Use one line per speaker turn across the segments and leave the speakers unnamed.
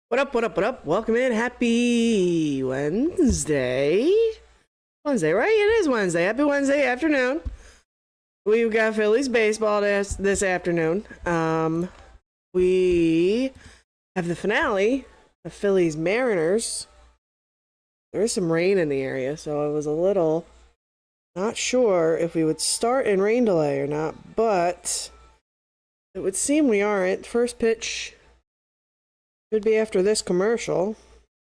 What up, what up, what up? Welcome in. Happy Wednesday. Wednesday, right? It is Wednesday. Happy Wednesday afternoon. We've got Phillies baseball this afternoon. We have the finale of Phillies Mariners. There is some rain in the area, so I was a little not sure if we would start in rain delay or not, but it would seem we aren't. First pitch should be after this commercial.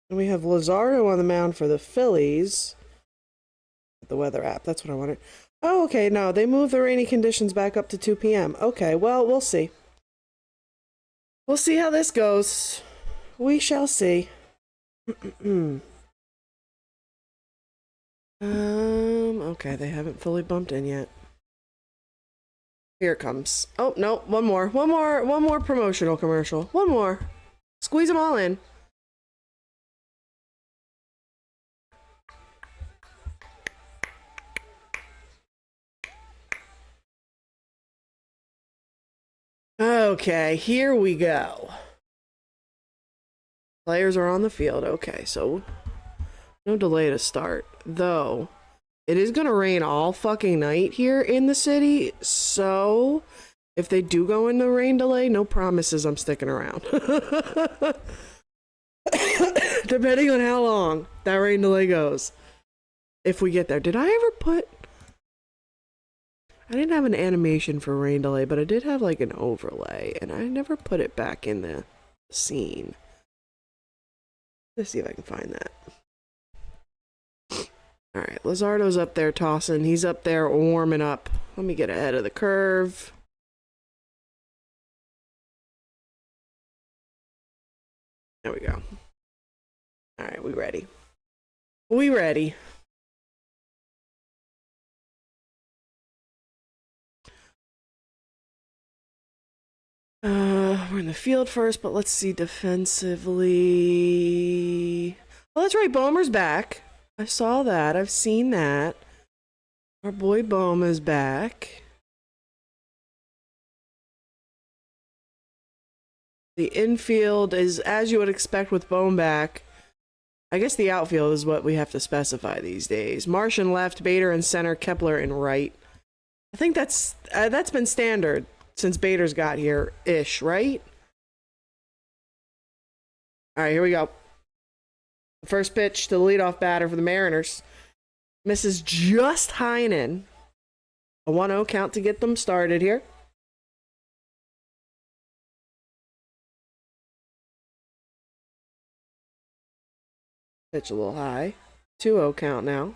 And we have Luzardo on the mound for the Phillies. The weather app, that's what I wanted. Oh, okay, no, they moved the rainy conditions back up to 2 p.m. Okay, well, we'll see. We'll see how this goes. We shall see. Okay, they haven't fully bumped in yet. Here it comes. Oh, no, one more promotional commercial. One more. Squeeze them all in. Okay, here we go. Players are on the field. Okay, so no delay to start. Though, it is going to rain all fucking night here in the city. So, if they do go into rain delay, no promises I'm sticking around. Depending on how long that rain delay goes. If we get there. Did I ever put... I didn't have an animation for rain delay, but I did have like an overlay, and I never put it back in the scene. Let's see if I can find that. Alright, Luzardo's up there tossing. He's up there warming up. Let me get ahead of the curve. There we go. Alright, we ready. We ready. We're in the field first, but let's see defensively. Oh, that's right, Bomer's back. I saw that. I've seen that. Our boy Boma's back. The infield is as you would expect with Bome back. I guess the outfield is what we have to specify these days. Martian left, Bader in center, Kepler in right. I think that's been standard since Bader's got here-ish, right? Alright, here we go. First pitch to the leadoff batter for the Mariners. Misses just high and in. A 1-0 count to get them started here. Pitch a little high. 2-0 count now.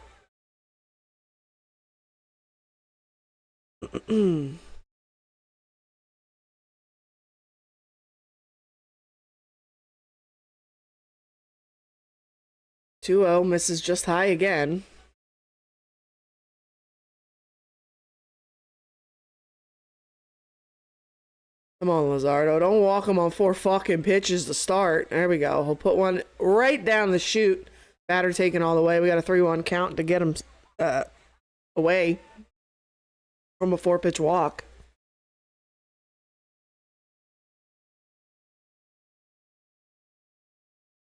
2-0, misses just high again. Come on, Luzardo. Don't walk him on 4 fucking pitches to start. There we go. He'll put one right down the chute. Batter taken all the way. We got a 3-1 count to get him away from a 4-pitch walk.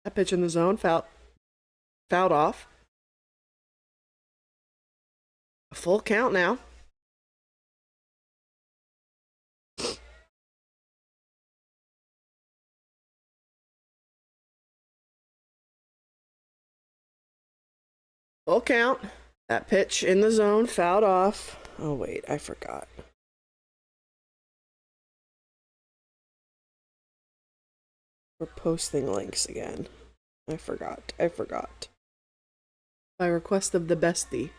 That pitch in the zone, fouled off. A full count now. Full count. That pitch in the zone, fouled off. Oh, wait, I forgot. We're posting links again. I forgot. By request of the bestie.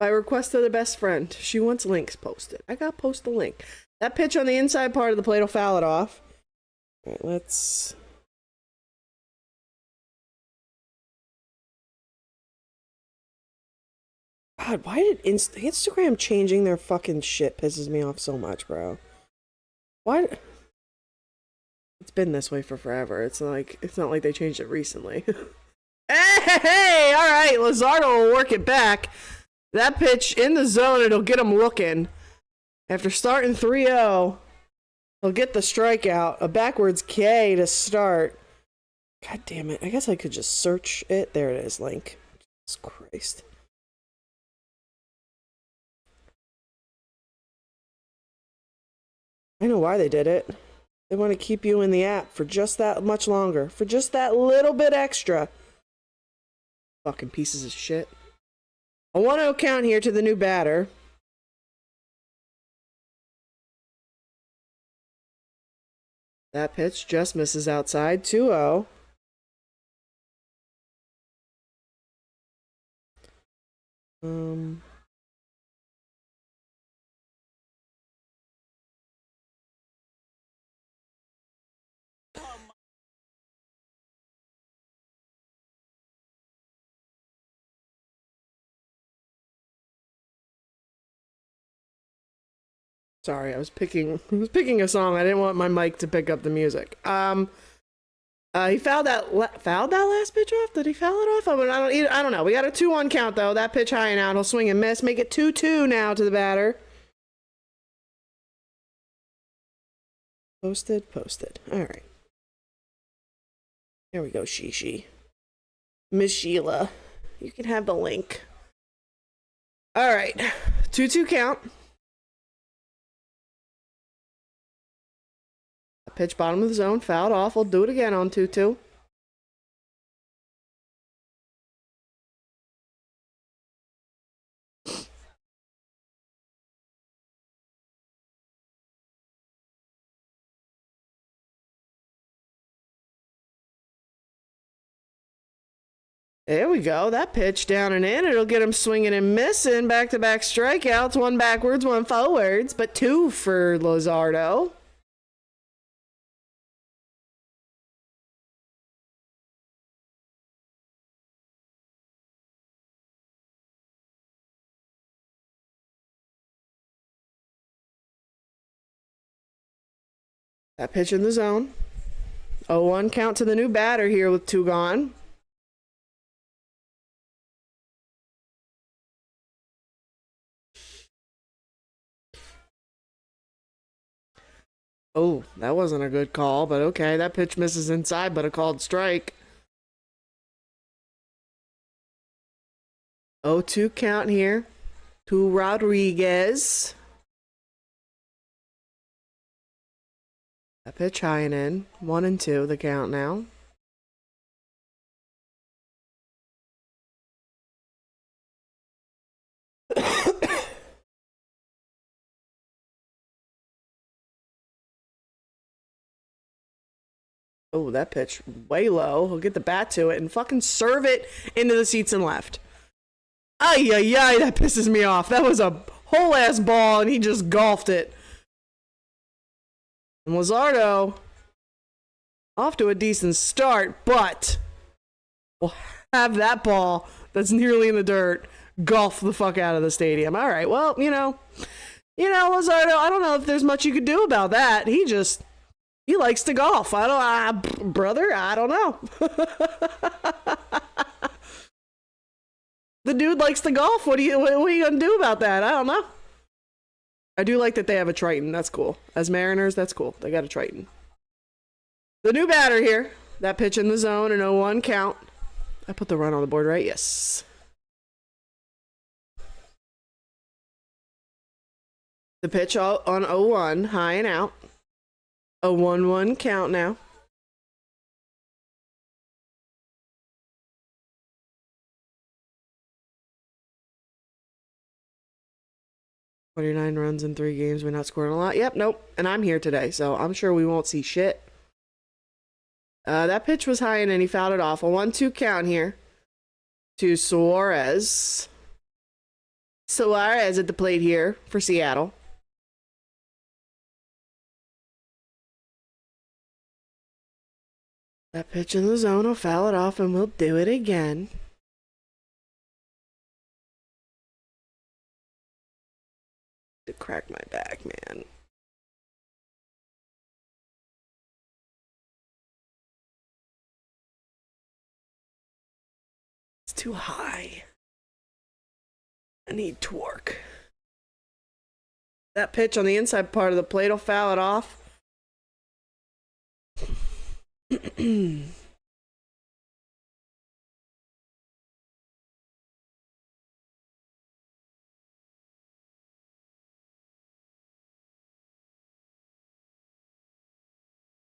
By request of the best friend. She wants links posted. I gotta post the link. That pitch on the inside part of the plate will foul it off. Alright, let's... God, why did Instagram changing their fucking shit pisses me off so much, bro. Why? It's been this way for forever. It's not like they changed it recently. Hey, all right, Luzardo will work it back. That pitch in the zone, it'll get him looking. After starting 3-0, he'll get the strikeout. A backwards K to start. God damn it. I guess I could just search it. There it is, link. Jesus Christ. I know why they did it. They want to keep you in the app for just that much longer. For just that little bit extra. Fucking pieces of shit. A 1-0 count here to the new batter. That pitch just misses outside. 2-0. Sorry, I was picking a song. I didn't want my mic to pick up the music. He fouled that last pitch off. Did he foul it off? I don't know. We got a 2-1 count though. That pitch high and out. He'll swing and miss. Make it 2-2 now to the batter. Posted. All right. Here we go, Shishi. Miss Sheila, you can have the link. All right, 2-2 count. Pitch bottom of the zone, fouled off. We'll do it again on 2-2. There we go. That pitch down and in. It'll get him swinging and missing. Back-to-back strikeouts. One backwards, one forwards, but 2 for Luzardo. That pitch in the zone. 0-1 count to the new batter here with 2 gone. Oh, that wasn't a good call, but okay. That pitch misses inside, but a called strike. 0-2 count here to Rodriguez. That pitch high and in. 1-2 the count now. Oh, that pitch way low. He'll get the bat to it and fucking serve it into the seats and left. Ay, ay, ay, that pisses me off. That was a whole ass ball and he just golfed it. And Luzardo off to a decent start, but we'll have that ball that's nearly in the dirt golf the fuck out of the stadium. All right, well, you know, Luzardo, I don't know if there's much you could do about that. He likes to golf. Brother, I don't know. The dude likes to golf. What are you gonna do about that? I don't know. I do like that they have a Triton. That's cool. As Mariners, that's cool. They got a Triton. The new batter here. That pitch in the zone, an 0-1 count. I put the run on the board, right? Yes. The pitch on 0-1, high and out. A 1-1 count now. "29 runs in 3 games. We're not scoring a lot." Yep, nope. And I'm here today, so I'm sure we won't see shit. That pitch was high and he fouled it off. A 1-2 count here to Suarez. Suarez at the plate here for Seattle. That pitch in the zone will foul it off and we'll do it again. To crack my back, man. It's too high. I need torque. That pitch on the inside part of the plate will foul it off.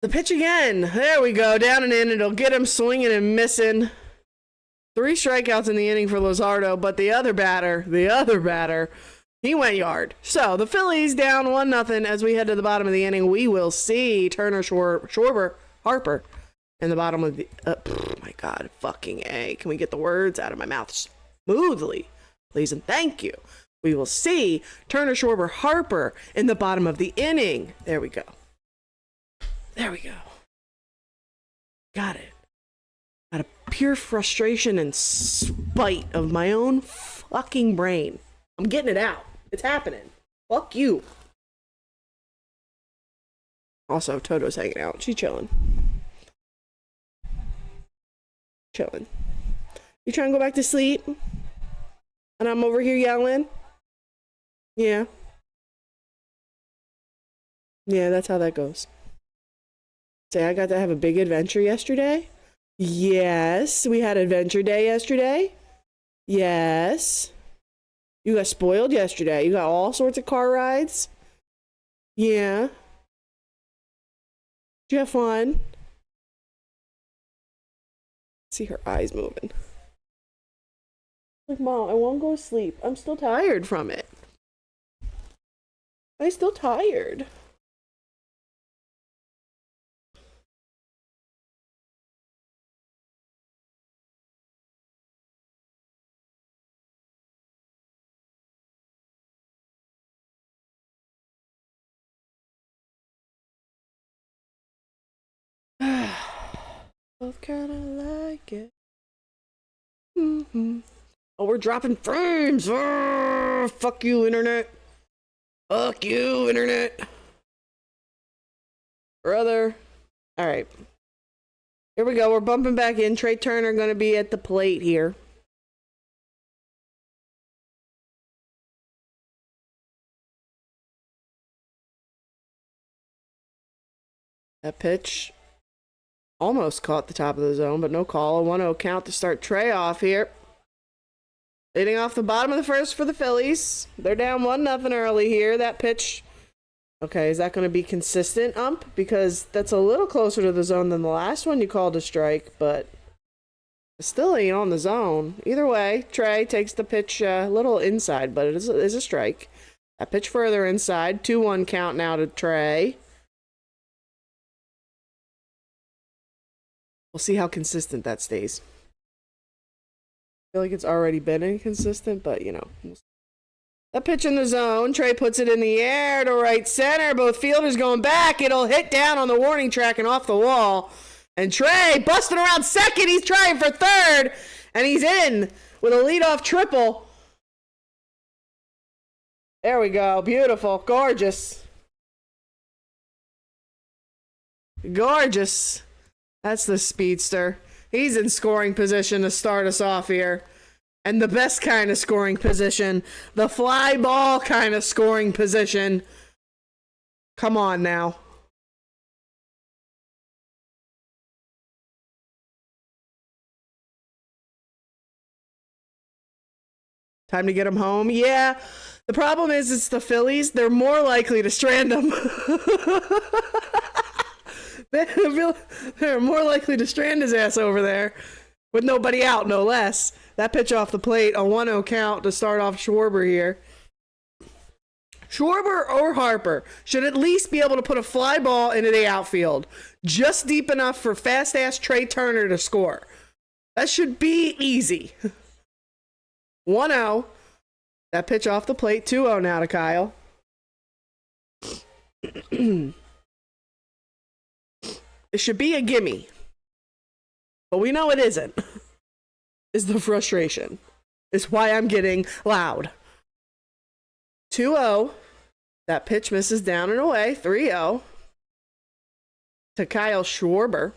The pitch again. There we go. Down and in. It'll get him swinging and missing. 3 strikeouts in the inning for Luzardo, but the other batter, he went yard. So the Phillies down 1-0 as we head to the bottom of the inning. We will see Turner, Schwarber, Harper in the bottom of the... my God, fucking A. Can we get the words out of my mouth smoothly? Please and thank you. We will see Turner, Schwarber, Harper in the bottom of the inning. There we go. There we go. Got it. Out of pure frustration and spite of my own fucking brain. I'm getting it out. It's happening. Fuck you. Also, Toto's hanging out. She's chilling. Chilling. You trying to go back to sleep? And I'm over here yelling? Yeah. Yeah, that's how that goes. Say, I got to have a big adventure yesterday? Yes, we had Adventure Day yesterday. Yes. You got spoiled yesterday. You got all sorts of car rides. Yeah. Did you have fun? See her eyes moving. Like, Mom, I won't go to sleep. I'm still tired from it. I'm still tired. Both kinda like it. Oh, we're dropping frames. Oh, fuck you, internet. Fuck you, internet. Brother. All right. Here we go. We're bumping back in. Trey Turner going to be at the plate here. That pitch almost caught the top of the zone, but no call. A 1-0 count to start Trey off here. Leading off the bottom of the first for the Phillies. They're down 1-0 early here. That pitch. Okay, is that going to be consistent, ump? Because that's a little closer to the zone than the last one you called a strike, but it still ain't on the zone. Either way, Trey takes the pitch a little inside, but it is a strike. That pitch further inside. 2-1 count now to Trey. We'll see how consistent that stays. I feel like it's already been inconsistent, but you know. That pitch in the zone. Trey puts it in the air to right center. Both fielders going back. It'll hit down on the warning track and off the wall. And Trey busting around second. He's trying for third. And he's in with a leadoff triple. There we go. Beautiful. Gorgeous. Gorgeous. That's the speedster. He's in scoring position to start us off here. And the best kind of scoring position. The fly ball kind of scoring position. Come on now. Time to get him home. Yeah. The problem is it's the Phillies. They're more likely to strand him. They're more likely to strand his ass over there with nobody out, no less. That pitch off the plate, a 1-0 count to start off Schwarber here. Schwarber or Harper should at least be able to put a fly ball into the outfield. Just deep enough for fast-ass Trey Turner to score. That should be easy. 1-0. That pitch off the plate, 2-0 now to Kyle. It should be a gimme. But we know it isn't. Is the frustration. It's why I'm getting loud. 2-0. That pitch misses down and away. 3-0. To Kyle Schwarber.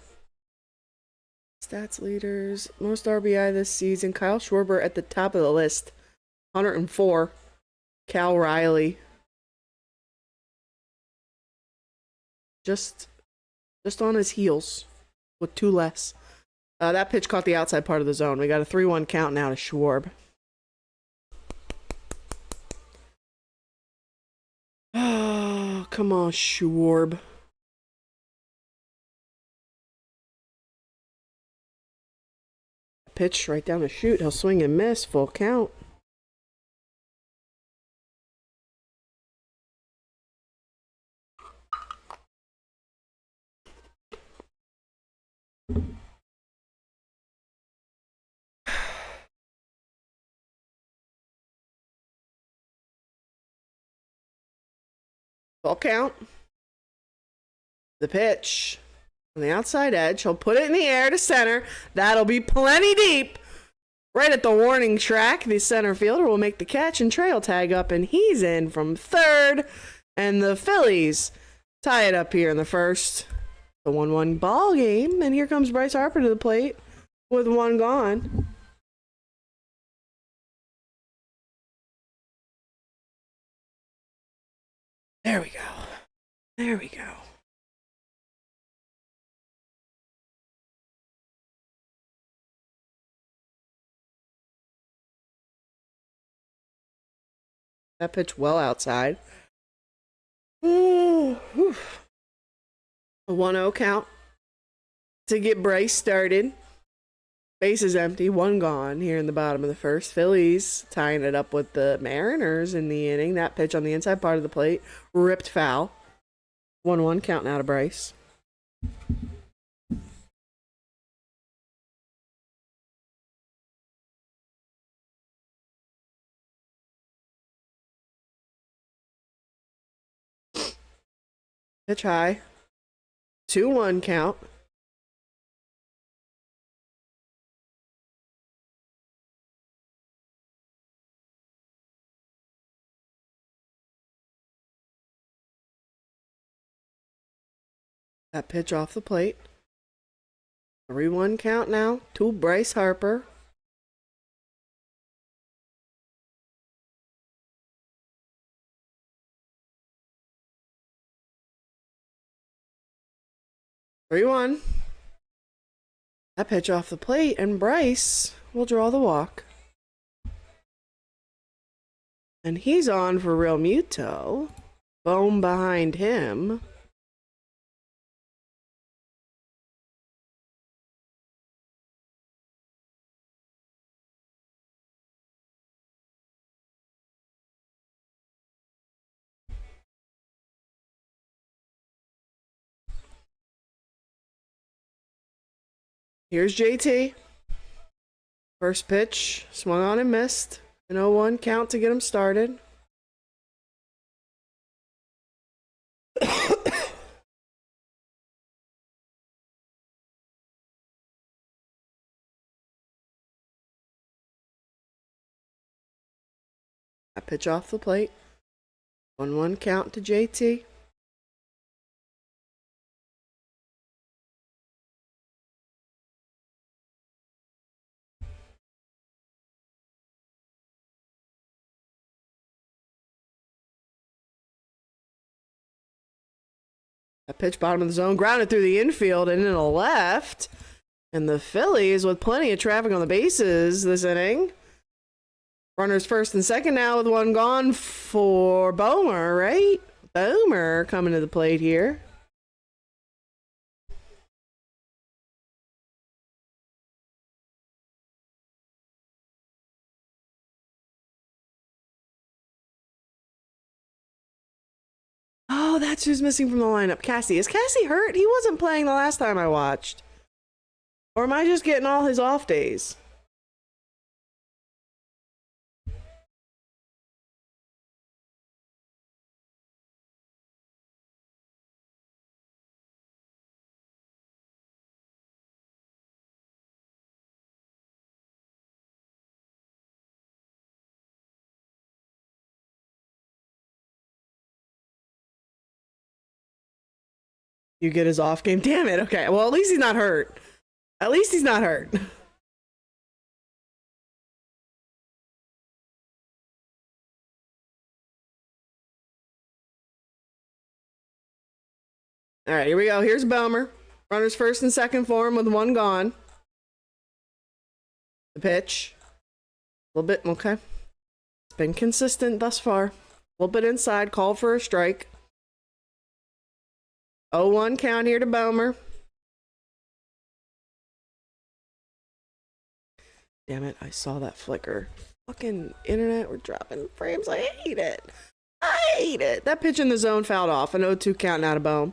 Stats leaders. Most RBI this season. Kyle Schwarber at the top of the list. 104. Cal Riley. Just on his heels with 2 less. That pitch caught the outside part of the zone. We got a 3-1 count now to Schwarb. Oh, come on, Schwarb. pitch right down the chute. He'll swing and miss. Full count. Full count. The pitch on the outside edge. He'll put it in the air to center. That'll be plenty deep. Right at the warning track. The center fielder will make the catch and trail tag up, and he's in from third. And the Phillies tie it up here in the first. The 1-1 ball game. And here comes Bryce Harper to the plate with one gone. There we go. There we go. That pitch well outside. Ooh, a 1-0 count to get Bryce started. Base is empty, one gone here in the bottom of the first. Phillies tying it up with the Mariners in the inning. That pitch on the inside part of the plate, ripped foul. 1-1 count now to Bryce. Pitch high. 2-1 count. That pitch off the plate. 3-1 count now to Bryce Harper. That pitch off the plate, and Bryce will draw the walk. And he's on for Real Muto. Bohm behind him. Here's JT. First pitch, swung on and missed. An 0-1 count to get him started. That pitch off the plate. 1-1 count to JT. That pitch bottom of the zone, grounded through the infield and in the left. And the Phillies with plenty of traffic on the bases this inning. Runners first and second now with one gone for Bomer, right? Bomer coming to the plate here. Oh, that's who's missing from the lineup. Cassie. Is Cassie hurt? He wasn't playing the last time I watched. Or am I just getting all his off days? You get his off game. Damn it. Okay. Well, at least he's not hurt. At least he's not hurt. All right, here we go. Here's Bomer. Runners first and second for him with one gone. The pitch. A little bit, okay. It's been consistent thus far. A little bit inside, called for a strike. 0-1 count here to Bomer. Damn it, I saw that flicker. Fucking internet, we're dropping frames. I hate it. I hate it. That pitch in the zone fouled off. An 0-2 count and out of boom.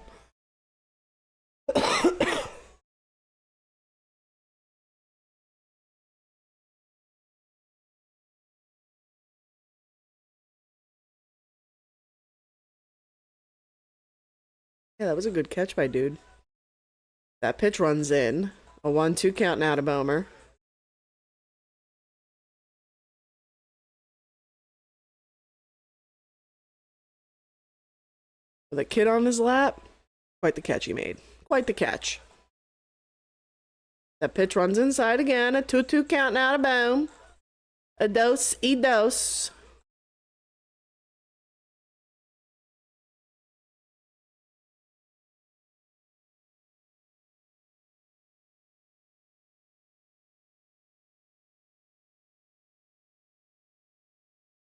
Yeah, that was a good catch by dude. That pitch runs in. A 1-2 count and out of Bomer. With a kid on his lap. Quite the catch he made. Quite the catch. That pitch runs inside again. A 2-2 count and out of boom. A dose, dose.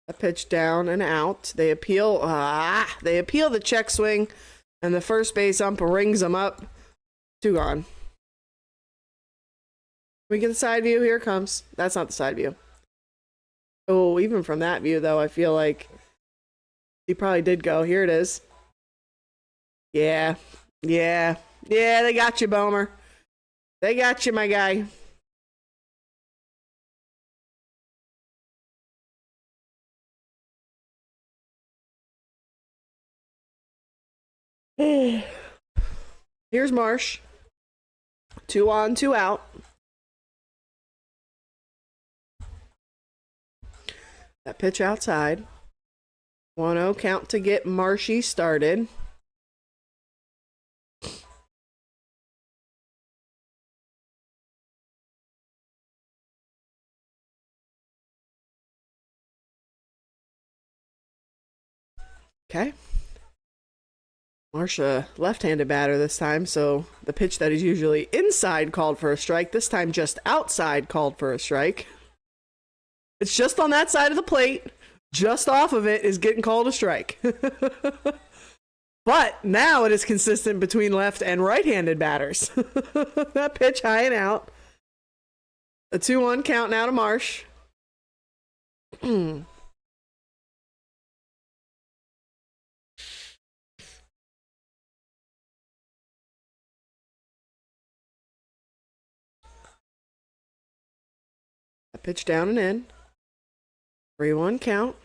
A pitch down and out. They appeal. They appeal the check swing, and the first base ump rings them up. 2 gone. We get the side view. Here it comes. That's not the side view. Oh, even from that view, though, I feel like he probably did go. Here it is. Yeah. Yeah. Yeah, they got you, Bomer. They got you, my guy. Here's Marsh. 2 on, 2 out. That pitch outside. 1-0 count to get Marshy started. Okay. Marsh, a left-handed batter this time, so the pitch that is usually inside called for a strike. This time just outside called for a strike. It's just on that side of the plate. Just off of it is getting called a strike. But now it is consistent between left and right-handed batters. That pitch high and out. A 2-1 count now to Marsh. A pitch down and in. 3-1 count.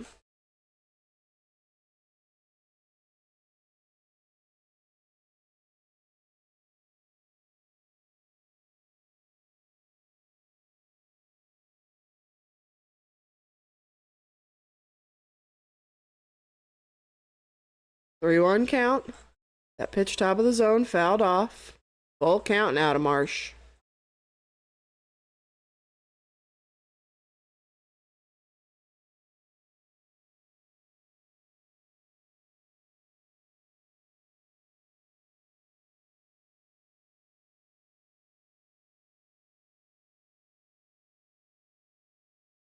Three-one count. That pitch top of the zone fouled off. Full count now to Marsh.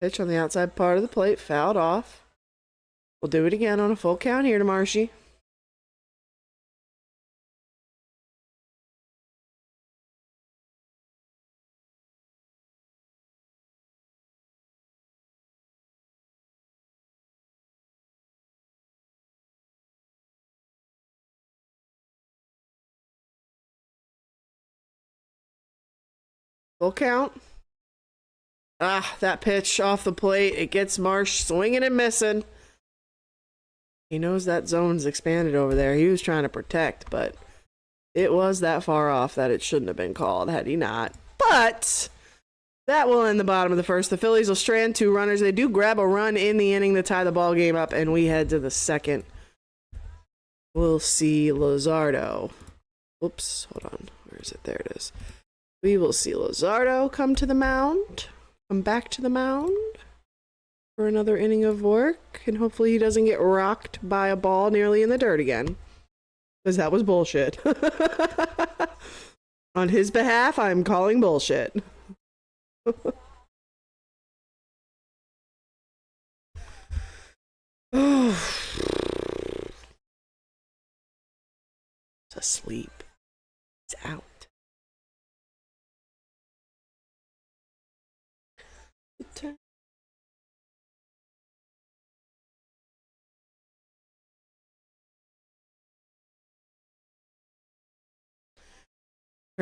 Pitch on the outside part of the plate, fouled off. We'll do it again on a full count here to Marshy. Full count. That pitch off the plate. It gets Marsh swinging and missing. He knows that zone's expanded over there. He was trying to protect, but it was that far off that it shouldn't have been called had he not. But that will end the bottom of the first. The Phillies will strand 2 runners. They do grab a run in the inning to tie the ball game up, and we head to the second. We'll see Luzardo. Oops, hold on. Where is it? There it is. We will see Luzardo come to the mound. Come back to the mound for another inning of work, and hopefully he doesn't get rocked by a ball nearly in the dirt again, because that was bullshit. On his behalf, I'm calling bullshit. It's asleep. It's out.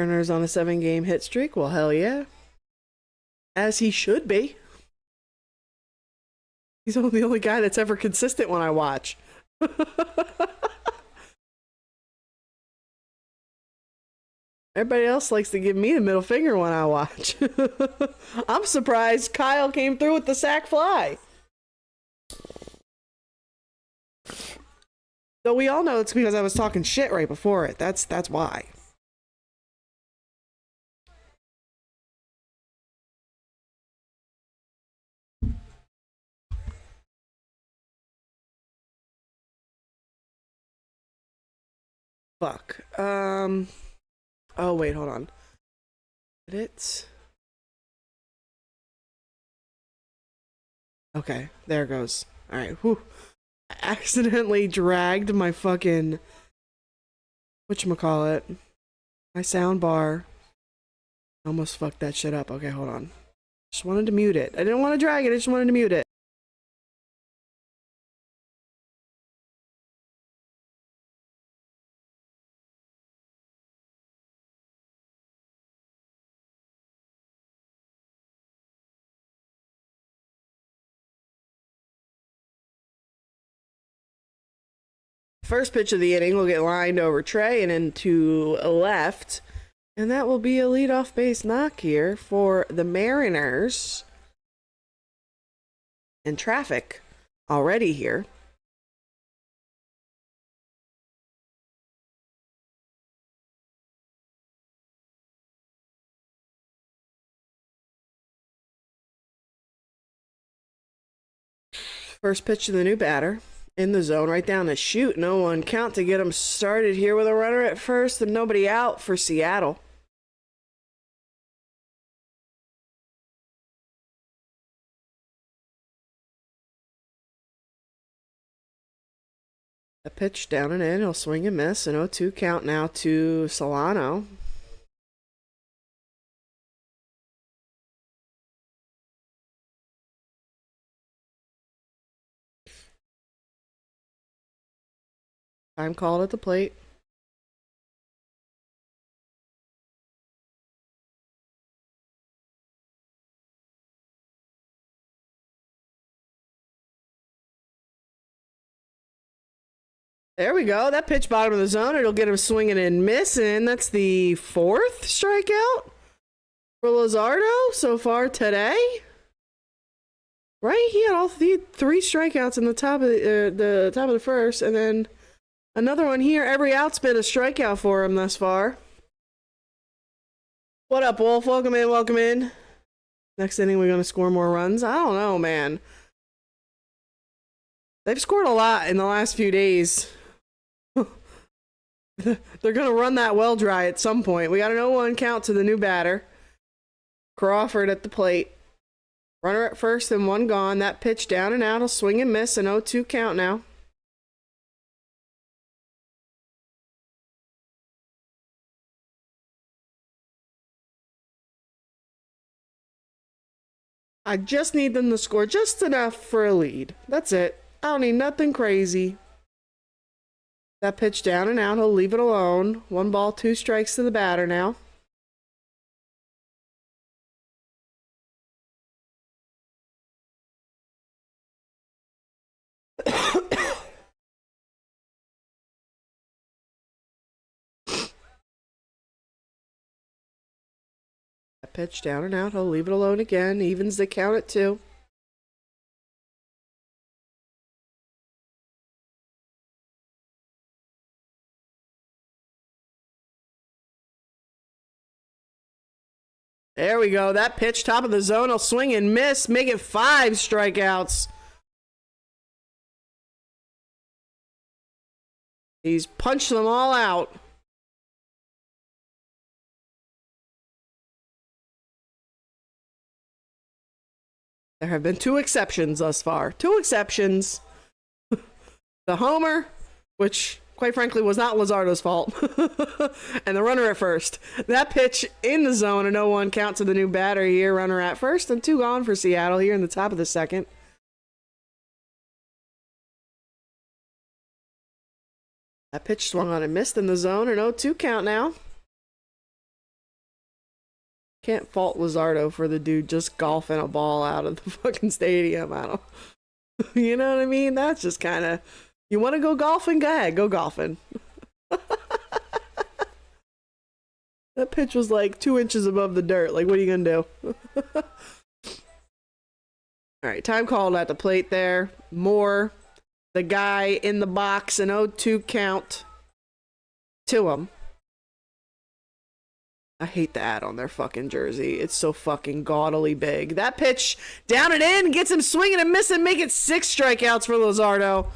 Turner's on a 7-game hit streak. Well, hell yeah. As he should be. He's the only guy that's ever consistent when I watch. Everybody else likes to give me the middle finger when I watch. I'm surprised Kyle came through with the sack fly. So we all know it's because I was talking shit right before it. That's why. Fuck. Oh wait, hold on. Edit. Okay, there it goes. All right. Whew. I accidentally dragged my fucking whatchamacallit, my sound bar. Almost fucked that shit up. Okay, hold on. Just wanted to mute it. I didn't want to drag it. I just wanted to mute it. First pitch of the inning will get lined over Trey and into left. And that will be a leadoff base knock here for the Mariners. And traffic already here. First pitch to the new batter. In the zone, right down the chute. No one count to get him started here with a runner at first and nobody out for Seattle. A pitch down and in. He'll swing and miss. An 0-2 count now to Solano. Time called at the plate. There we go. That pitch bottom of the zone. It'll get him swinging and missing. That's the 4th strikeout for Luzardo so far today. Right? He had all three strikeouts in the top of the first, and then another one here. Every out's been a strikeout for him thus far. What up, Wolf? Welcome in, welcome in. Next inning, we're going to score more runs. I don't know, man. They've scored a lot in the last few days. They're going to run that well dry at some point. We got an 0-1 count to the new batter. Crawford at the plate. Runner at first and one gone. That pitch down and out. He'll swing and miss. An 0-2 count now. I just need them to score just enough for a lead. That's it. I don't need nothing crazy. That pitch down and out. He'll leave it alone. 1 ball, 2 strikes to the batter now. That pitch down and out. He'll leave it alone again. Evens the count at 2. There we go. That pitch, top of the zone. He'll swing and miss. Make it 5 strikeouts. He's punched them all out. There have been 2 exceptions thus far. 2 exceptions. The homer, which quite frankly was not Luzardo's fault, and the runner at first. That pitch in the zone, an 0-1 count to the new batter here. Runner at first and 2 gone for Seattle here in the top of the second. That pitch swung on and missed in the zone, an 0-2 count now. can't fault Luzardo for the dude just golfing a ball out of the fucking stadium. I don't, you know what I mean? That's just kind of, you want to go golfing? Go ahead, go golfing. That pitch was like 2 inches above the dirt. Like, what are you gonna do? All right, time called at the plate there. Moore, the guy in the box, an 0-2 count to him. I hate the ad on their fucking jersey. It's so fucking gaudily big. That pitch down and in gets him swinging and missing, make it 6 strikeouts for Luzardo.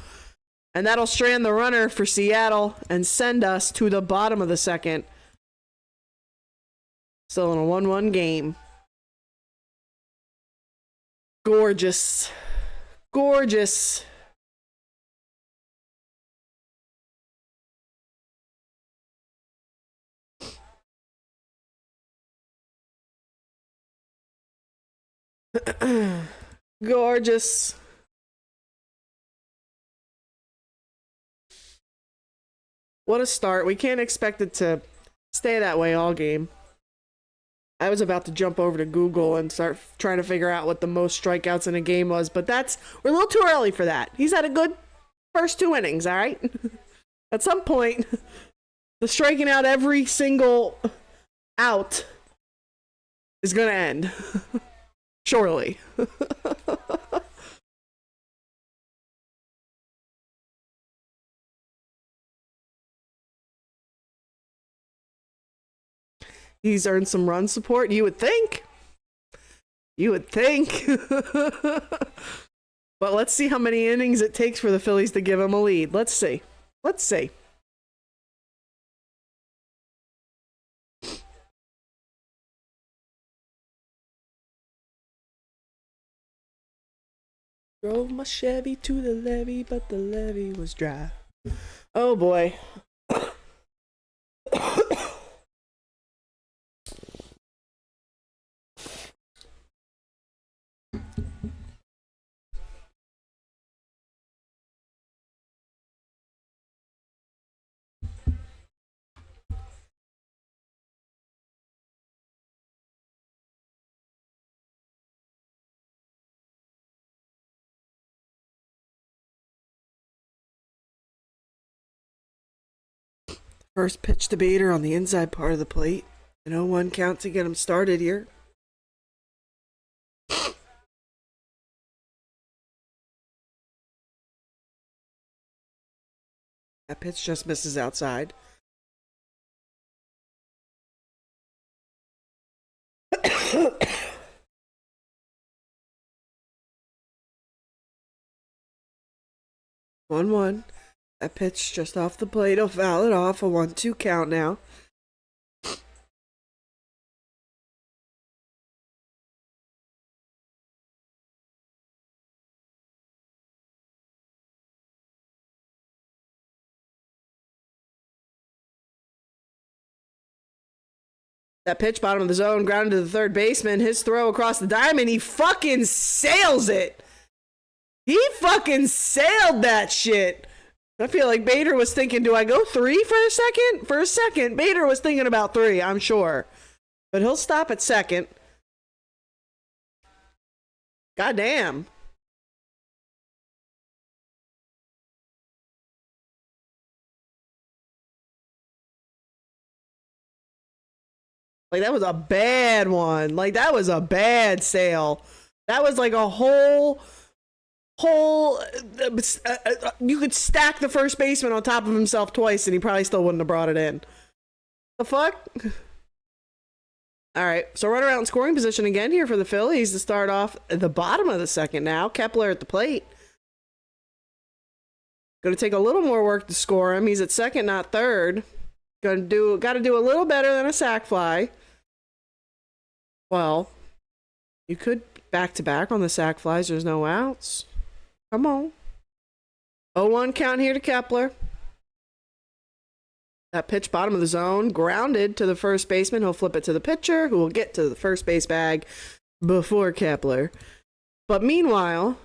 And that'll strand the runner for Seattle and send us to the bottom of the second. Still in a 1-1 game. Gorgeous. Gorgeous. Gorgeous. What a start. We can't expect it to stay that way all game. I was about to jump over to Google and start trying to figure out what the most strikeouts in a game was, but we're a little too early for that. He's had a good first 2 innings, all right? At some point, the striking out every single out is going to end. Surely. He's earned some run support, you would think. You would think. But let's see how many innings it takes for the Phillies to give him a lead. Let's see. Let's see. Drove my Chevy to the levee, but the levee was dry. Oh boy. 1st pitch to Bader on the inside part of the plate. An 0-1 count to get him started here. That pitch just misses outside. One one. That pitch just off the plate. He'll foul it off. A 1-2 count now. That pitch, bottom of the zone, grounded to the third baseman. His throw across the diamond. He fucking sails it. He fucking sailed that shit. I feel like Bader was thinking, do I go 3 for a second? For a second, Bader was thinking about 3, I'm sure. But he'll stop at second. Goddamn. Like, that was a bad one. Like, that was a bad sail. That was like a whole you could stack the first baseman on top of himself twice and he probably still wouldn't have brought it in. The fuck? All right, so runner out in scoring position again here for the Phillies to start off at the bottom of the second now. Kepler at the plate. Going to take a little more work to score him. He's at second, not third. Got to do a little better than a sac fly. Well, you could back-to-back on the sac flies. There's no outs. Come on. 0-1 count here to Kepler. That pitch, bottom of the zone, grounded to the first baseman. He'll flip it to the pitcher, who will get to the first base bag before Kepler. But meanwhile,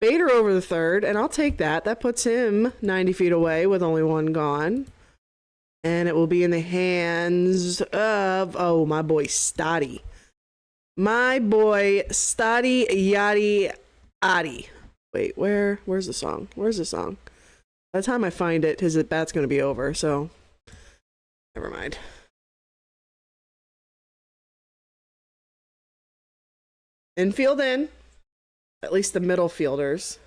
Bader over the third, and I'll take that. That puts him 90 feet away with only 1 gone. And it will be in the hands of, oh, my boy Stotty. My boy Stadi Yadi Adi. Wait, where's the song? Where's the song? By the time I find it, his at-bat's going to be over, so never mind. Infield in. At least the middle fielders.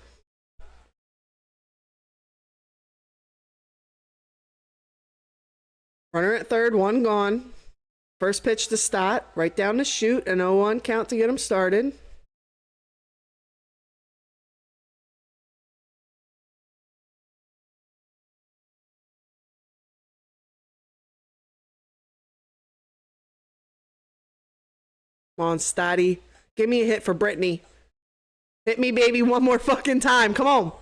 Runner at third, one gone. First pitch to Stott, right down to shoot, an 0-1 count to get him started. Come on, Stotty. Give me a hit for Brittany. Hit me, baby, one more fucking time. Come on.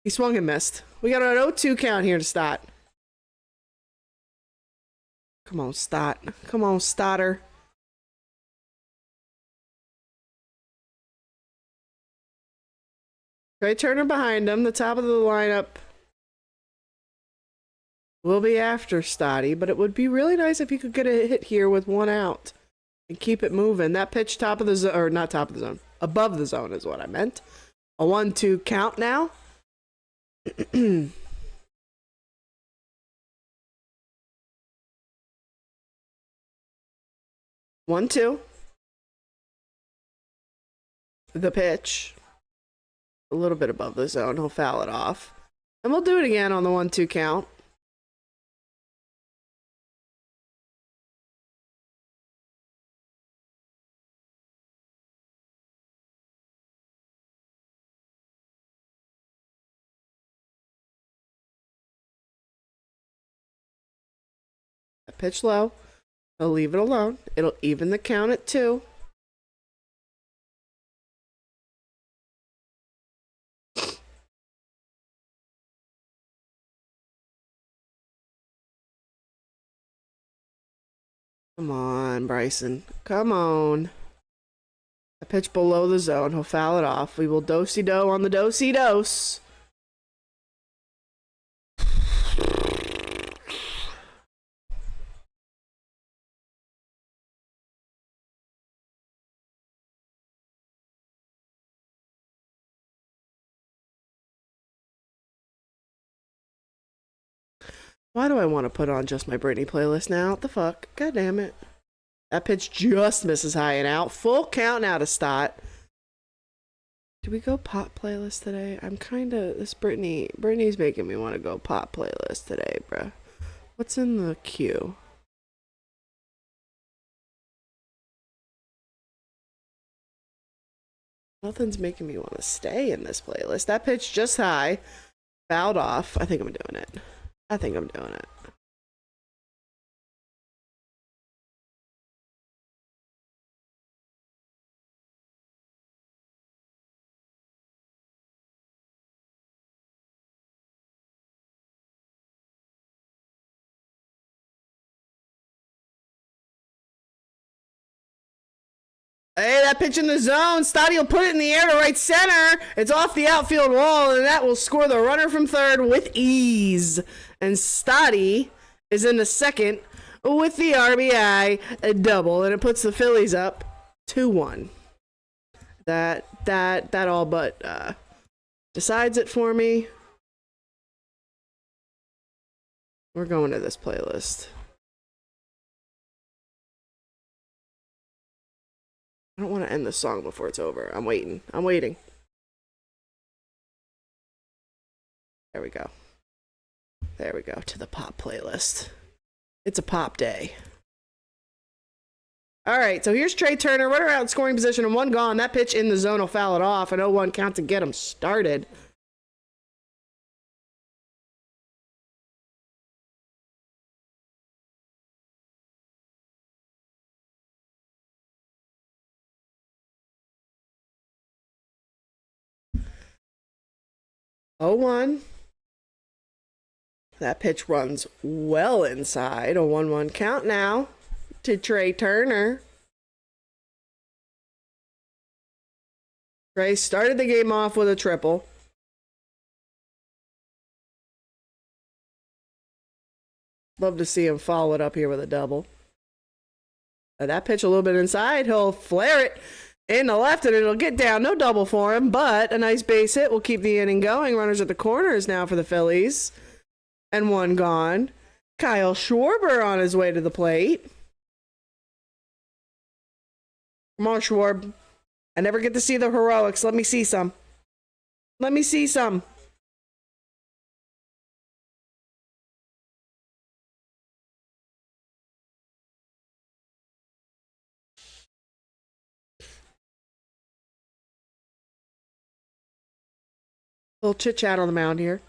He swung and missed. We got an 0-2 count here to Stott. Come on, Stott. Come on, Stotter. Trey Turner behind him. The top of the lineup will be after Stotty, but it would be really nice if he could get a hit here with one out and keep it moving. That pitch top of the zone, or not top of the zone, above the zone is what I meant. A 1-2 count now. 1-2. The pitch. A little bit above the zone. He'll foul it off. And we'll do it again on the 1-2 count. Pitch low. He'll leave it alone. It'll even the count at 2. Come on, Bryson. Come on. A pitch below the zone. He'll foul it off. We will do-si-do on the do-si-dose. Why do I want to put on just my Britney playlist now? What the fuck? God damn it. That pitch just misses high and out. Full count now to Stott. Do we go pop playlist today? I'm kind of... Britney's making me want to go pop playlist today, bruh. What's in the queue? Nothing's making me want to stay in this playlist. That pitch just high. Fouled off. I think I'm doing it. I think I'm doing it. Hey, that pitch in the zone. Stotty will put it in the air to right center. It's off the outfield wall, and that will score the runner from third with ease. And Stotty is in the second with the RBI double, and it puts the Phillies up 2-1. That all but decides it for me. We're going to this playlist. I don't want to end the song before it's over. I'm waiting. I'm waiting. There we go. There we go. To the pop playlist. It's a pop day. All right, so here's Trey Turner. Runner out in scoring position and one gone. That pitch in the zone will foul it off. An 0-1 count to get him started. Oh, 1. That pitch runs well inside. A 1-1 count now to Trey Turner. Trey started the game off with a triple. Love to see him follow it up here with a double. That pitch a little bit inside. He'll flare it in the left, and it'll get down. No double for him, but a nice base hit will keep the inning going. Runners at the corners now for the Phillies. And one gone. Kyle Schwarber on his way to the plate. Come on, Schwarb. I never get to see the heroics. Let me see some. Let me see some. Little chit chat on the mound here.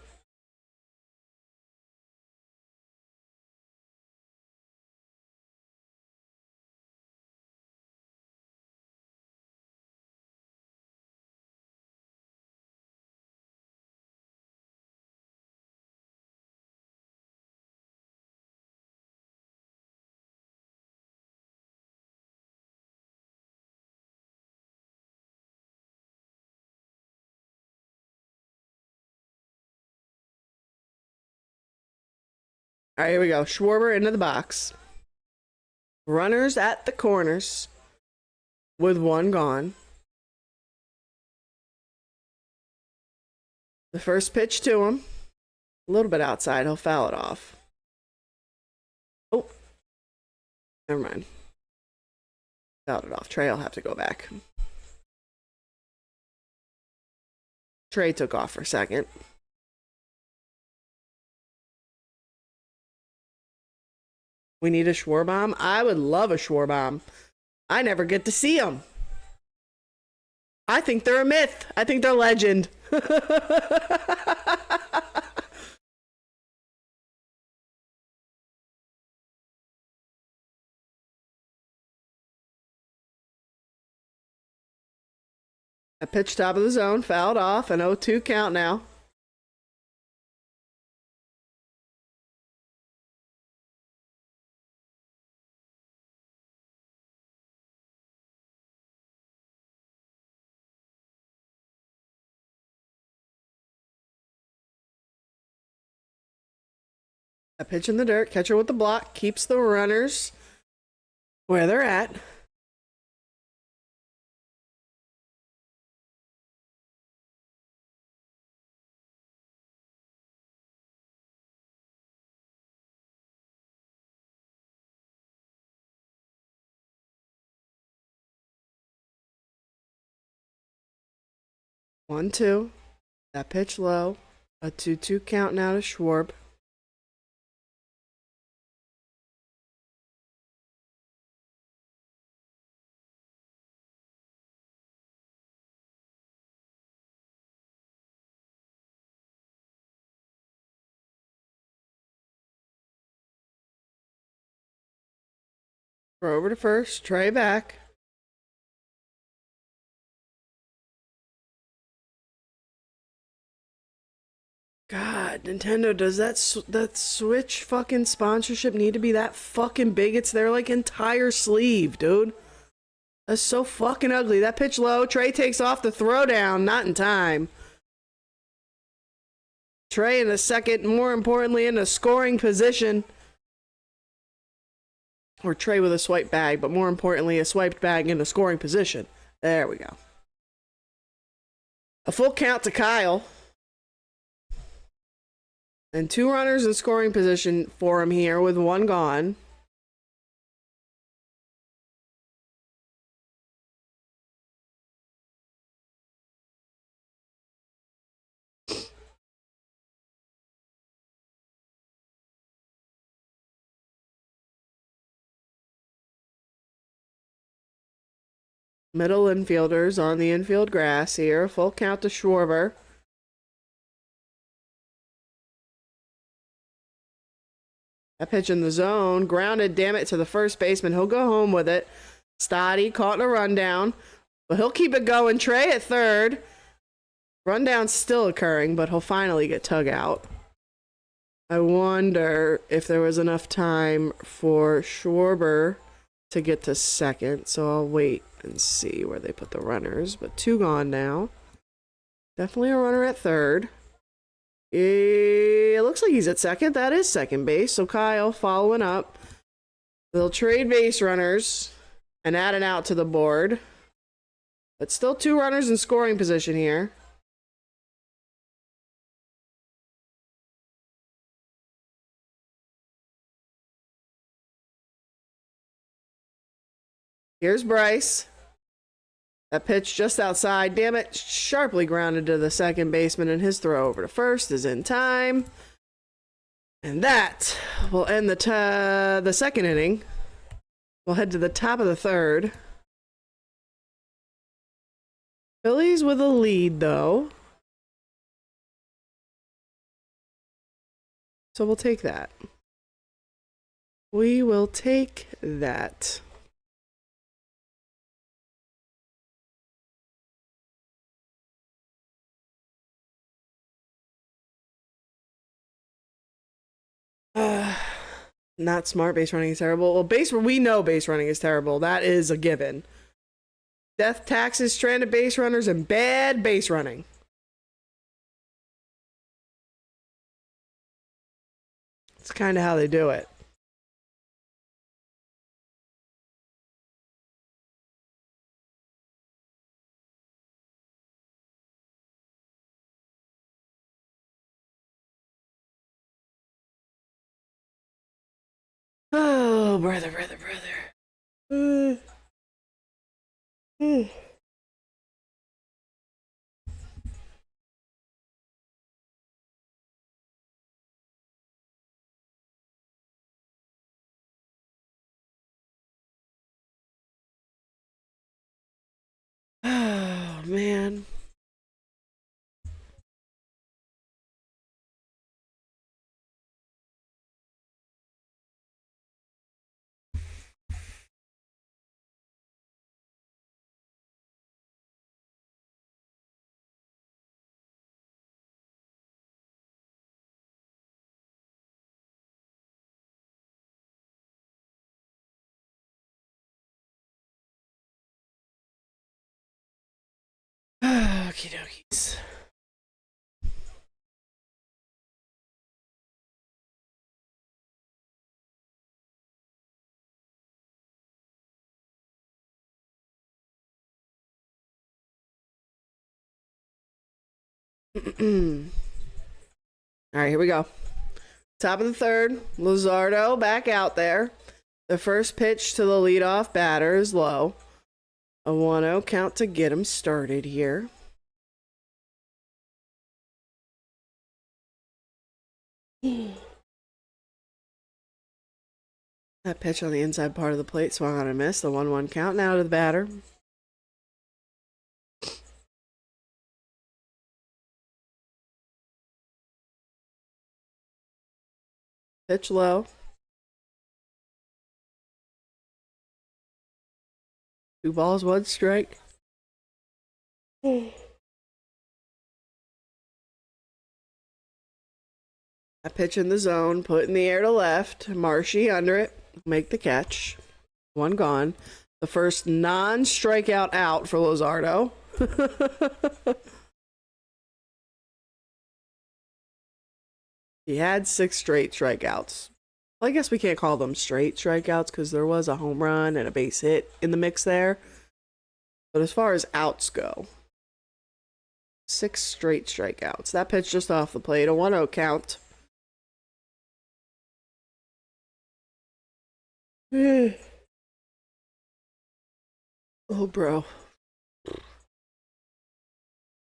All right, here we go. Schwarber into the box. Runners at the corners with one gone. The first pitch to him. A little bit outside. He'll foul it off. Oh. Never mind. Fouled it off. Trey will have to go back. Trey took off for a second. We need a Schwarbomb. I would love a Schwarbomb. I never get to see them. I think they're a myth. I think they're legend. A pitch top of the zone, fouled off, an 0-2 count now. A pitch in the dirt, catcher with the block, keeps the runners where they're at. One, two. That pitch low. A 2-2 count now to Schwarb. Throw over to first. Trey back. God, Nintendo, does that Switch fucking sponsorship need to be that fucking big? It's their like entire sleeve, dude. That's so fucking ugly. That pitch low. Trey takes off the throwdown. Not in time. Trey in a second, more importantly, in a scoring position. Or Trey with a swipe bag, but more importantly, a swiped bag in a scoring position. There we go. A full count to Kyle. And two runners in scoring position for him here with one gone. Middle infielders on the infield grass here. Full count to Schwarber. That pitch in the zone. Grounded, damn it, to the first baseman. He'll go home with it. Stoddy caught in a rundown. But he'll keep it going. Trey at third. Rundown's still occurring, but he'll finally get tug out. I wonder if there was enough time for Schwarber to get to second. So I'll wait and see where they put the runners. But two gone now. Definitely a runner at third. It looks like he's at second. That is second base. So Kyle following up. They'll trade base runners. and add an out to the board. But still 2 runners in scoring position here. Here's Bryce. That pitch just outside. Damn it. Sharply grounded to the second baseman, and his throw over to first is in time. And that will end the second inning. We'll head to the top of the third. Phillies with a lead, though. So we'll take that. We will take that. Not smart. Base running is terrible. Well, we know base running is terrible. That is a given. Death, taxes, stranded base runners, and bad base running. It's kind of how they do it. Oh, brother. Oh, man. Okie dokies. All right, here we go. Top of the third, Luzardo back out there. The first pitch to the leadoff batter is low. A 1-0 count to get him started here. That pitch on the inside part of the plate swung on a miss. The 1-1 count now to the batter. Pitch low. 2 balls, 1 strike. That pitch in the zone, put in the air to left. Marshy under it, make the catch. 1 gone. The first non-strikeout out for Luzardo. He had 6 straight strikeouts. Well, I guess we can't call them straight strikeouts because there was a home run and a base hit in the mix there. But as far as outs go, 6 straight strikeouts. That pitch just off the plate, a 1-0 count. Oh, bro.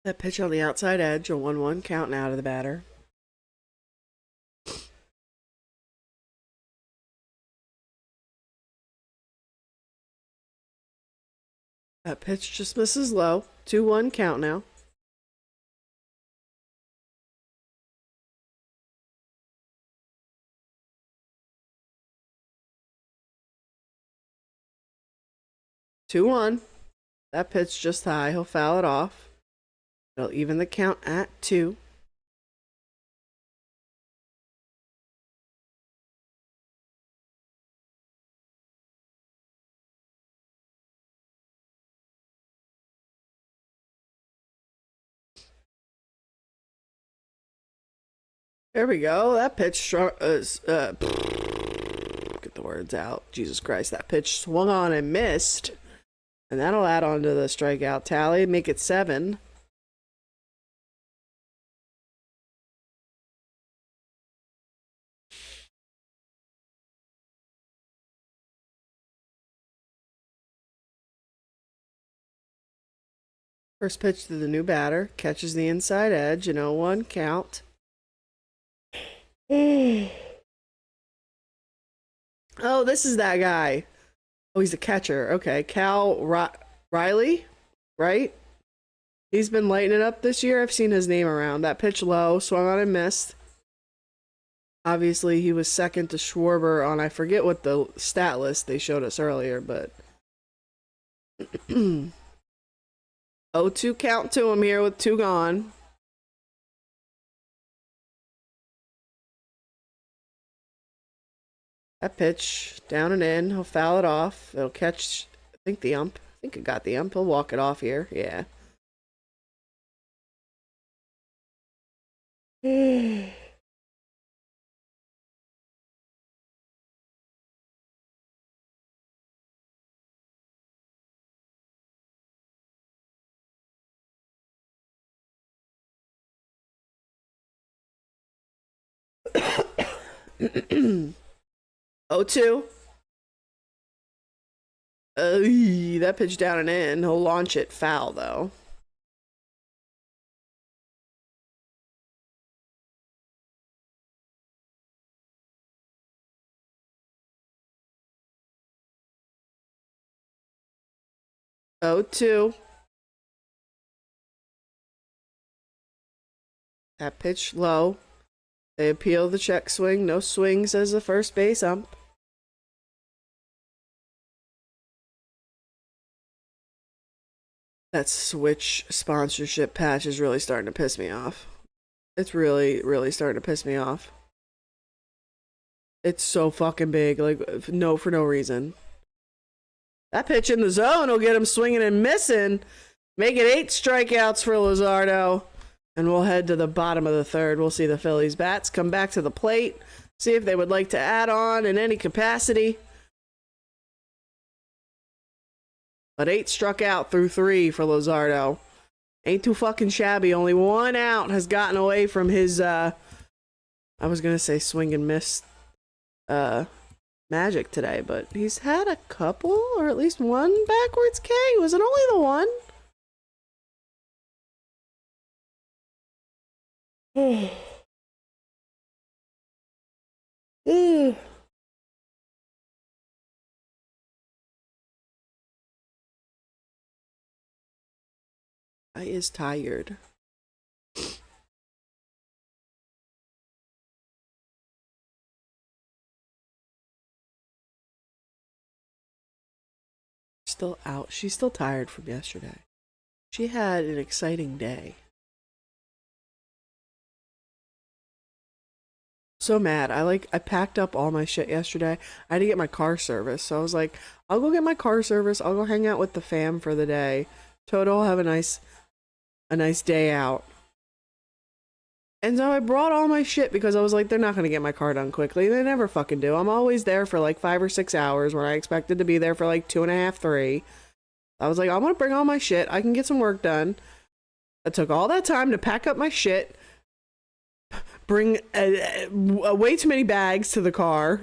That pitch on the outside edge, a 1-1 count now to the batter. That pitch just misses low. 2-1 count now. Two one. That pitch just high. He'll foul it off. It'll even the count at 2. There we go. That pitch get the words out. Jesus Christ, that pitch swung on and missed. And that'll add on to the strikeout tally, make it 7. First pitch to the new batter, catches the inside edge, and 0-1 count. Oh, this is that guy. Oh, he's a catcher. Okay, Riley, right? He's been lighting it up this year. I've seen his name around. That pitch low, swung on and missed. Obviously, he was second to Schwarber on, I forget what the stat list they showed us earlier, but 0-2 count to him here with 2 gone. That pitch, down and in. He'll foul it off. It'll catch, I think, the ump. I think it got the ump. He'll walk it off here. Yeah. Oh, 2. That pitch down and in. He'll launch it foul, though. Oh, 2. That pitch low. They appeal the check swing. No swing, says the first base ump. That Switch sponsorship patch is really starting to piss me off. It's really, really starting to piss me off. It's so fucking big, like, no, for no reason. That pitch in the zone will get him swinging and missing. Make it 8 strikeouts for Luzardo. And we'll head to the bottom of the third. We'll see the Phillies bats come back to the plate. See if they would like to add on in any capacity. But 8 struck out through 3 for Luzardo. Ain't too fucking shabby. Only 1 out has gotten away from his, I was going to say swing and miss magic today. But he's had a couple, or at least 1 backwards K. Was it only the 1? I is tired. Still out. She's still tired from yesterday. She had an exciting day. So mad. I packed up all my shit yesterday. I had to get my car serviced. So I was like, I'll go get my car serviced. I'll go hang out with the fam for the day. Toto will have a nice day out. And so I brought all my shit because I was like, they're not going to get my car done quickly. They never fucking do. I'm always there for like 5 or 6 hours when I expected to be there for like 2.5, 3. I was like, I'm going to bring all my shit. I can get some work done. I took all that time to pack up my shit. Bring way too many bags to the car.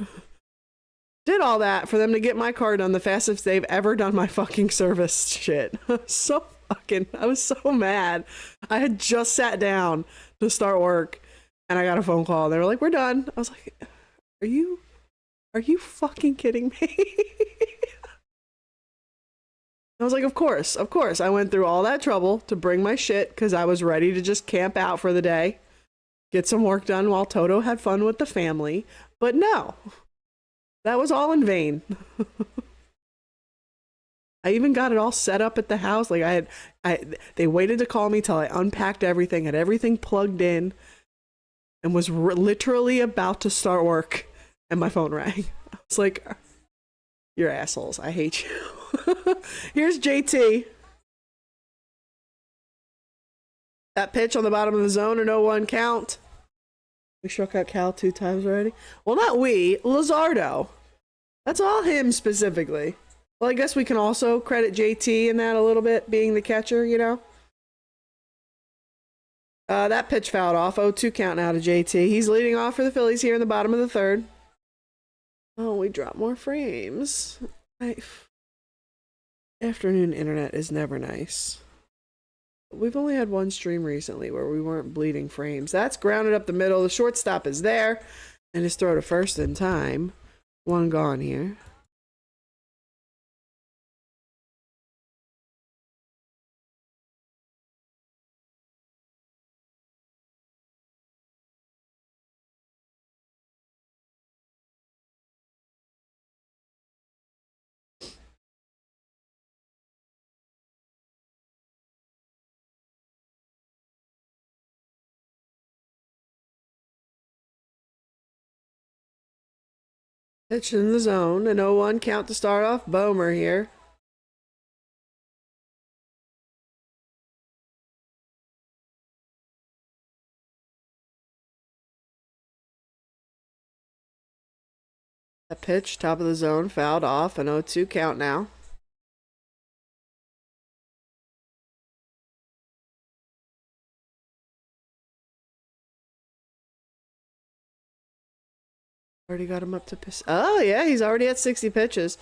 Did all that for them to get my car done the fastest they've ever done my fucking service shit. I was so mad. I had just sat down to start work and I got a phone call. They were like, we're done. I was like, are you fucking kidding me? I was like, of course. I went through all that trouble to bring my shit because I was ready to just camp out for the day. Get some work done while Toto had fun with the family. But no, that was all in vain. I even got it all set up at the house. Like they waited to call me till I unpacked everything, had everything plugged in, and was literally about to start work. And my phone rang. I was like, you're assholes. I hate you. Here's JT. That pitch on the bottom of the zone, a 0-1 count. We struck out Cal 2 times already. Well, not we. Luzardo. That's all him specifically. Well, I guess we can also credit JT in that a little bit, being the catcher, you know? That pitch fouled off. 0-2 count now to JT. He's leading off for the Phillies here in the bottom of the third. Oh, we dropped more frames. Afternoon internet is never nice. We've only had one stream recently where we weren't bleeding frames. That's grounded up the middle. The shortstop is there. And his throw to first in time. One gone here. Pitch in the zone. An 0-1 count to start off. Bomer here. A pitch, top of the zone, fouled off. An 0-2 count now. Already got him up to piss. Oh, yeah, he's already at 60 pitches.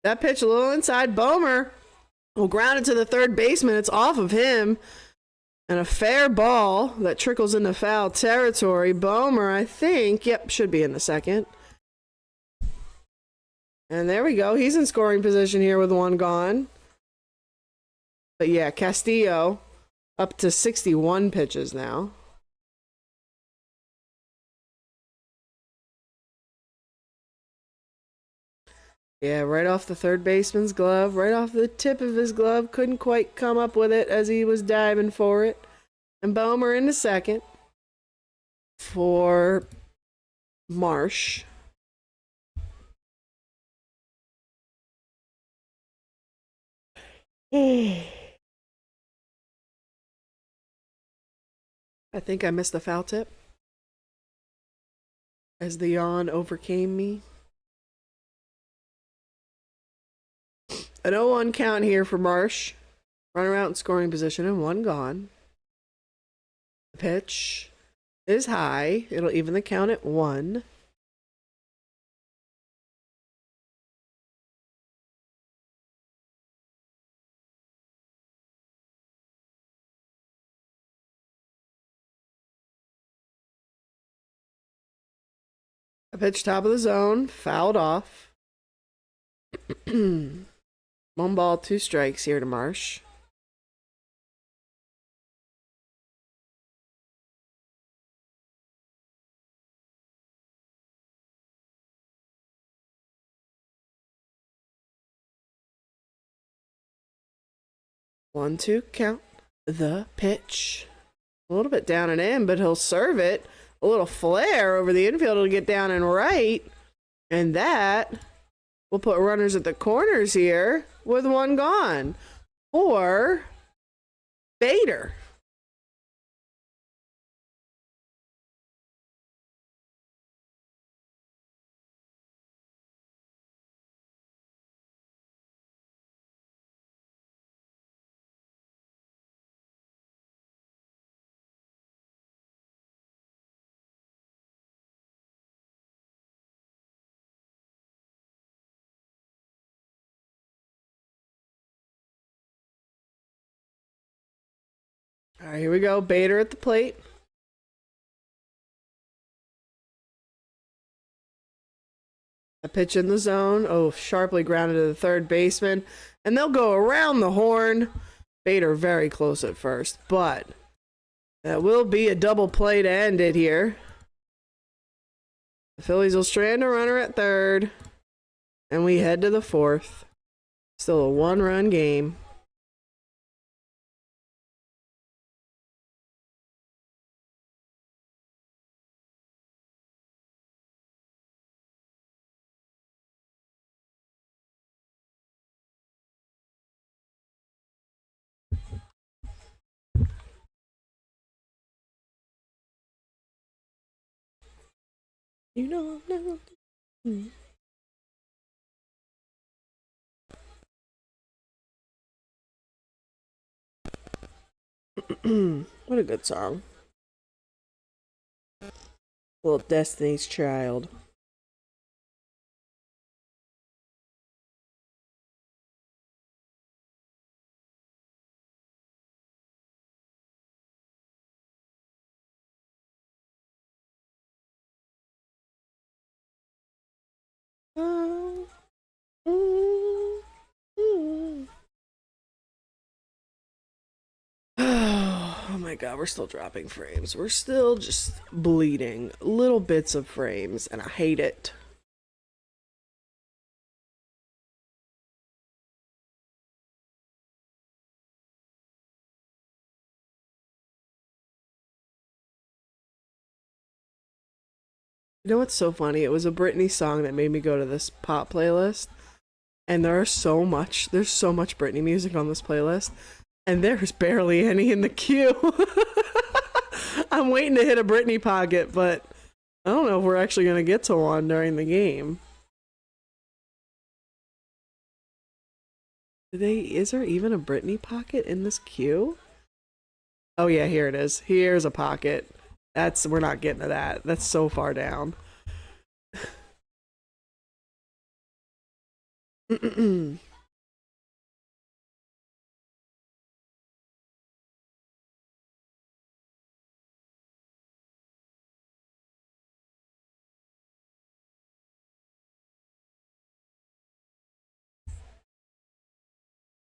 That pitch a little inside. Bomer will ground it to the third baseman. It's off of him. And a fair ball that trickles into foul territory. Bomer, I think, yep, should be in the second. And there we go. He's in scoring position here with one gone. But yeah, Castillo up to 61 pitches now. Yeah, right off the third baseman's glove, right off the tip of his glove. Couldn't quite come up with it as he was diving for it. And Bomer in the second for Marsh. I think I missed the foul tip as the yawn overcame me. An 0-1 count here for Marsh. Runner out in scoring position and one gone. The pitch is high. It'll even the count at 1. A pitch top of the zone, fouled off. 1 ball, 2 strikes here to Marsh. One, two, count. The pitch. A little bit down and in, but he'll serve it. A little flare over the infield to get down and right. And that will put runners at the corners here with one gone. Or Bader. All right, here we go. Bader at the plate. A pitch in the zone. Oh, sharply grounded to the third baseman. And they'll go around the horn. Bader very close at first, but that will be a double play to end it here. The Phillies will strand a runner at third. And we head to the fourth. Still a 1-run game. You know, no. What a good song. Little Destiny's Child. Oh, oh my god, we're still dropping frames. We're still just bleeding little bits of frames, and I hate it. You know what's so funny? It was a Britney song that made me go to this pop playlist. And there's so much Britney music on this playlist. And there's barely any in the queue. I'm waiting to hit a Britney pocket, but I don't know if we're actually going to get to one during the game. Is there even a Britney pocket in this queue? Oh yeah, here it is. Here's a pocket. We're not getting to that. That's so far down.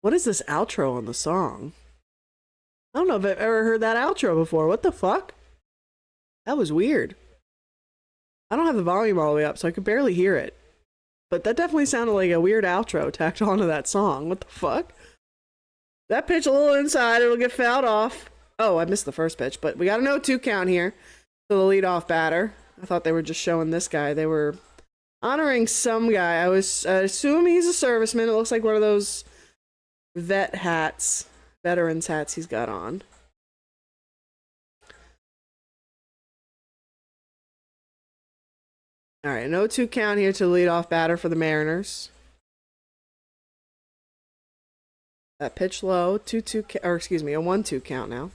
What is this outro on the song? I don't know if I've ever heard that outro before. What the fuck? That was weird. I don't have the volume all the way up, so I could barely hear it. But that definitely sounded like a weird outro tacked onto that song. What the fuck? That pitch a little inside. It'll get fouled off. Oh, I missed the first pitch, but we got a 0-2 count here to the leadoff batter. I thought they were just showing this guy. They were honoring some guy. I assume he's a serviceman. It looks like one of those veterans hats he's got on. All right, 0-2 count here to the leadoff batter for the Mariners. That pitch low, 2-2, or excuse me, a 1-2 count now.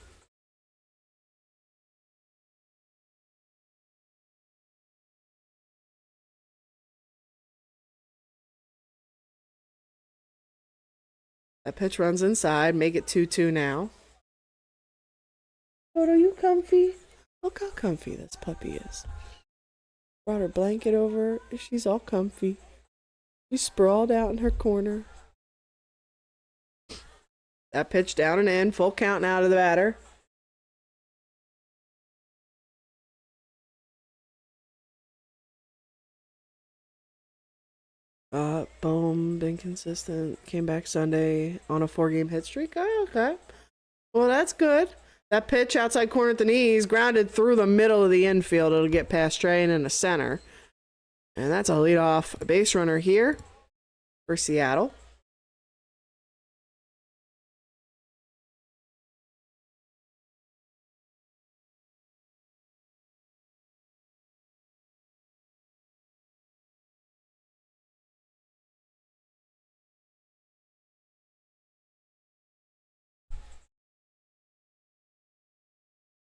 That pitch runs inside, make it 2-2 now. But are you comfy? Look how comfy this puppy is. Brought her blanket over. She's all comfy. She's sprawled out in her corner. That pitch down and in. Full count now to the batter. Boom. Been consistent. Came back Sunday on a 4-game hit streak. Oh, okay. Well, that's good. That pitch outside corner at the knees, grounded through the middle of the infield. It'll get past Trey and in the center. And that's a leadoff base runner here for Seattle.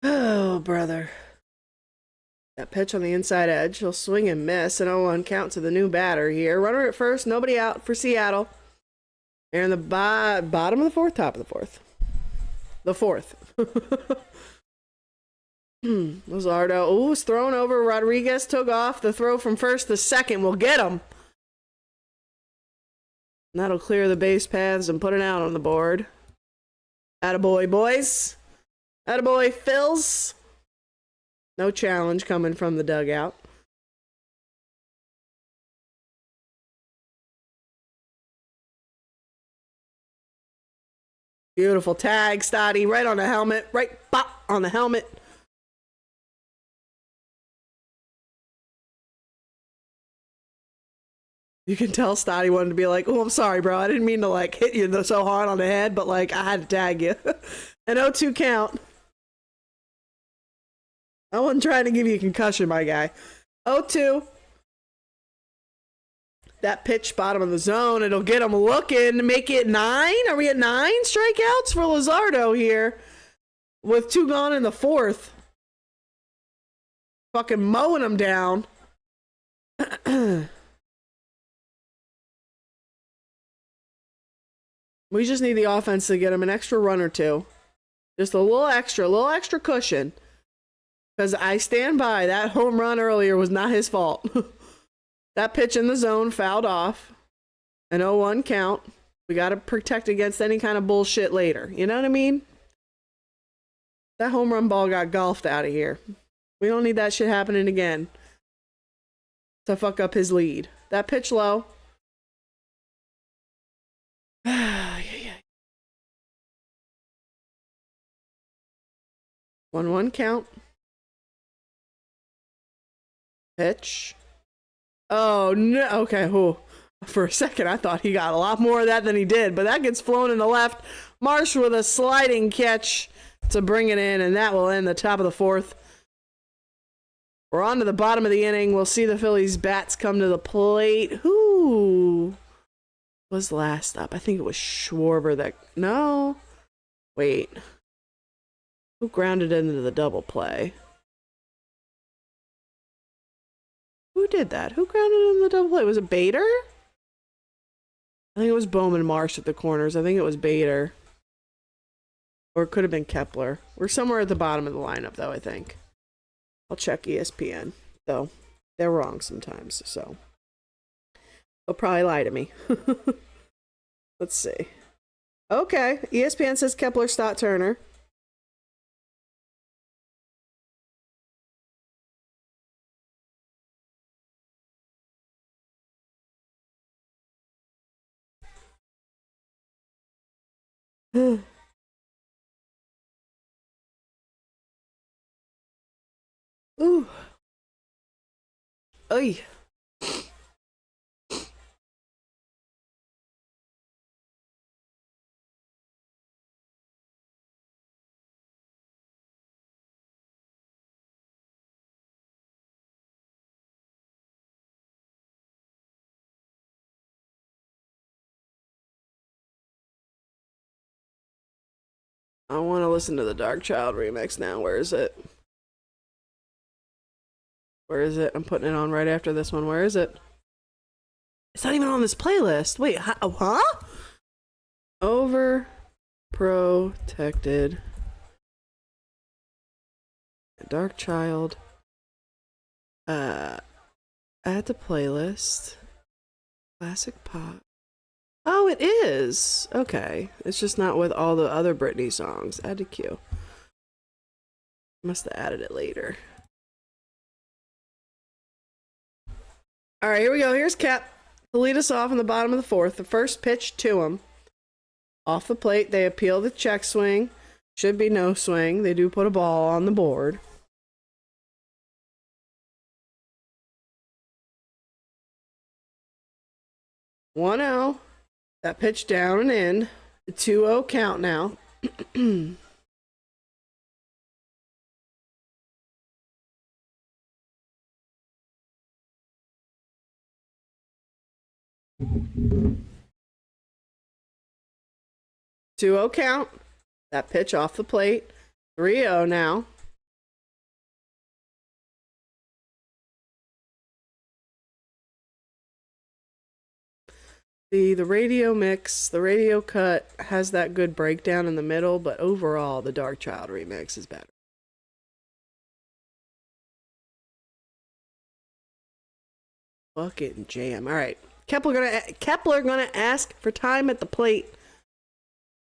Oh, brother. That pitch on the inside edge. He'll swing and miss. An 0-1 count to the new batter here. Runner at first. Nobody out for Seattle. They're in the bottom of the fourth, top of the fourth. The fourth. Luzardo. Ooh, was thrown over. Rodriguez took off. The throw from first to second will get him. And that'll clear the base paths and put it out on the board. Attaboy, boys. Attaboy, Phils. No challenge coming from the dugout. Beautiful tag, Stoddy, right on the helmet. Right pop on the helmet. You can tell Stoddy wanted to be like, oh, I'm sorry, bro. I didn't mean to, like, hit you so hard on the head, but, like, I had to tag you. An 0-2 count. I wasn't trying to give you a concussion, my guy. 0-2. That pitch bottom of the zone. It'll get him looking to make it 9. Are we at 9 strikeouts for Luzardo here? with 2 gone in the 4th. Fucking mowing them down. We just need the offense to get him an extra run or two. Just a little extra cushion. Because I stand by, that home run earlier was not his fault. That pitch in the zone fouled off. An 0-1 count. We got to protect against any kind of bullshit later. You know what I mean? That home run ball got golfed out of here. We don't need that shit happening again to fuck up his lead. That pitch low. 1-1 count. Pitch. Oh, no. Okay. Ooh. For a second, I thought he got a lot more of that than he did, but that gets flown in the left. Marsh with a sliding catch to bring it in, and that will end the top of the 4th. We're on to the bottom of the inning. We'll see the Phillies bats come to the plate. Who was last up? I think it was Schwarber that... No. Wait. Who grounded into the double play? Who did that? Who grounded in the double play? Was it Bader? I think it was Bowman Marsh at the corners. I think it was Bader. Or it could have been Kepler. We're somewhere at the bottom of the lineup, though, I think. I'll check ESPN, though. They're wrong sometimes, so. They'll probably lie to me. Let's see. Okay, ESPN says Kepler, Stott, Turner. Ooh. Oy. I want to listen to the Dark Child remix now. Where is it? Where is it? I'm putting it on right after this one. Where is it? It's not even on this playlist. Wait, huh? Overprotected. Dark Child. Add to playlist. Classic pop. Oh, it is. Okay. It's just not with all the other Britney songs. Add to queue. Must have added it later. All right, here we go. Here's Cap to lead us off in the bottom of the 4th. The first pitch to him. Off the plate, they appeal the check swing. Should be no swing. They do put a ball on the board. One 0. That pitch down and in. 2-0 count now. 2-0 count. That pitch off the plate. 3-0 now. The radio mix, the radio cut has that good breakdown in the middle, but overall the Dark Child remix is better. Fucking jam. All right. Kepler gonna ask for time at the plate.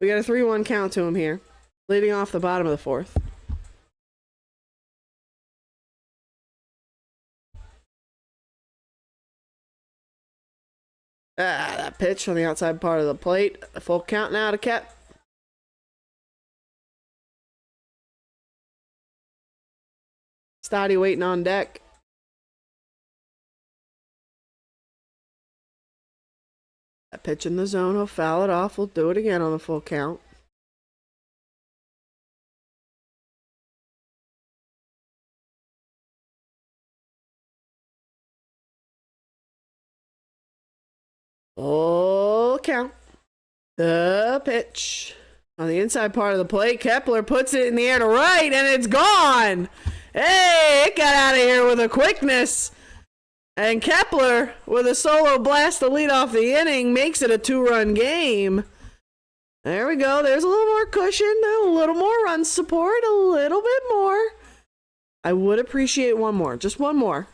We got a 3-1 count to him here, leading off the bottom of the 4th. That pitch on the outside part of the plate. A full count now to Kep. Stoddy waiting on deck. That pitch in the zone, he'll foul it off. We'll do it again on the full count. Full count. The pitch On the inside part of the plate, Kepler puts it in the air to right, and it's gone! Hey, it got out of here with a quickness. And Kepler, with a solo blast to lead off the inning, makes it a 2-run game. There we go. There's a little more cushion, a little more run support, a little bit more. I would appreciate one more, just one more.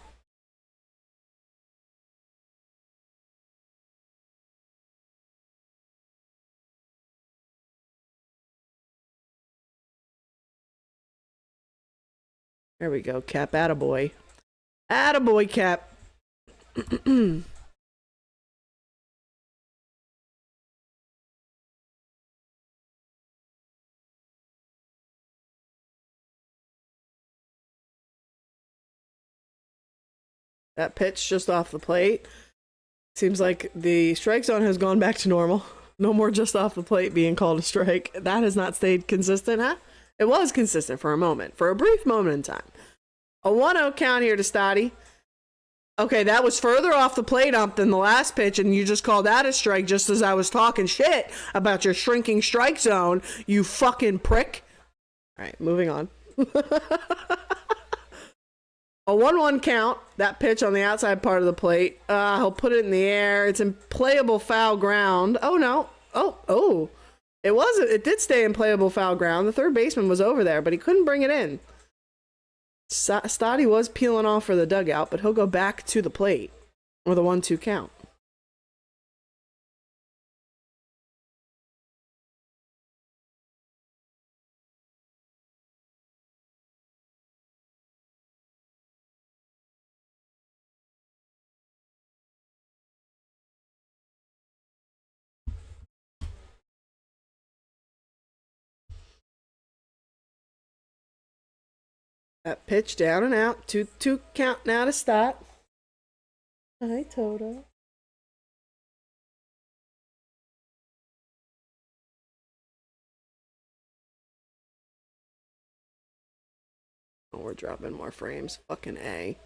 There we go, Cap. Attaboy. Attaboy, Cap. That pitch just off the plate. Seems like the strike zone has gone back to normal. No more just off the plate being called a strike. That has not stayed consistent, huh? It was consistent for a moment, for a brief moment in time. A 1-0 count here to Stoddy. Okay, that was further off the plate ump than the last pitch, and you just called that a strike just as I was talking shit about your shrinking strike zone, you fucking prick. All right, moving on. A 1-1 count. That pitch on the outside part of the plate. He'll put it in the air. It's in playable foul ground. Oh, no. Oh. It wasn't. It did stay in playable foul ground. The third baseman was over there, but he couldn't bring it in. Stoddy was peeling off for the dugout, but he'll go back to the plate with a 1-2 count. That pitch down and out. 2-2 count now to start. Hi, Toto. Oh, we're dropping more frames. Fucking A.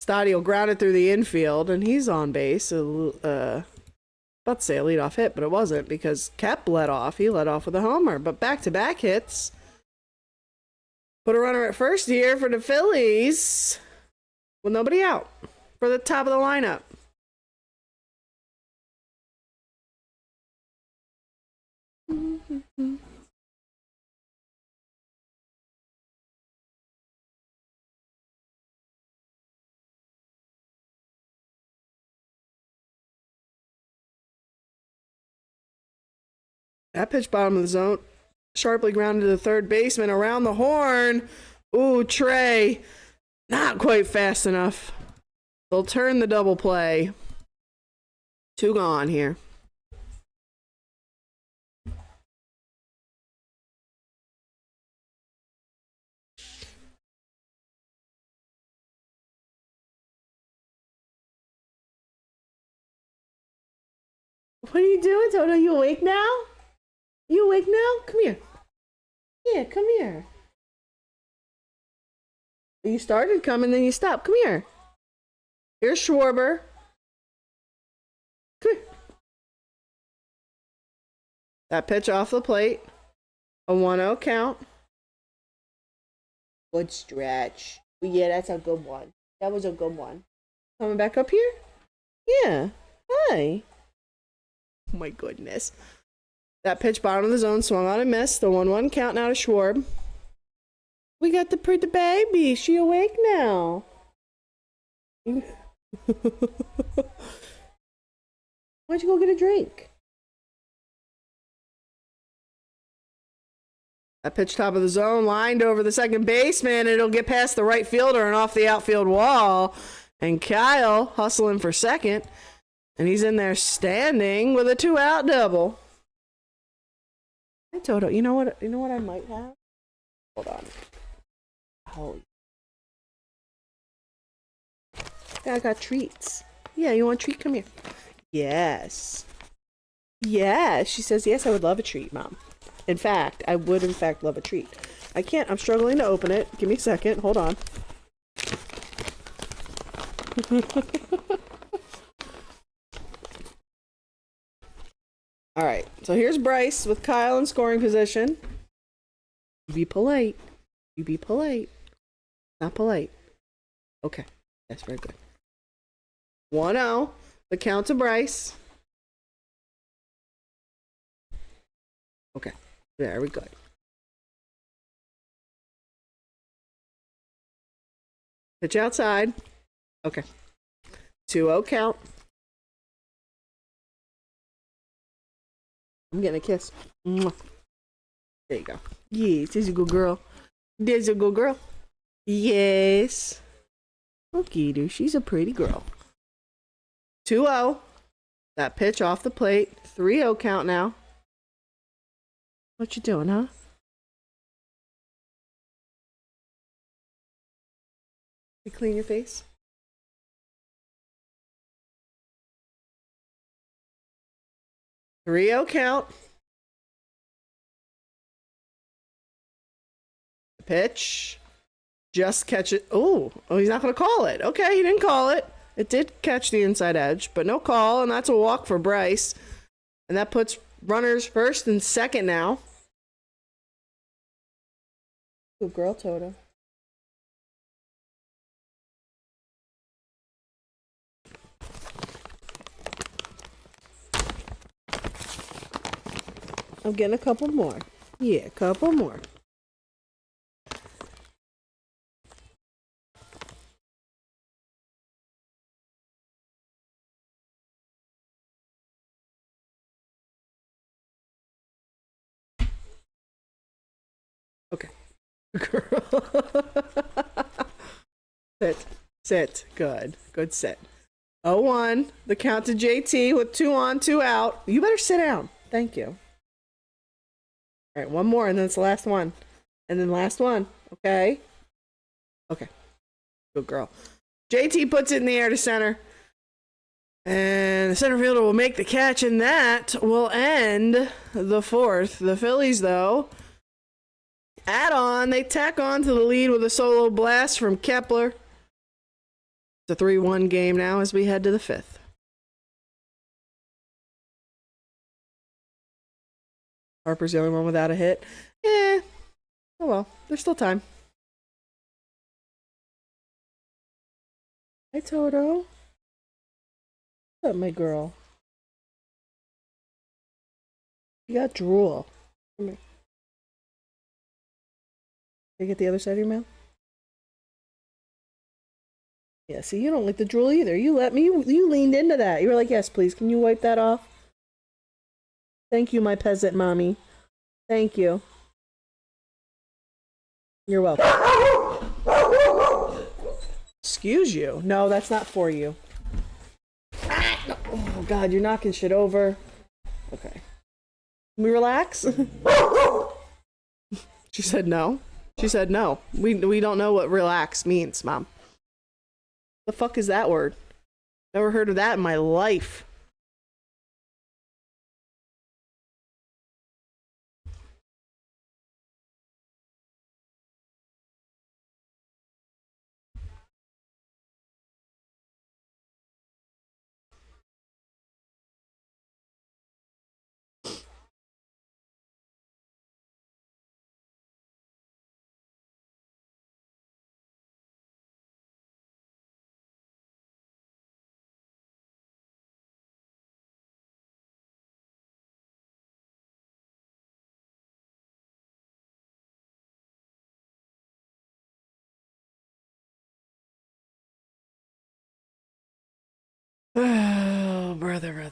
Stoddy will ground it through the infield, and he's on base. About to say a leadoff hit, but it wasn't because Kep led off. He led off with a homer, but back-to-back hits. Put a runner at first here for the Phillies with nobody out for the top of the lineup. That pitch bottom of the zone. Sharply grounded to the third baseman around the horn. Ooh, Trey. Not quite fast enough. They'll turn the double play. 2 gone here. What are you doing, Toto? You awake now? You awake now? Come here. Yeah, come here. You started coming, then you stopped. Come here. Here's Schwarber. Come here. That pitch off the plate. A 1-0 count. Good stretch. Yeah, that's a good one. That was a good one. Coming back up here? Yeah. Hi. Oh my goodness. That pitch bottom of the zone, swung on and missed. The 1-1 count now to Schwarb. We got the pretty baby. She awake now. Why'd you go get a drink? That pitch top of the zone, lined over the second baseman. It'll get past the right fielder and off the outfield wall. And Kyle hustling for second. And he's in there standing with a 2-out double. Hey, Toto, you know what I might have? Hold on. Holy. I got treats. Yeah, you want a treat? Come here. Yes. Yes. She says, yes, I would love a treat, Mom. In fact, I would, in fact, love a treat. I can't. I'm struggling to open it. Give me a second. Hold on. All right, so here's Bryce with Kyle in scoring position. You be polite. You be polite. Not polite. Okay, that's very good. 1-0. The count to Bryce. Okay, very good. Pitch outside. Okay. 2-0 count. I'm getting a kiss. Mwah. There you go. Yes, there's a good girl. There's a good girl. Yes. Look at her. She's a pretty girl. 2-0. That pitch off the plate. 3-0 count now. What you doing, huh? You clean your face? Three-0 count. The pitch. Just catch it. Oh, he's not going to call it. Okay, he didn't call it. It did catch the inside edge, but no call, and that's a walk for Bryce. And that puts runners first and second now. Good girl, Toto. I'm getting a couple more. Yeah, a couple more. Okay. Sit. Good sit. 0-1. The count to JT with 2 on, 2 out. You better sit down. Thank you. All right, one more, and then it's the last one. And then last one. Okay. Okay. Good girl. JT puts it in the air to center. And the center fielder will make the catch, and that will end the fourth. The Phillies, though, add on. They tack on to the lead with a solo blast from Kepler. It's a 3-1 game now as we head to the fifth. Harper's the only one without a hit. Oh well, there's still time. Hi, Toto. What's up, my girl? You got drool. Come here. Can you get the other side of your mouth? Yeah, see, you don't like the drool either. You let me, you leaned into that. You were like, yes, please, can you wipe that off? Thank you, my peasant mommy. Thank you. You're welcome. Excuse you. No, that's not for you. Oh, God, you're knocking shit over. Okay. Can we relax? She said no. She said no. We don't know what relax means, Mom. The fuck is that word? Never heard of that in my life. Oh, brother.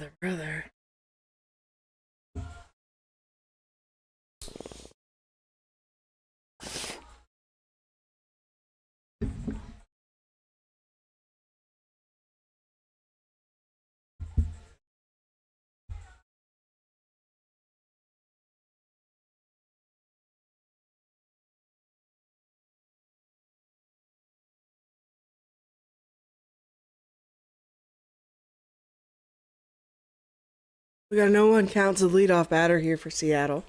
We got no one counts the leadoff batter here for Seattle.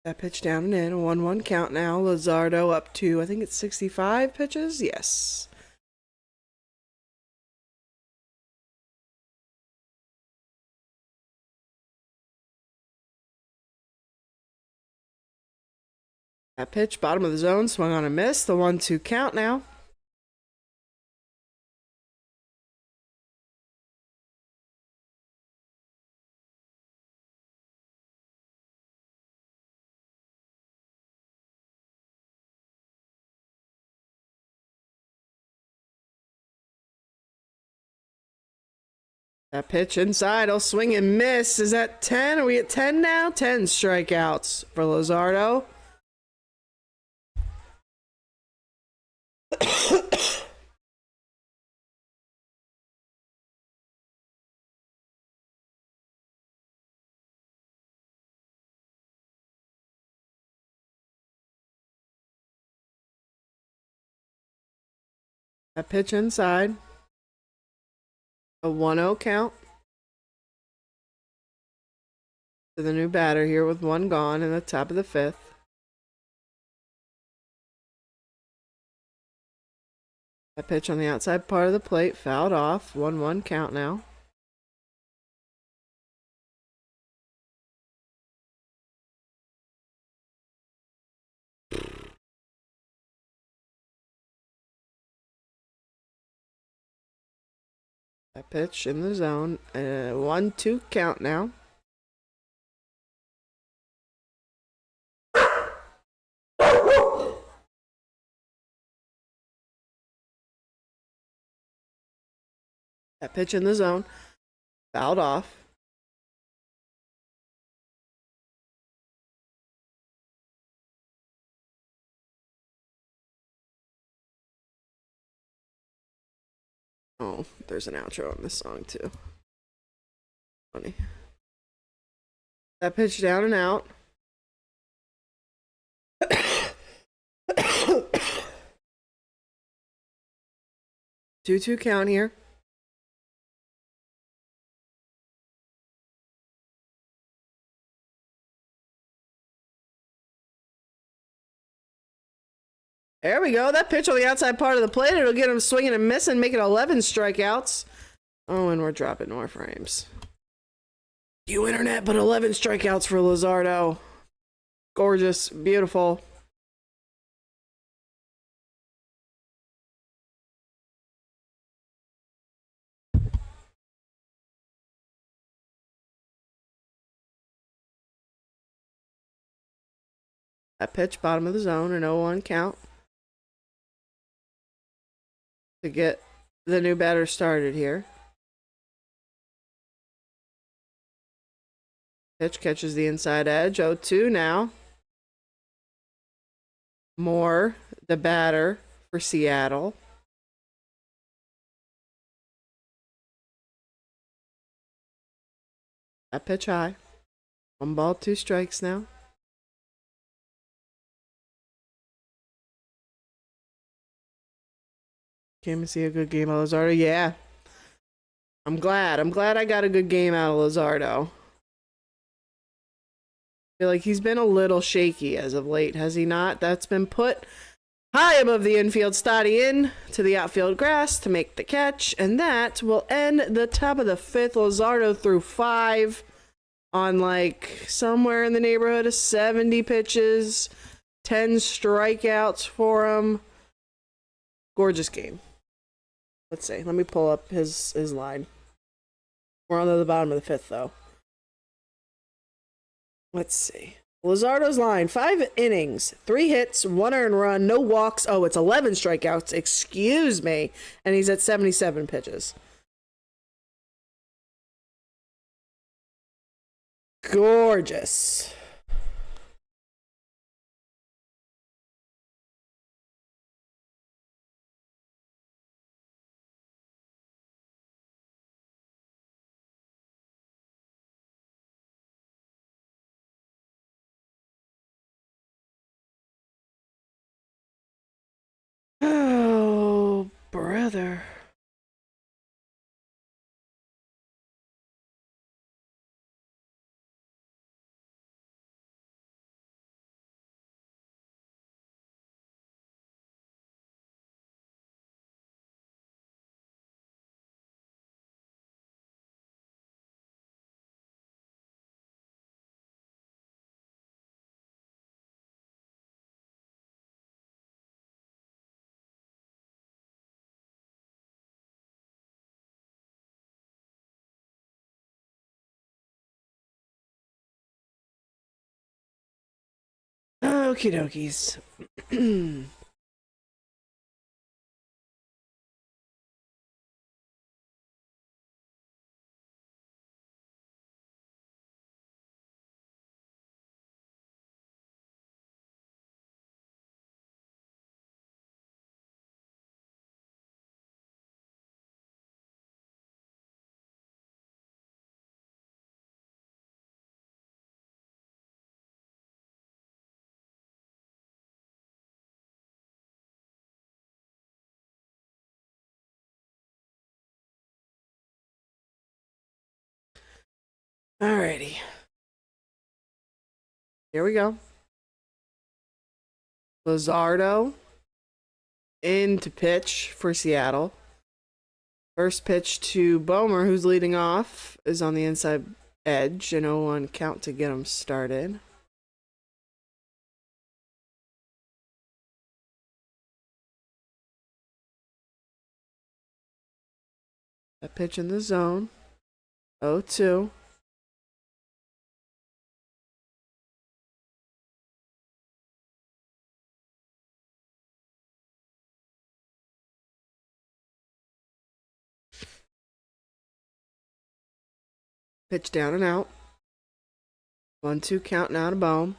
That pitch down and in. A 1-1 count now. Luzardo up to, I think it's 65 pitches? Yes. That pitch, bottom of the zone, swung on a miss. The 1-2 count now. That pitch inside, I'll swing and miss. Is that 10? Are we at 10 now? 10 strikeouts for Luzardo. That pitch inside. A 1-0 count. To the new batter here with one gone in the top of the fifth. That pitch on the outside part of the plate, fouled off. 1-1 count now. That pitch in the zone. 1-2 count now. That pitch in the zone. Fouled off. Oh, there's an outro on this song too. Funny. That pitch down and out. 2-2 count here. There we go. That pitch on the outside part of the plate, it'll get him swinging and missing, make it 11 strikeouts. Oh, and we're dropping more frames. You internet, but 11 strikeouts for Luzardo. Gorgeous, beautiful. That pitch, bottom of the zone, an 0-1 count. To get the new batter started here. Pitch catches the inside edge. 0-2 now. Moore, the batter for Seattle. That pitch high. 1 ball, 2 strikes now. Came and see a good game out of Luzardo. Yeah. I'm glad I got a good game out of Luzardo. I feel like he's been a little shaky as of late, has he not? That's been put high above the infield, Stotty in to the outfield grass to make the catch, and that will end the top of the fifth. Luzardo threw 5 on like somewhere in the neighborhood of 70 pitches, 10 strikeouts for him. Gorgeous game. Let's see. Let me pull up his line. We're on the bottom of the fifth, though. Let's see. Luzardo's line: 5 innings, 3 hits, 1 earned run, no walks. Oh, it's 11 strikeouts. Excuse me. And he's at 77 pitches. Gorgeous. Oh, brother. Okie dokies. Alrighty. Here we go. Luzardo in to pitch for Seattle. First pitch to Bomer, who's leading off, is on the inside edge. An 0-1 count to get him started. A pitch in the zone. 0-2. Pitch down and out. 1-2 count now to Bohm.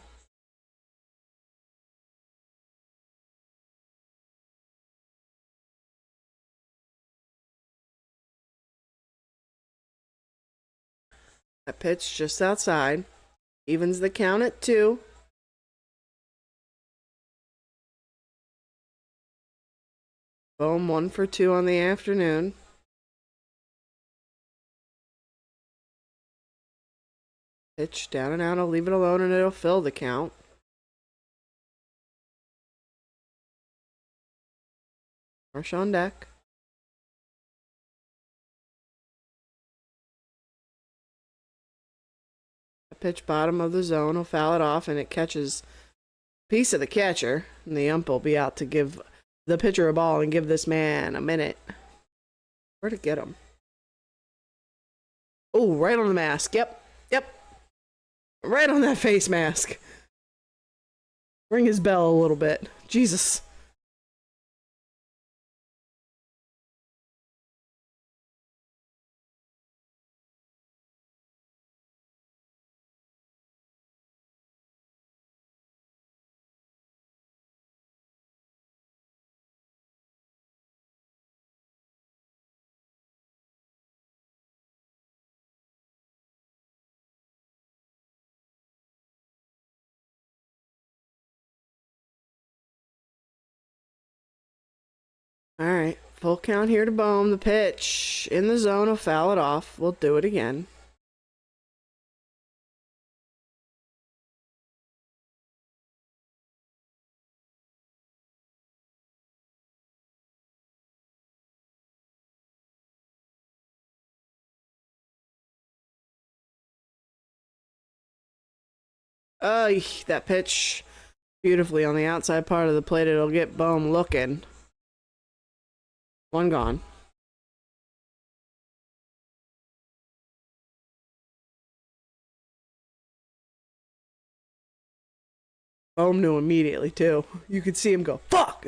That pitch just outside. Evens the count at 2. Bohm 1 for 2 on the afternoon. Pitch down and out. I'll leave it alone and it'll fill the count. Marsh on deck. A pitch bottom of the zone. He'll foul it off and it catches a piece of the catcher. And the ump will be out to give the pitcher a ball and give this man a minute. Where to get him? Oh, right on the mask. Yep. Right on that face mask. Ring his bell a little bit. Jesus. All right, full count here to Bohm. The pitch in the zone will foul it off. We'll do it again. That pitch beautifully on the outside part of the plate. It'll get Bohm looking. 1 gone. Bohm knew immediately, too. You could see him go, fuck!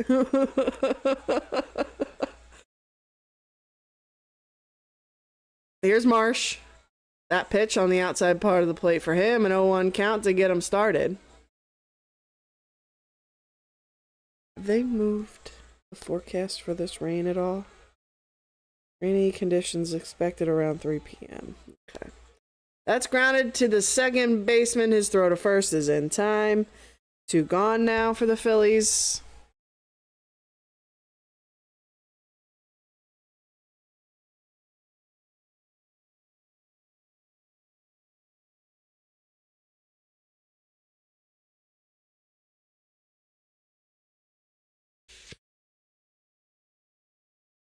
Here's Marsh. That pitch on the outside part of the plate for him. An 0-1 count to get him started. Have they moved the forecast for this rain at all? Rainy conditions expected around 3 p.m. Okay. That's grounded to the second baseman. His throw to first is in time. 2 gone now for the Phillies.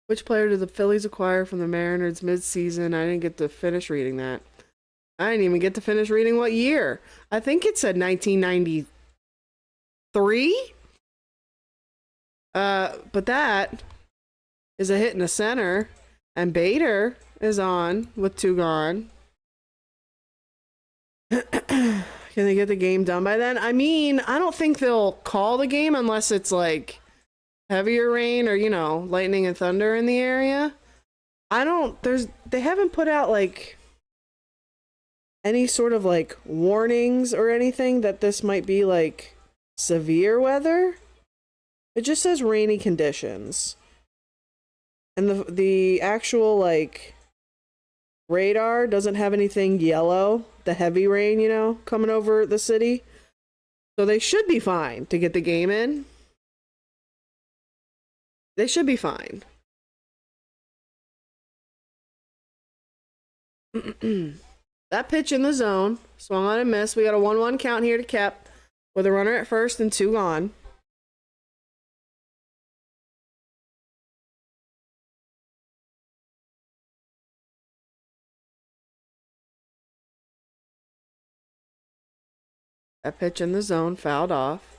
Which player did the Phillies acquire from the Mariners mid-season? I didn't get to finish reading that. I didn't even get to finish reading what year. I think it said 1993. But that is a hit in the center. And Bader is on with 2 gone. Can Can they get the game done by then? I mean, I don't think they'll call the game unless it's like heavier rain or, you know, lightning and thunder in the area. They haven't put out like any sort of like warnings or anything that this might be like severe weather. It just says rainy conditions. And the actual like radar doesn't have anything yellow, the heavy rain, you know, coming over the city. So they should be fine to get the game in. They should be fine. That pitch in the zone, swung on and missed. We got a 1-1 count here to Kep with a runner at first and 2 gone. That pitch in the zone, fouled off.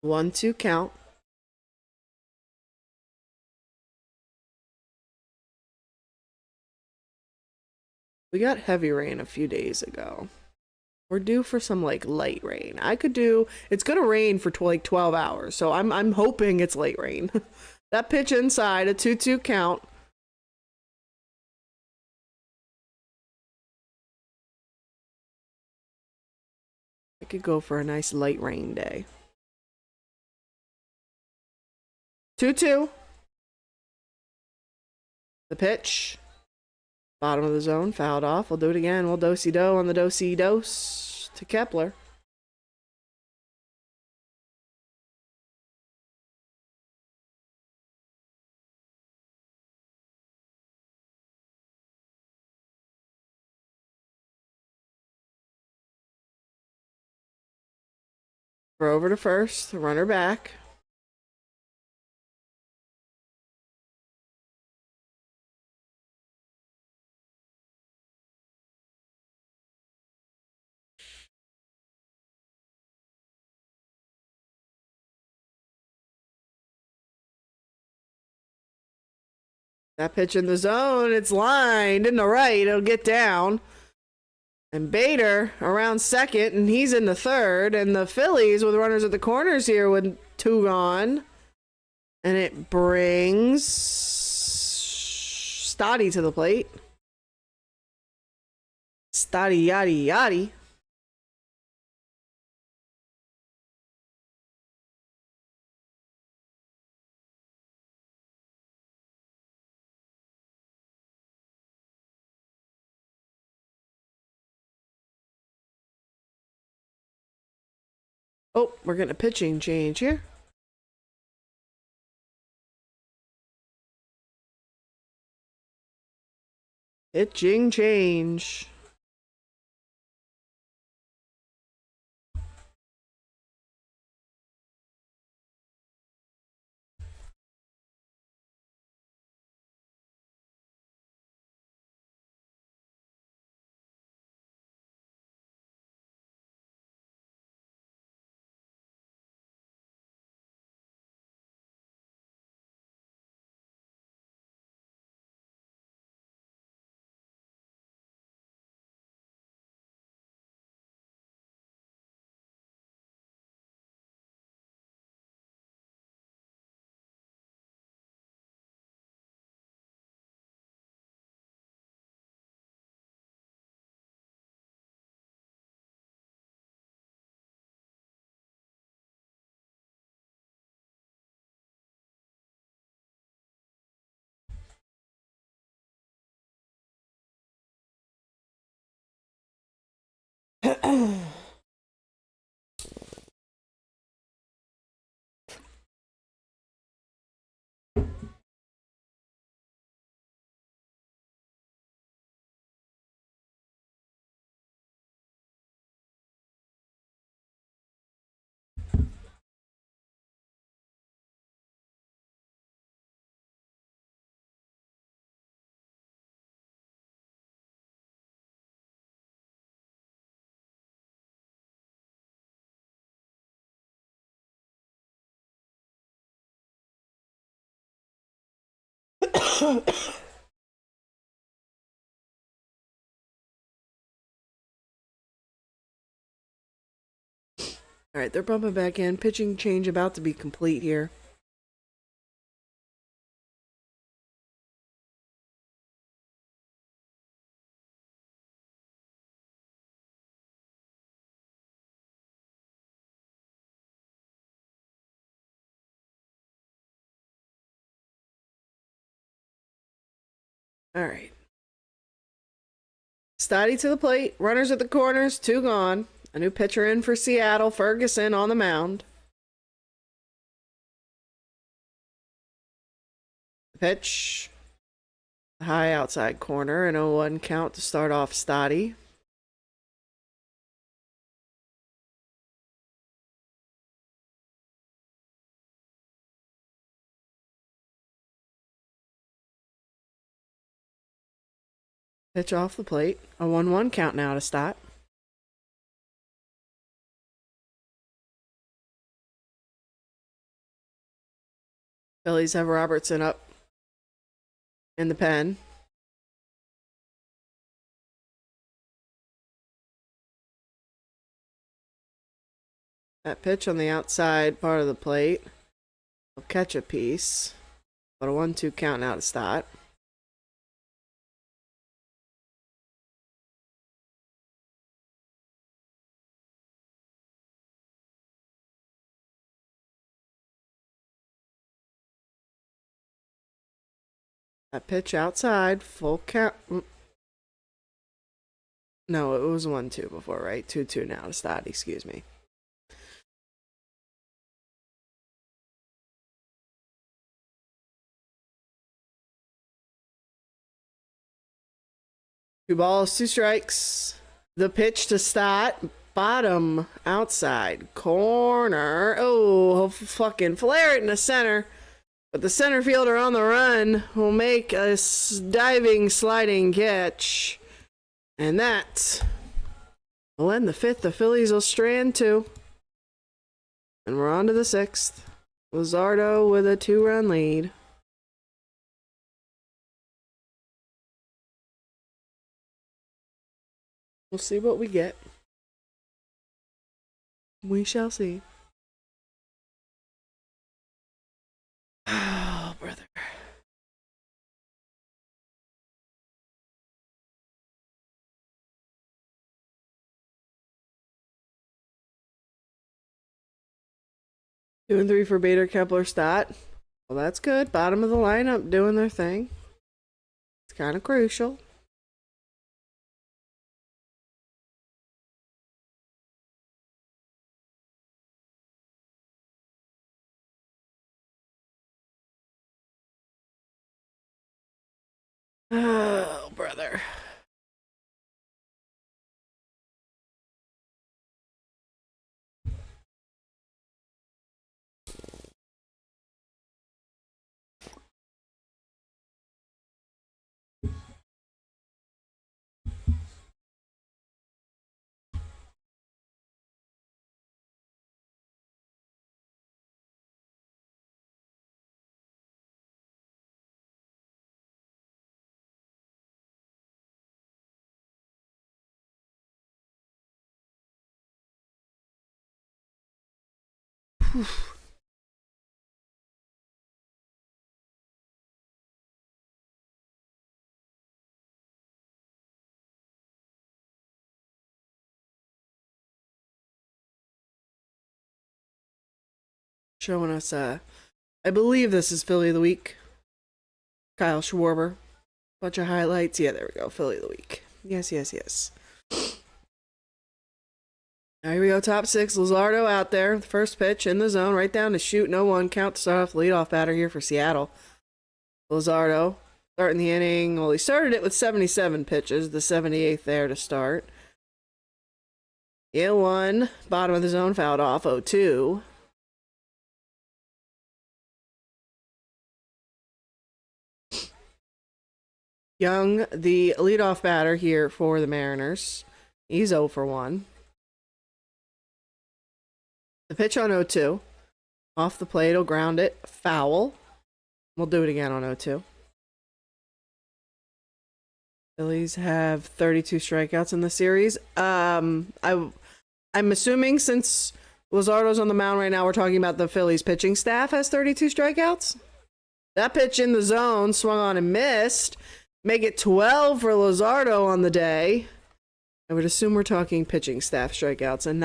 1-2 count. We got heavy rain a few days ago. We're due for some like light rain. It's gonna rain for like 12 hours, so I'm hoping it's light rain. That pitch inside, a 2-2 count. I could go for a nice light rain day. 2-2. The pitch. Bottom of the zone, fouled off. We'll do it again. We'll do-si-do on the do-si-dose to Kepler. Throw over to first, runner back. That pitch in the zone, it's lined in the right, it'll get down. And Bader around second, and he's in the third. And the Phillies with runners at the corners here with 2 gone. And it brings Stoddy to the plate. Stoddy yaddy yaddy. Oh, we're getting a pitching change here. Pitching change. Alright, they're bumping back in. Pitching change about to be complete here. Alright. Stoddy to the plate. Runners at the corners. 2 gone. A new pitcher in for Seattle. Ferguson on the mound. Pitch. High outside corner. An 0-1 count to start off Stoddy. Pitch off the plate. A 1-1 count now to start. Phillies have Robertson up in the pen. That pitch on the outside part of the plate will catch a piece. But a 1-2 count now to start. That pitch outside, full count. No, it was 1-2 before, right? 2-2 now to start, excuse me. Two balls, 2 strikes. The pitch to start. Bottom, outside, corner. Oh, fucking flare it in the center. But the center fielder on the run will make a diving, sliding catch. And that will end the 5th. The Phillies will strand 2. And we're on to the 6th. Luzardo with a 2-run lead. We'll see what we get. We shall see. Oh, brother. Two and 3 for Bader, Kepler, Stott. Well, that's good. Bottom of the lineup doing their thing. It's kind of crucial. Oh, brother. Showing us, I believe this is Philly of the Week. Kyle Schwarber. Bunch of highlights. Yeah, there we go. Philly of the Week. Yes, yes, yes. Now here we go. Top 6. Luzardo out there. The first pitch in the zone. Right down to shoot. 0-1 count to start off the leadoff batter here for Seattle. Luzardo starting the inning. Well, he started it with 77 pitches. The 78th there to start. 1. Bottom of the zone. Fouled off. 0-2. Young, the leadoff batter here for the Mariners. He's 0 for 1. The pitch on 0-2. Off the plate, he'll ground it. Foul. We'll do it again on 0-2. Phillies have 32 strikeouts in the series. I'm assuming since Luzardo's on the mound right now. We're talking about the Phillies pitching staff has 32 strikeouts. That pitch in the zone swung on and missed. Make it 12 for Luzardo on the day. I would assume we're talking pitching staff strikeouts and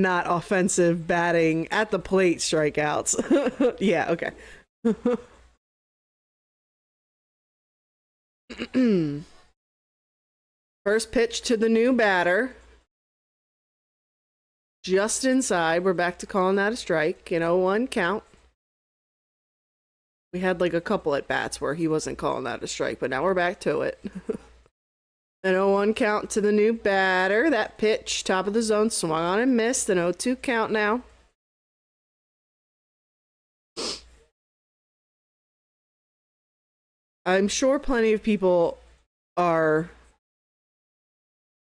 not offensive batting at the plate strikeouts. Yeah, okay. First pitch to the new batter. Just inside. We're back to calling that a strike. 0-1 count. We had like a couple at bats where he wasn't calling that a strike, but now we're back to it. An 0-1 count to the new batter. That pitch, top of the zone, swung on and missed. An 0-2 count now. I'm sure plenty of people have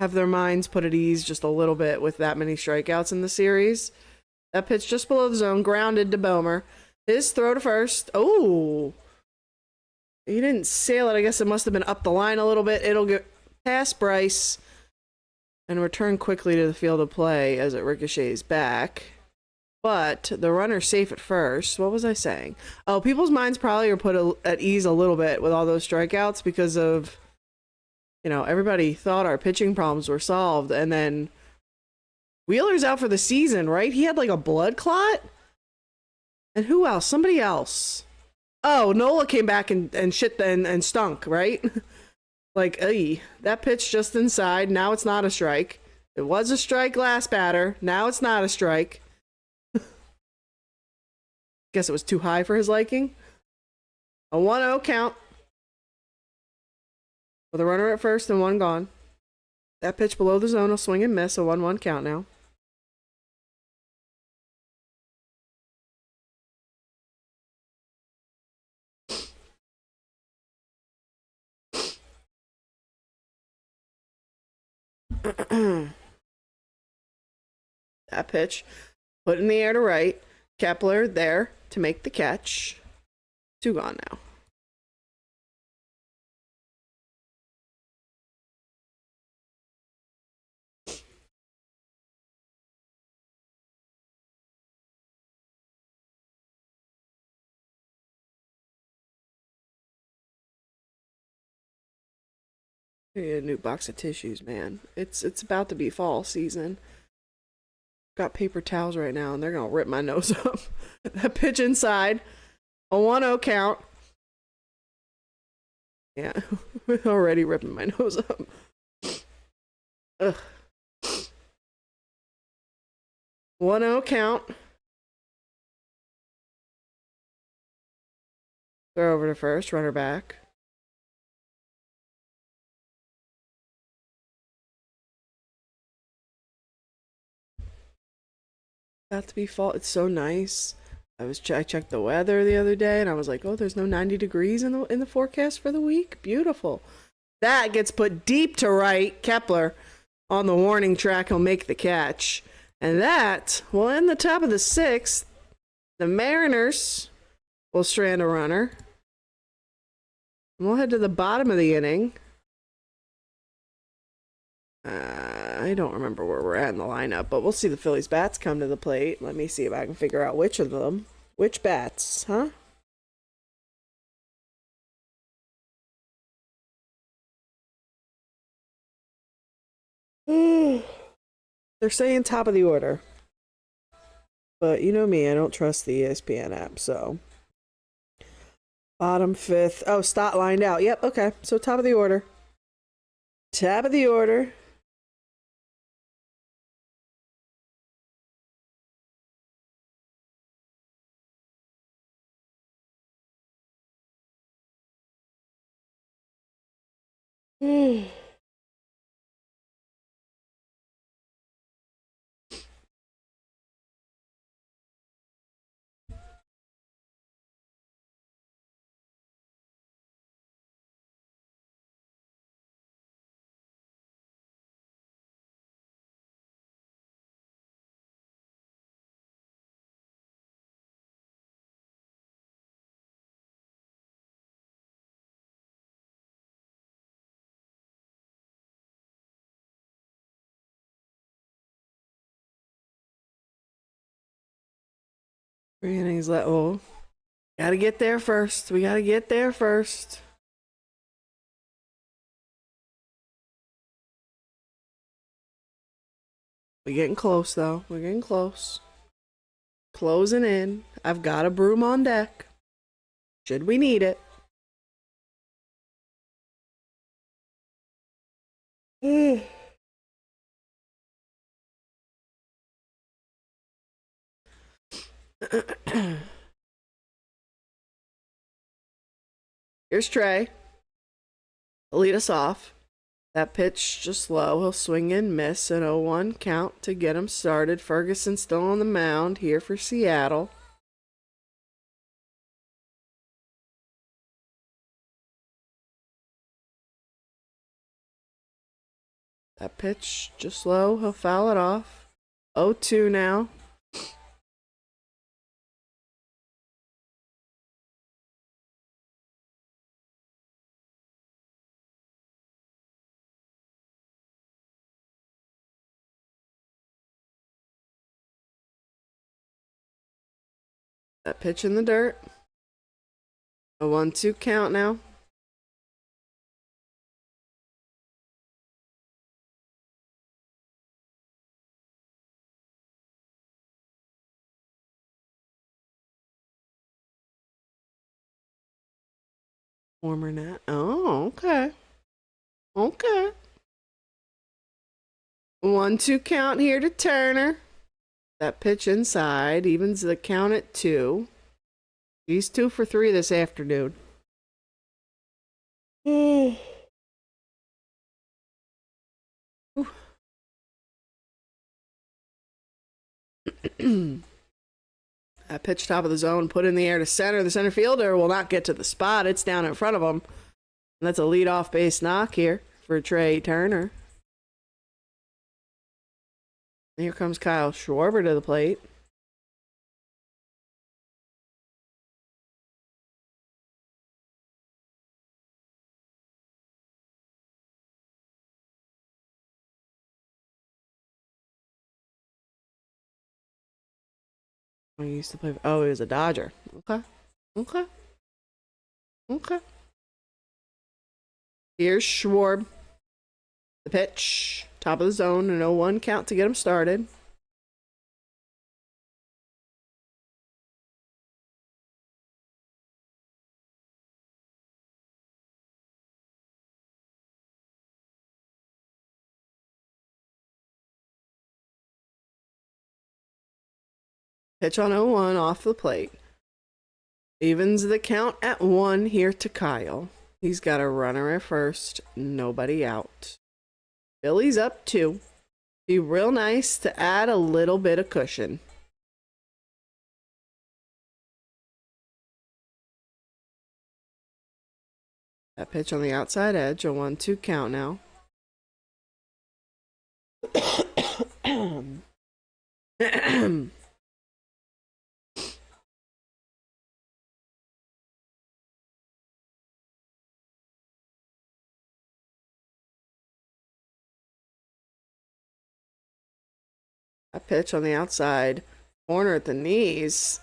their minds put at ease just a little bit with that many strikeouts in the series. That pitch just below the zone, grounded to Bomer. His throw to first. Oh, he didn't sail it. I guess it must have been up the line a little bit. It'll get past Bryce and return quickly to the field of play as it ricochets back. But the runner's safe at first. What was I saying? Oh, people's minds probably are put at ease a little bit with all those strikeouts because of, everybody thought our pitching problems were solved. And then Wheeler's out for the season, right? He had like a blood clot. And who else? Somebody else. Oh, Nola came back and shit and stunk, right? Like, that pitch just inside. Now it's not a strike. It was a strike last batter. Now it's not a strike. Guess it was too high for his liking. A 1-0 count. With a runner at first and one gone. That pitch below the zone will swing and miss. A 1-1 count now. That pitch put in the air to right. Kepler there to make the catch. 2 gone now. A new box of tissues, man. It's about to be fall season. Got paper towels right now, and they're gonna rip my nose up. That pitch inside, a 1-0 count. Yeah, already ripping my nose up. Ugh. 1-0 count. Throw over to first, runner back. About to be fall. It's so nice. I checked the weather the other day and I was like, oh, there's no 90 degrees in the forecast for the week. Beautiful. That gets put deep to right. Kepler on the warning track. He'll make the catch. And that will end the top of the 6th. The Mariners will strand a runner. And we'll head to the bottom of the inning. I don't remember where we're at in the lineup, but we'll see the Phillies bats come to the plate. Let me see if I can figure out which of them. Which bats, huh? They're saying top of the order. But you know me, I don't trust the ESPN app, so. Bottom 5th. Oh, Stott lined out. Yep, okay. So top of the order. Top of the order. 3 innings left. Oh, gotta get there first. We gotta get there first. We're getting close, though. We're getting close. Closing in. I've got a broom on deck. Should we need it? Here's Trey. He'll lead us off. That pitch just low. He'll swing and miss. An 0-1 count to get him started. Ferguson still on the mound here for Seattle. That pitch just low. He'll foul it off. 0-2 now. That pitch in the dirt. A 1-2 count now. Warmer net. Oh, okay. Okay. 1-2 count here to Turner. That pitch inside evens the count at 2. He's 2 for 3 this afternoon. That pitch top of the zone, put in the air to center. The center fielder will not get to the spot. It's down in front of him. And that's a leadoff base knock here for Trey Turner. And here comes Kyle Schwarber to the plate. He used to play. Oh, he was a Dodger. Okay. Okay. Okay. Here's Schwarb. The pitch. Top of the zone. An 0-1 count to get him started. Pitch on 0-1 off the plate. Evens the count at 1 here to Kyle. He's got a runner at first. Nobody out. Phillies up 2. Be real nice to add a little bit of cushion. That pitch on the outside edge. A 1-2 count now. A pitch on the outside corner at the knees.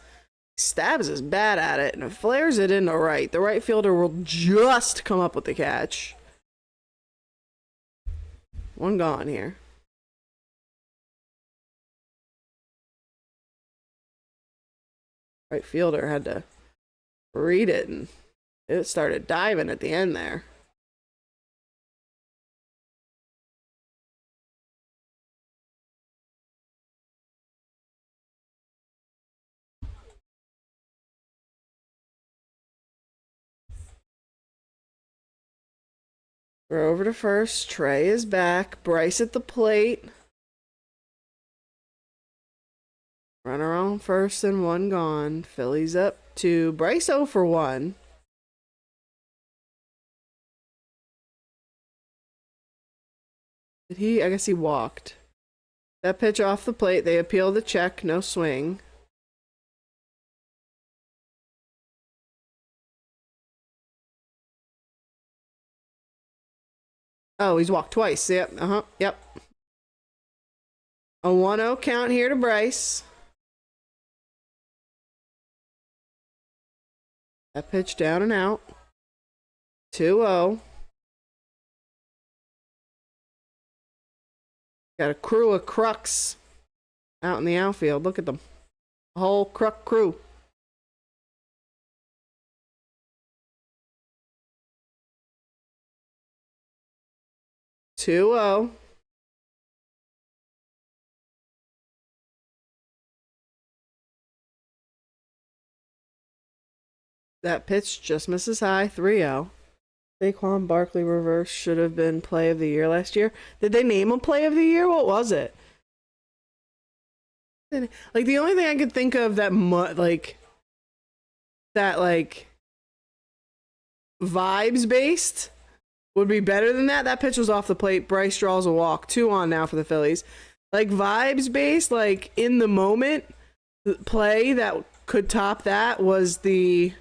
Stabs is bad at it and flares it into right. The right fielder will just come up with the catch. 1 gone here. Right fielder had to read it and it started diving at the end there. We're over to first. Trey is back. Bryce at the plate. Runner on first and 1 gone. Phillies up 2. Bryce 0 for 1. Did he? I guess he walked. That pitch off the plate. They appeal the check. No swing. Oh, he's walked twice. Yep. Yep. A 1-0 count here to Bryce. That pitch down and out. 2-0. Got a crew of Crucks out in the outfield. Look at them. A whole Cruck crew. Two oh. That pitch just misses high. 3-0. Saquon Barkley reverse should have been play of the year last year. Did they name him play of the year? What was it? Like the only thing I could think of that vibes based would be better than that. That pitch was off the plate. Bryce draws a walk. 2 on now for the Phillies. Like vibes based, like in the moment play that could top that was the,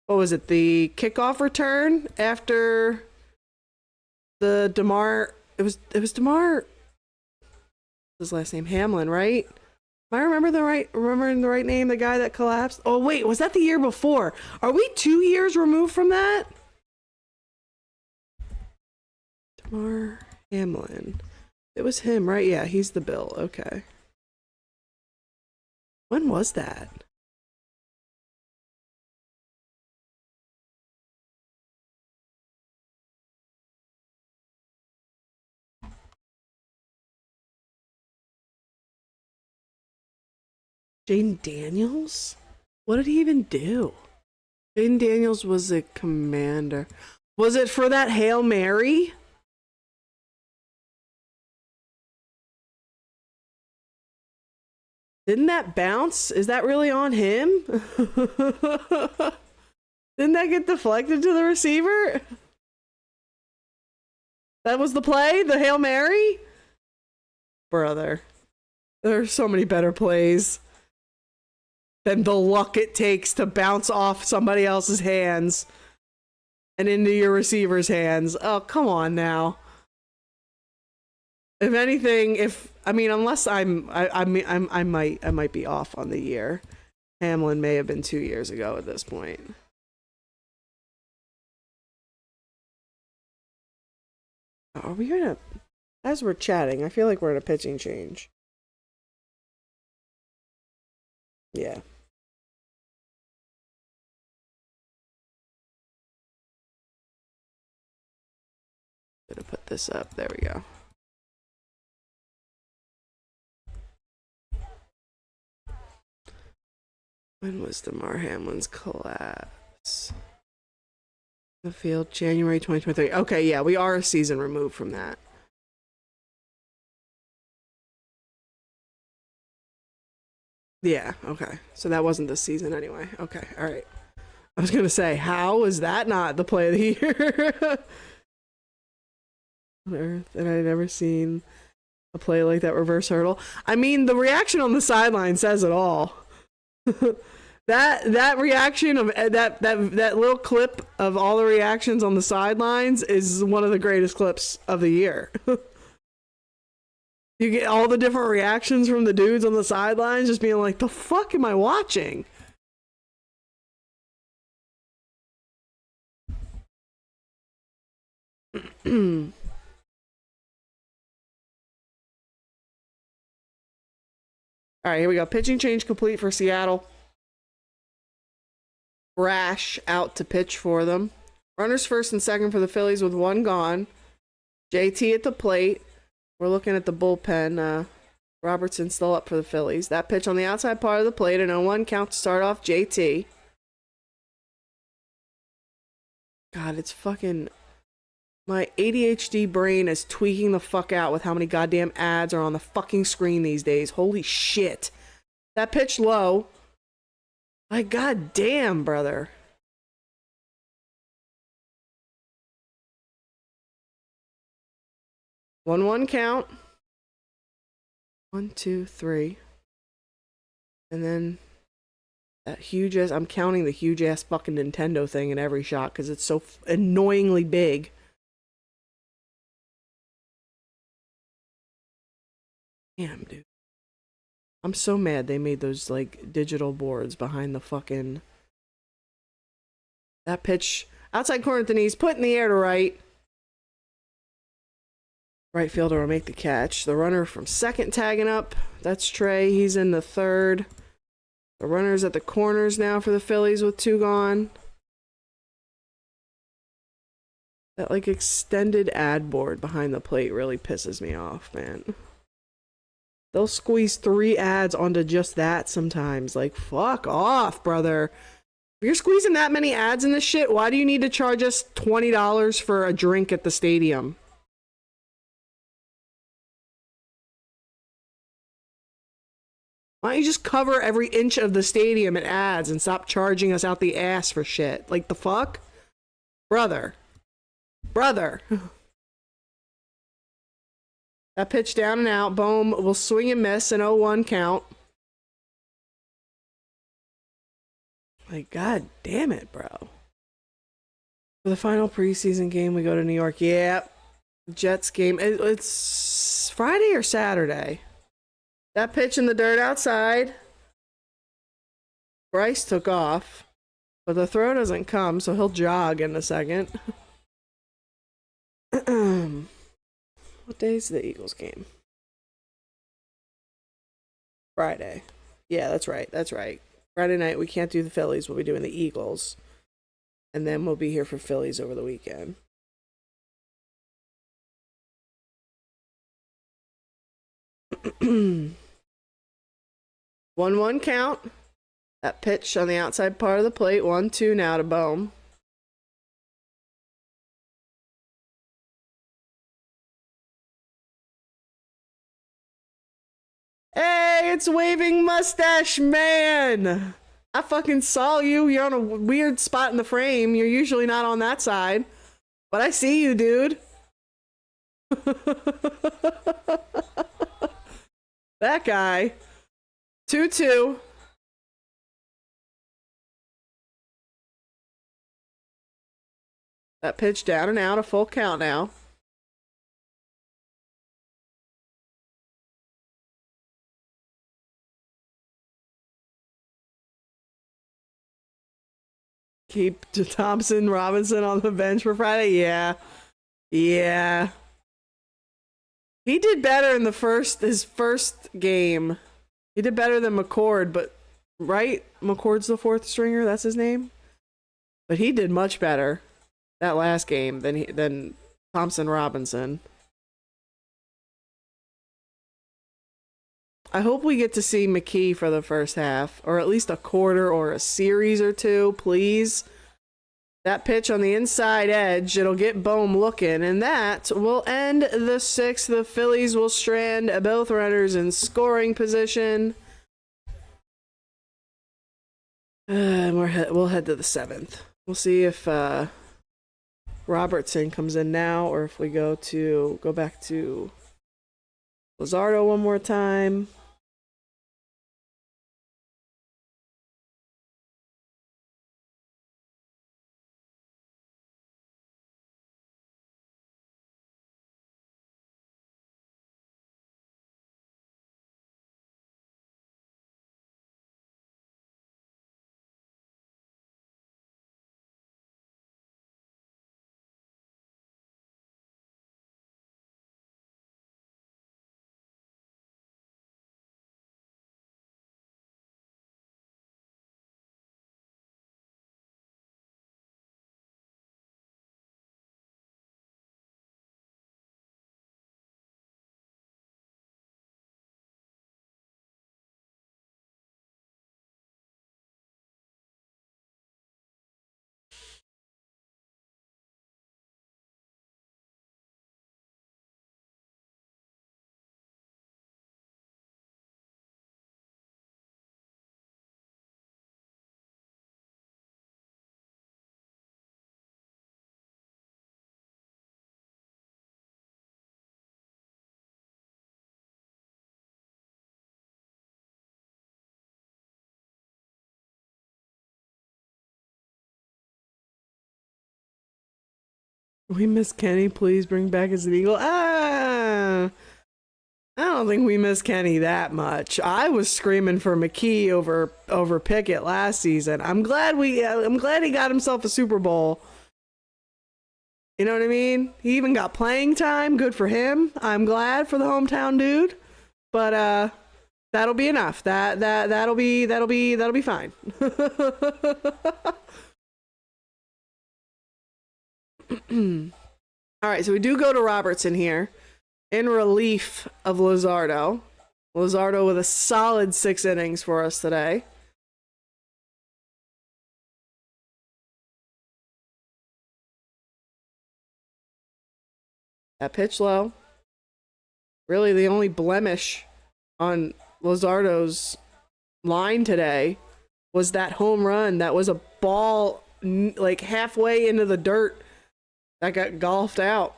what was it? The kickoff return after the DeMar. It was DeMar. His last name Hamlin, right? Am I remembering the right name? The guy that collapsed. Oh wait, was that the year before? Are we 2 years removed from that? DeMar Hamlin. It was him, right? Yeah, he's the Bill. Okay. When was that? Jaden Daniels? What did he even do? Jaden Daniels was a commander. Was it for that Hail Mary? Didn't that bounce? Is that really on him? Didn't that get deflected to the receiver? That was the play? The Hail Mary? Brother. There are so many better plays than the luck it takes to bounce off somebody else's hands and into your receiver's hands. Oh, come on now. If anything, unless I might be off on the year. Hamlin may have been 2 years ago at this point. Are we gonna, as we're chatting, I feel like we're in a pitching change. Yeah. Gonna put this up. There we go. When was DeMar Hamlin's collapse? The field, January 2023. Okay, yeah, we are a season removed from that. Yeah, okay. So that wasn't this season anyway. Okay, all right. I was gonna say, how is that not the play of the year? On earth, and I'd never seen a play like that reverse hurdle. I mean, the reaction on the sideline says it all. that reaction of that little clip of all the reactions on the sidelines is one of the greatest clips of the year. You get all the different reactions from the dudes on the sidelines just being like, the fuck am I watching? All right, here we go. Pitching change complete for Seattle. Brash out to pitch for them. Runners first and second for the Phillies with 1 gone. JT at the plate. We're looking at the bullpen. Robertson still up for the Phillies. That pitch on the outside part of the plate. An 0-1 count to start off JT. God, it's fucking... My ADHD brain is tweaking the fuck out with how many goddamn ads are on the fucking screen these days. Holy shit. That pitch low. Like, goddamn, brother. One count. 1, 2, 3. And then that huge ass... I'm counting the huge ass fucking Nintendo thing in every shot because it's so annoyingly big. Damn, dude. I'm so mad they made those, like, digital boards behind the fucking That pitch outside corner at the knees, put in the air to right. Right fielder will make the catch. The runner from second tagging up. That's Trey. He's in the third. The runner's at the corners now for the Phillies with 2 gone. That like extended ad board behind the plate really pisses me off, man. They'll squeeze 3 ads onto just that sometimes. Like, fuck off, brother. If you're squeezing that many ads in this shit, why do you need to charge us $20 for a drink at the stadium? Why don't you just cover every inch of the stadium in ads and stop charging us out the ass for shit? Like, the fuck? Brother. That pitch down and out. Bohm will swing and miss, an 0-1 count. Like, god damn it, bro. For the final preseason game, we go to New York. Yep. Jets game. It's Friday or Saturday. That pitch in the dirt outside. Bryce took off. But the throw doesn't come, so he'll jog in a second. What day is the Eagles game? Friday. Yeah, that's right. Friday night, we can't do the Phillies. We'll be doing the Eagles. And then we'll be here for Phillies over the weekend. One count. That pitch on the outside part of the plate. 1-2 now to Bohm. Hey, it's Waving Mustache Man! I fucking saw you. You're on a weird spot in the frame. You're usually not on that side. But I see you, dude. That guy. 2-2. That pitch down and out, a full count now. Keep Thompson, Robinson on the bench for Friday? Yeah. Yeah. He did better in his first game. He did better than McCord, but right? McCord's the 4th stringer, that's his name? But he did much better that last game than Thompson Robinson. I hope we get to see McKee for the first half, or at least a quarter or a series or 2, please. That pitch on the inside edge, it'll get Bohm looking, and that will end the 6th. The Phillies will strand both runners in scoring position. And we'll head to the 7th. We'll see if Robertson comes in now, or if we go back to Luzardo one more time. We miss Kenny. Please bring back as an Eagle. I don't think we miss Kenny that much. I was screaming for McKee over Pickett last season. I'm glad he got himself a Super Bowl. You know what I mean? He even got playing time. Good for him. I'm glad for the hometown dude. But that'll be enough. That'll be fine. All right, so we do go to Robertson here in relief of Luzardo. Luzardo with a solid 6 innings for us today. That pitch low. Really the only blemish on Luzardo's line today was that home run. That was a ball like halfway into the dirt that got golfed out.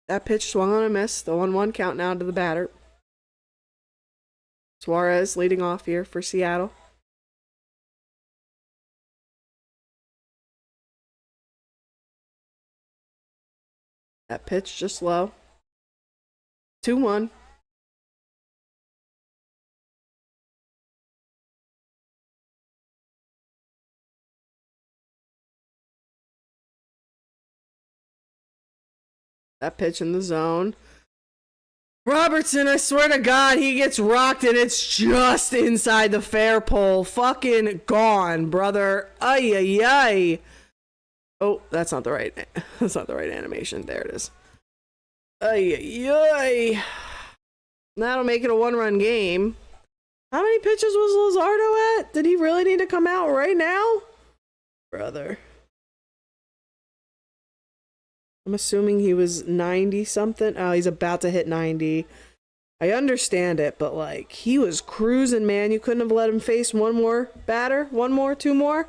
That pitch swung on a miss. The 1-1 count now to the batter. Suarez leading off here for Seattle. That pitch just low. 2-1. That pitch in the zone. Robertson, I swear to God, he gets rocked and it's just inside the fair pole. Fucking gone, brother. Ay, ay, ay. Oh, that's not the right animation. There it is. Ay, ay, ay. That'll make it a 1-run game. How many pitches was Luzardo at? Did he really need to come out right now? Brother. I'm assuming he was 90 something. Oh, he's about to hit 90. I understand it, but like, he was cruising, man. You couldn't have let him face one more batter? One more? Two more?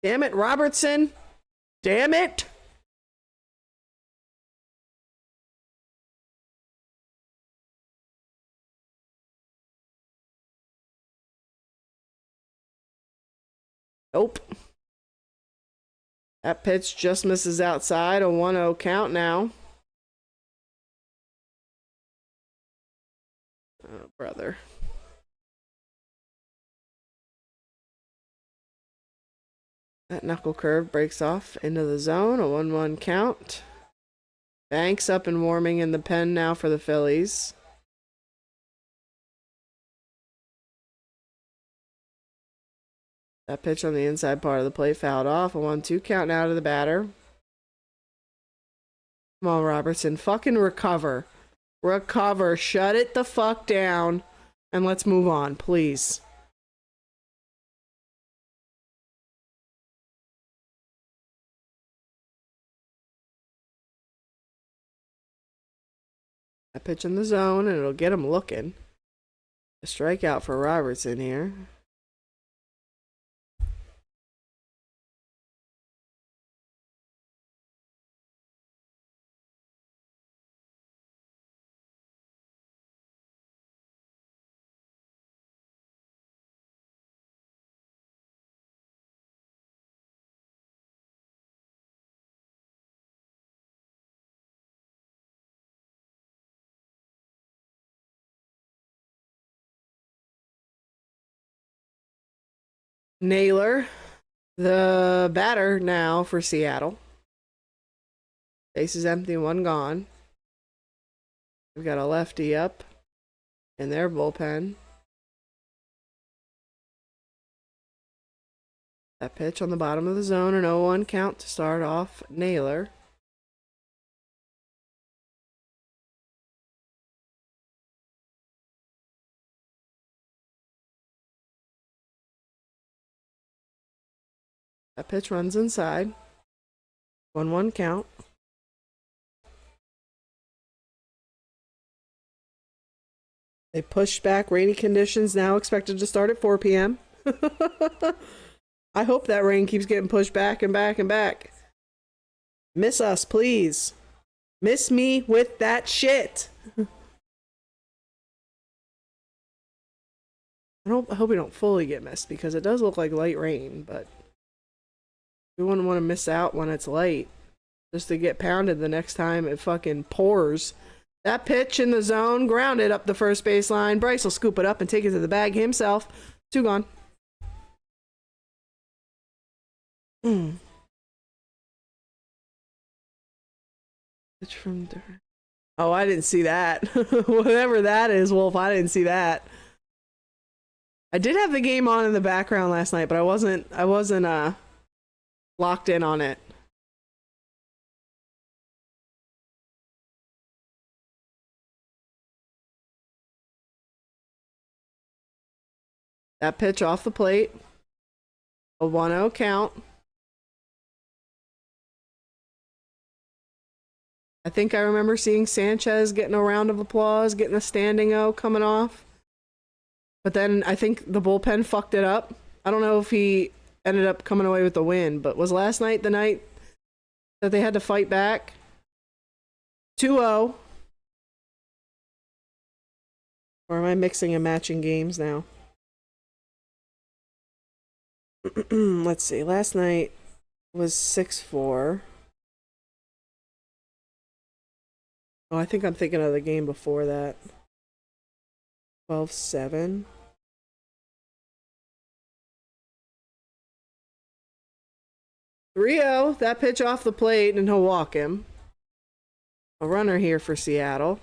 Damn it, Robertson. Damn it. Nope. That pitch just misses outside. A 1-0 count now. Oh, brother. That knuckle curve breaks off into the zone. A 1-1 count. Banks up and warming in the pen now for the Phillies. That pitch on the inside part of the plate fouled off. A 1-2 count now to the batter. Come on, Robertson. Fucking recover. Recover. Shut it the fuck down. And let's move on, please. That pitch in the zone, and it'll get him looking. A strikeout for Robertson here. Naylor, the batter now for Seattle. Base is empty, 1 gone. We've got a lefty up in their bullpen. That pitch on the bottom of the zone, an 0-1 count to start off Naylor. That pitch runs inside. 1-1 count. They pushed back rainy conditions, now expected to start at 4 p.m. I hope that rain keeps getting pushed back and back and back. Miss us, please. Miss me with that shit. I hope we don't fully get missed because it does look like light rain, but we wouldn't want to miss out when it's light just to get pounded the next time it fucking pours. That pitch in the zone, grounded up the first baseline. Bryce will scoop it up and take it to the bag himself. 2 gone. Pitch from oh, I didn't see that. Whatever that is, Wolf, I didn't see that. I did have the game on in the background last night, but I wasn't locked in on it. That pitch off the plate. A 1-0 count. I think I remember seeing Sanchez getting a round of applause, getting a standing O coming off. But then I think the bullpen fucked it up. I don't know if he ended up coming away with the win, but was last night the night that they had to fight back? 2-0. Or am I mixing and matching games now? Let's see. Last night was 6-4. Oh, I think I'm thinking of the game before that. 12-7. 3-0. That pitch off the plate, and he'll walk him. A runner here for Seattle.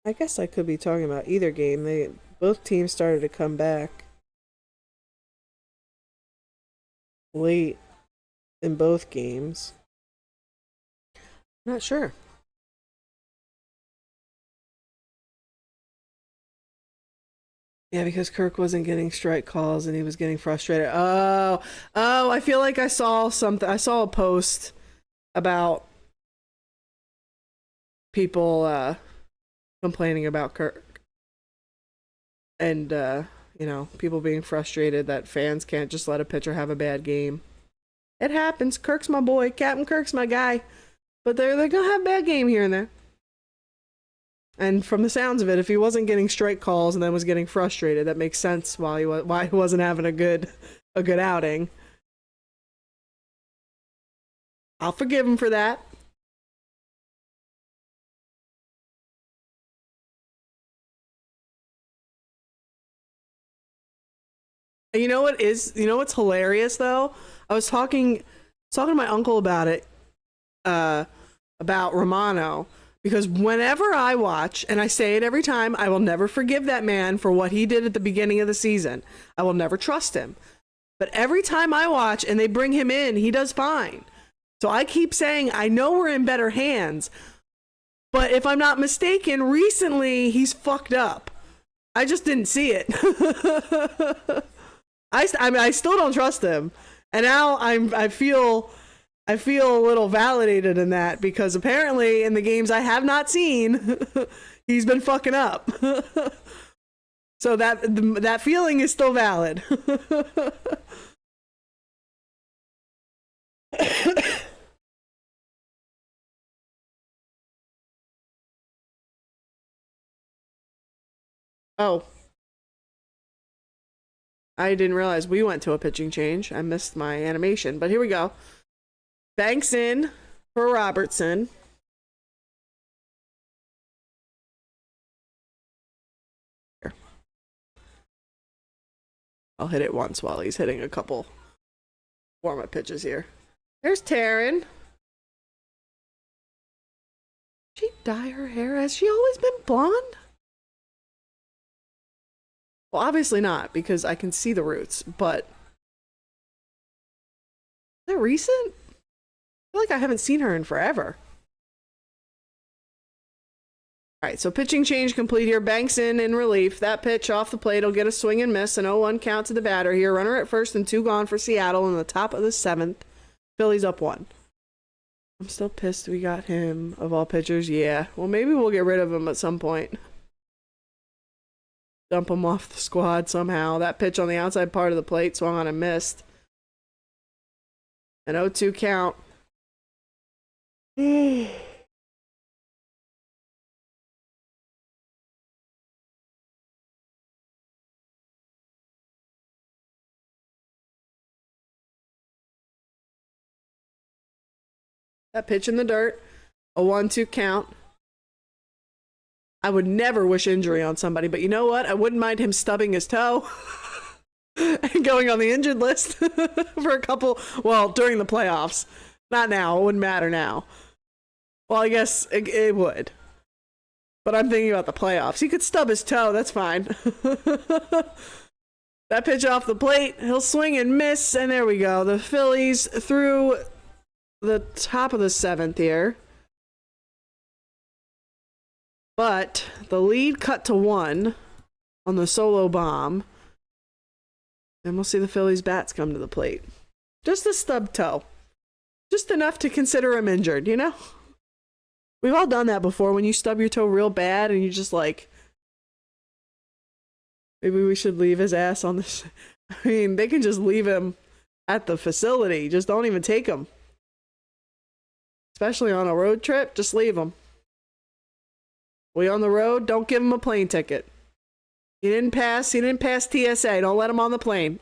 I guess I could be talking about either game. Both teams started to come back late in both games. Not sure. Yeah, because Kirk wasn't getting strike calls and he was getting frustrated. Oh, I feel like I saw something. I saw a post about people complaining about Kirk. And, you know, people being frustrated that fans can't just let a pitcher have a bad game. It happens. Kirk's my boy. Captain Kirk's my guy. But they're going to have a bad game here and there. And from the sounds of it, if he wasn't getting strike calls and then was getting frustrated, that makes sense why he wasn't having a good outing. I'll forgive him for that. You know what's hilarious though? I was talking to my uncle about it, about Romano, because whenever I watch, and I say it every time, I will never forgive that man for what he did at the beginning of the season. I will never trust him. But every time I watch and they bring him in, he does fine. So I keep saying, I know we're in better hands, but if I'm not mistaken, recently he's fucked up. I just didn't see it. I mean, I still don't trust him, and now I feel a little validated in that, because apparently in the games I have not seen, he's been fucking up. So that feeling is still valid. Oh. I didn't realize we went to a pitching change. I missed my animation, but here we go. Banks in for Robertson. Here. I'll hit it once while he's hitting a couple warm-up pitches here. There's Taryn. She dye her hair? Has she always been blonde? Well, obviously not, because I can see the roots, but... Is that recent? I feel like I haven't seen her in forever. Alright, so pitching change complete here. Banks in relief. That pitch off the plate will get a swing and miss. An 0-1 count to the batter here. Runner at first and 2 gone for Seattle in the top of the 7th. Phillies up 1. I'm still pissed we got him, of all pitchers. Yeah, well, maybe we'll get rid of him at some point. Dump him off the squad somehow. That pitch on the outside part of the plate swung on and missed. An 0-2 count. That pitch in the dirt. A 1-2 count. I would never wish injury on somebody, but you know what? I wouldn't mind him stubbing his toe and going on the injured list for a couple, well, during the playoffs. Not now. It wouldn't matter now. Well, I guess it would. But I'm thinking about the playoffs. He could stub his toe. That's fine. That pitch off the plate. He'll swing and miss. And there we go. The Phillies through the top of the 7th here. But the lead cut to 1 on the solo bomb. And we'll see the Phillies bats come to the plate. Just a stub toe. Just enough to consider him injured, you know? We've all done that before when you stub your toe real bad and you just like, maybe we should leave his ass on this. I mean, they can just leave him at the facility. Just don't even take him. Especially on a road trip, just leave him. We on the road, don't give him a plane ticket. He didn't pass TSA. Don't let him on the plane.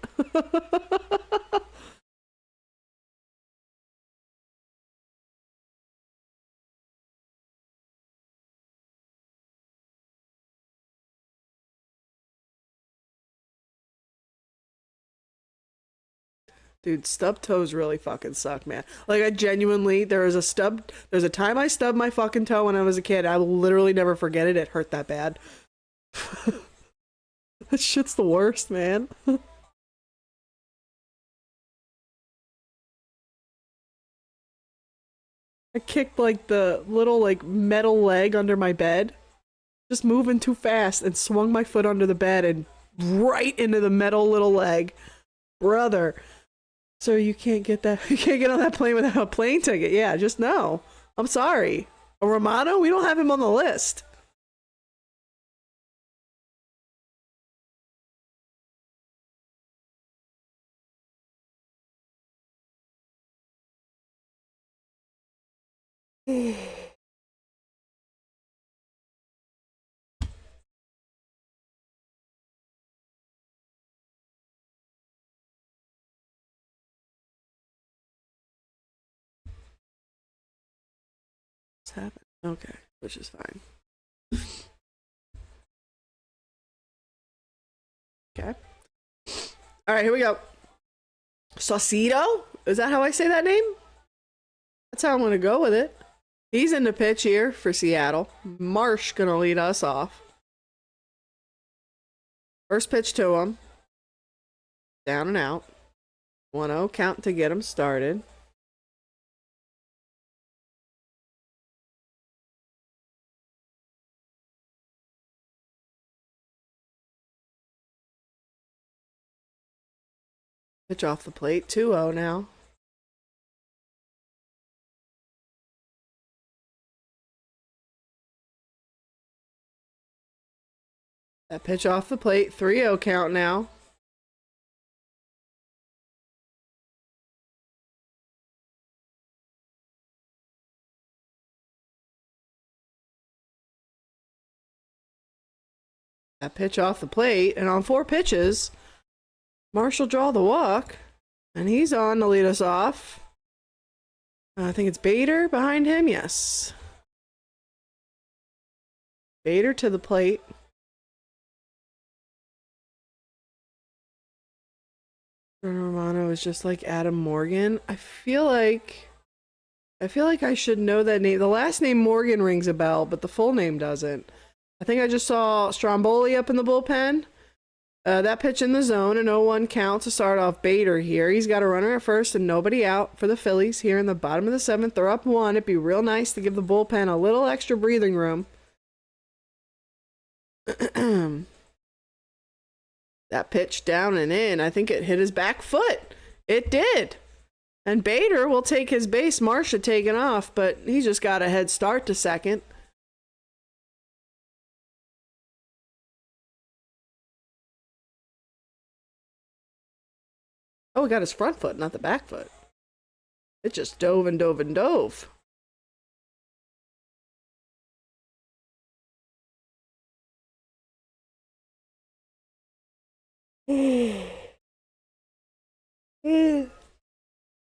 Dude, stub toes really fucking suck, man. Like, I genuinely, there's a time I stubbed my fucking toe when I was a kid. I will literally never forget it. It hurt that bad. That shit's the worst, man. I kicked, like, the little, like, metal leg under my bed. Just moving too fast and swung my foot under the bed and right into the metal little leg. Brother. So you can't get that. You can't get on that plane without a plane ticket. Yeah, just no. I'm sorry. A Romano? We don't have him on the list. What's happened? Okay, which is fine. Okay. All right, here we go. Saucedo? Is that how I say that name? That's how I'm going to go with it. He's in the pitch here for Seattle. Marsh going to lead us off. First pitch to him. Down and out. 1-0 count to get him started. Pitch off the plate. 2-0 now. That pitch off the plate. 3-0 count now. That pitch off the plate. And on 4 pitches, Marshall draw the walk. And he's on to lead us off. I think it's Bader behind him. Yes. Bader to the plate. Bruno Romano is just like Adam Morgan. I feel like I should know that name. The last name Morgan rings a bell, but the full name doesn't. I think I just saw Stromboli up in the bullpen. That pitch in the zone, an 0-1 count to start off Bader here. He's got a runner at first and nobody out for the Phillies here in the bottom of the 7th. They're up 1. It'd be real nice to give the bullpen a little extra breathing room. That pitch down and in. I think it hit his back foot. It did. And Bader will take his base. Marsh had taken off, but he just got a head start to second. Oh, he got his front foot, not the back foot. It just dove and dove and dove.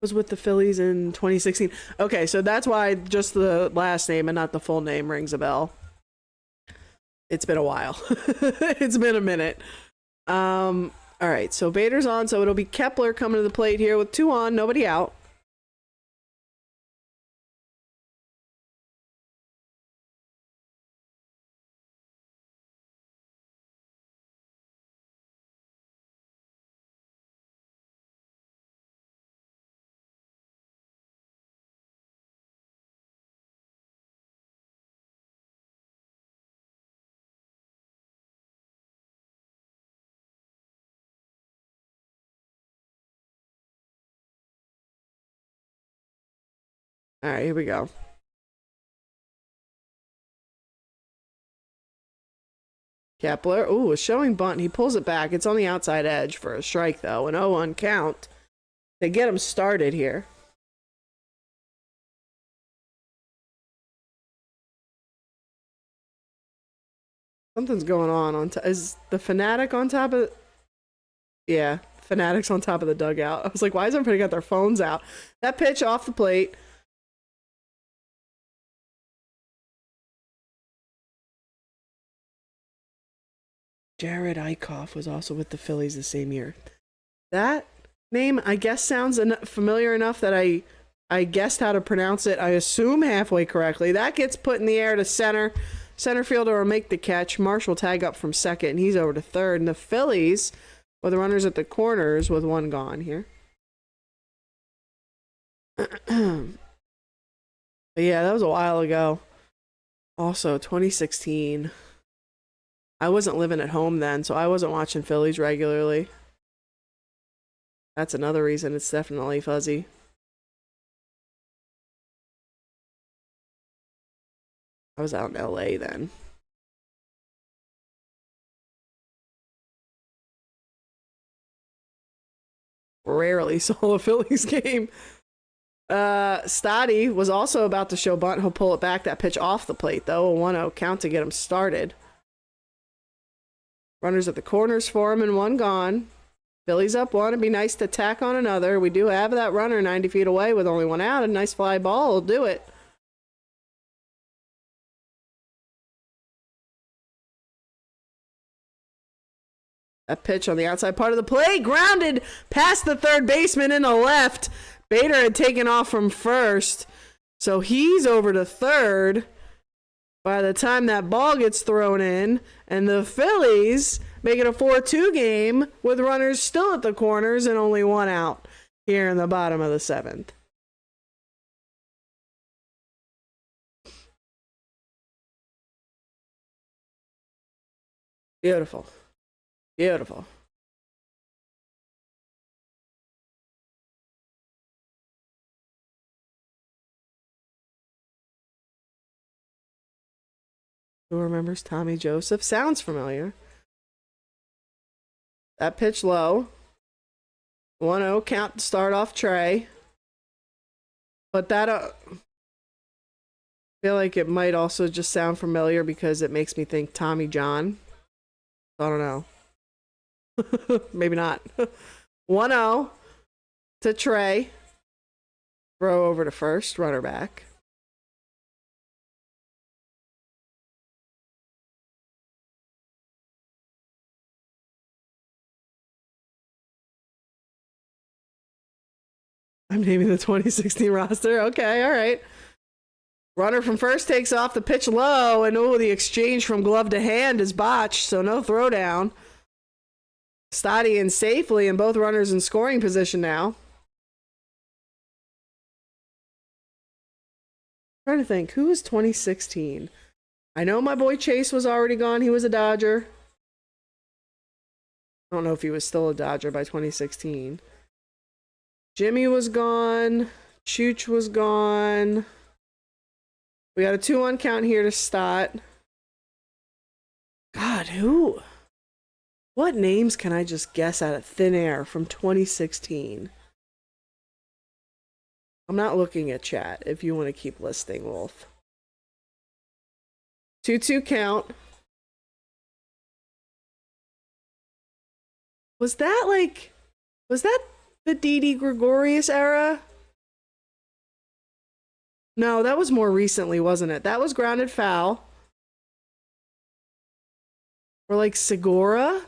Was with the Phillies in 2016. Okay, so that's why just the last name and not the full name rings a bell. It's been a while. It's been a minute. All right, so Bader's on, so it'll be Kepler coming to the plate here with 2 on, nobody out. All right, here we go. Kepler, ooh, a showing bunt. He pulls it back. It's on the outside edge for a strike, though. An 0-1 count. They get him started here. Something's going on is the Fanatic on top of... Yeah, Fanatic's on top of the dugout. I was like, why is everybody got their phones out? That pitch off the plate. Jared Eichhoff was also with the Phillies the same year. That name, I guess, sounds familiar enough that I guessed how to pronounce it. I assume halfway correctly. That gets put in the air to center. Center fielder will make the catch. Marshall tag up from second, and he's over to third. And the Phillies, with the runners at the corners, with 1 gone here. But yeah, that was a while ago. Also, 2016. I wasn't living at home then, so I wasn't watching Phillies regularly. That's another reason it's definitely fuzzy. I was out in LA then. Rarely saw a Phillies game. Stoddy was also about to show bunt. He'll pull it back. That pitch off the plate, though. A 1-0 count to get him started. Runners at the corners for him and 1 gone. Phillies up 1. It'd be nice to tack on another. We do have that runner 90 feet away with only 1 out. A nice fly ball will do it. That pitch on the outside part of the plate, grounded past the third baseman in the left. Bader had taken off from first, so he's over to third by the time that ball gets thrown in, and the Phillies make it a 4-2 game with runners still at the corners and only 1 out here in the bottom of the 7th. Beautiful. Beautiful. Who remembers Tommy Joseph? Sounds familiar. That pitch low. 1-0 count to start off Trey. But that I feel like it might also just sound familiar because it makes me think Tommy John. I don't know. Maybe not. 1-0 to Trey. Throw over to first, runner back. I'm naming the 2016 roster. Okay, all right. Runner from first takes off, the pitch low, and the exchange from glove to hand is botched, so no throwdown. Stoddy in safely, and both runners in scoring position now. I'm trying to think, who was 2016? I know my boy Chase was already gone. He was a Dodger. I don't know if he was still a Dodger by 2016. Jimmy was gone. Chooch was gone. We got a 2-1 count here to start. God, who? What names can I just guess out of thin air from 2016? I'm not looking at chat if you want to keep listing, Wolf. 2-2 count. Was that the Didi Gregorius era? No, that was more recently, wasn't it? That was grounded foul. Or like Segura.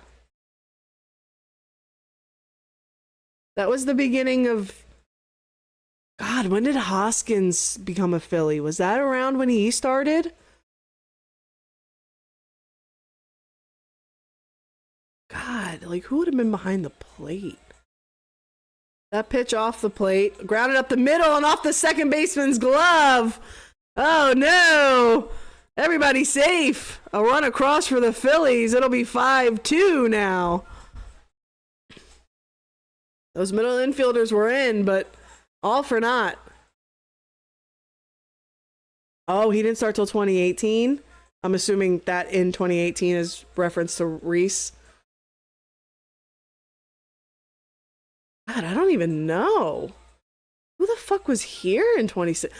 That was the beginning of... God, when did Hoskins become a Philly? Was that around when he started? God, like who would have been behind the plate? That pitch off the plate, grounded up the middle and off the second baseman's glove. Oh no! Everybody safe. A run across for the Phillies. It'll be 5-2 now. Those middle infielders were in, but all for naught. Oh, he didn't start till 2018. I'm assuming that in 2018 is reference to Reese. God, I don't even know. Who the fuck was here in 26?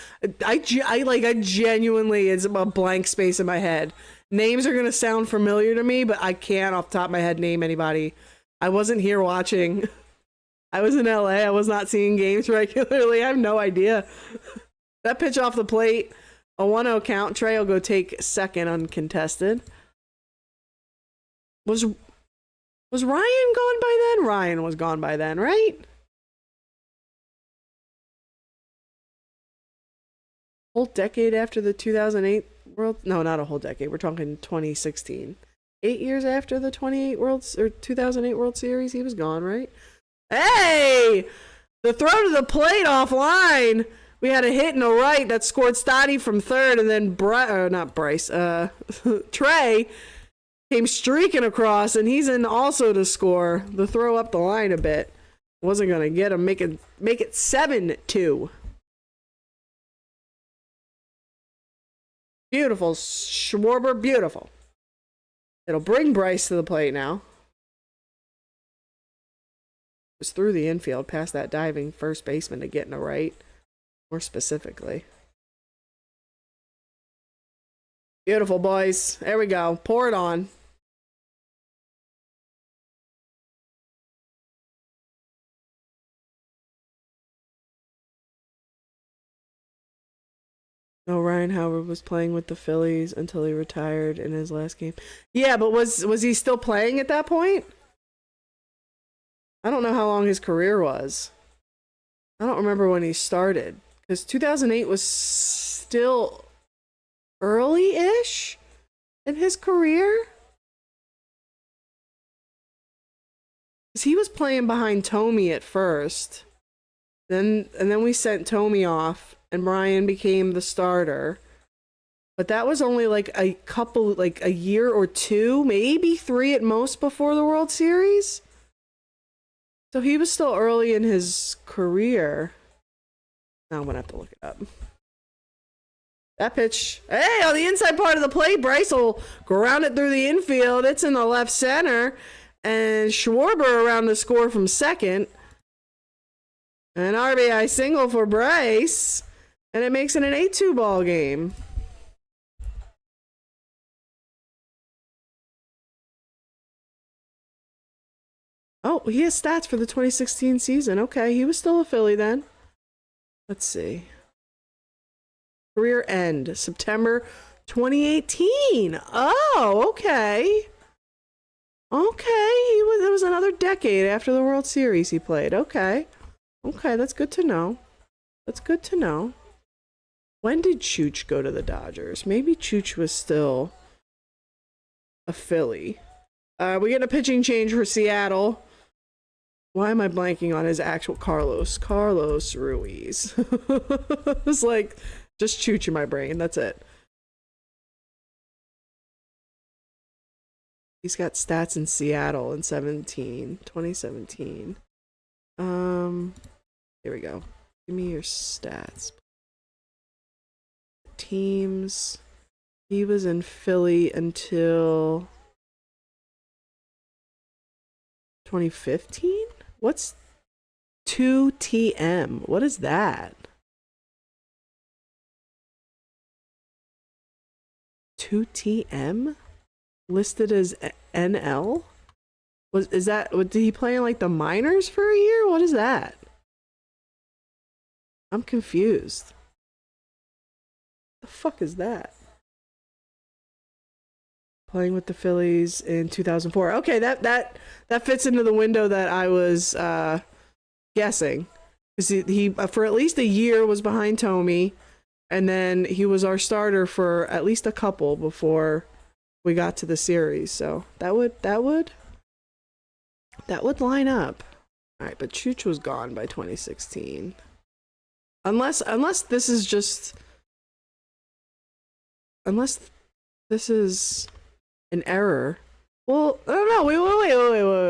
I genuinely, it's a blank space in my head. Names are gonna sound familiar to me, but I can't off the top of my head name anybody. I wasn't here watching. I was in LA. I was not seeing games regularly. I have no idea. That pitch off the plate, a 1-0 count. Trey will go take second uncontested. Was Ryan gone by then? Ryan was gone by then, right? Whole decade after the 2008 World... No, not a whole decade. We're talking 2016. 8 years after the 2008 World Series, he was gone, right? Hey! The throw to the plate offline. We had a hit and a right that scored Stotty from third, and then Trey came streaking across, and he's in also to score. The throw up the line a bit. Wasn't going to get him. Make it 7-2. Beautiful. Schwarber, beautiful. It'll bring Bryce to the plate now. It was through the infield, past that diving first baseman to get in a right. More specifically. Beautiful, boys. There we go. Pour it on. No, Ryan Howard was playing with the Phillies until he retired in his last game. Yeah, but was he still playing at that point? I don't know how long his career was. I don't remember when he started. Because 2008 was still early-ish in his career. Because he was playing behind Tommy at first. And then we sent Tommy off. And Brian became the starter. But that was only like a year or two, maybe 3 at most before the World Series. So he was still early in his career. Now I'm going to have to look it up. That pitch, hey, on the inside part of the plate, Bryce will ground it through the infield. It's in the left center. And Schwarber around to score from second. An RBI single for Bryce. And it makes it an 8-2 ball game. Oh, he has stats for the 2016 season. Okay, he was still a Philly then. Let's see. Career end, September 2018. Oh, okay. Okay, that was another decade after the World Series he played. Okay. Okay, that's good to know. That's good to know. When did Chooch go to the Dodgers? Maybe Chooch was still a Philly. We get a pitching change for Seattle. Why am I blanking on his actual Carlos Ruiz? It's like just Chooch in my brain. That's it. He's got stats in Seattle in 2017. Here we go. Give me your stats. Teams. He was in Philly until 2015? What's 2TM? What is that? 2TM? Listed as NL? Did he play in like the minors for a year? What is that? I'm confused. The fuck is that? Playing with the Phillies in 2004. Okay, that fits into the window that I was guessing. Because he for at least a year was behind Tommy, and then he was our starter for at least a couple before we got to the series. So that would line up. All right, but Chooch was gone by 2016. Unless this is just this is an error. Well, oh no,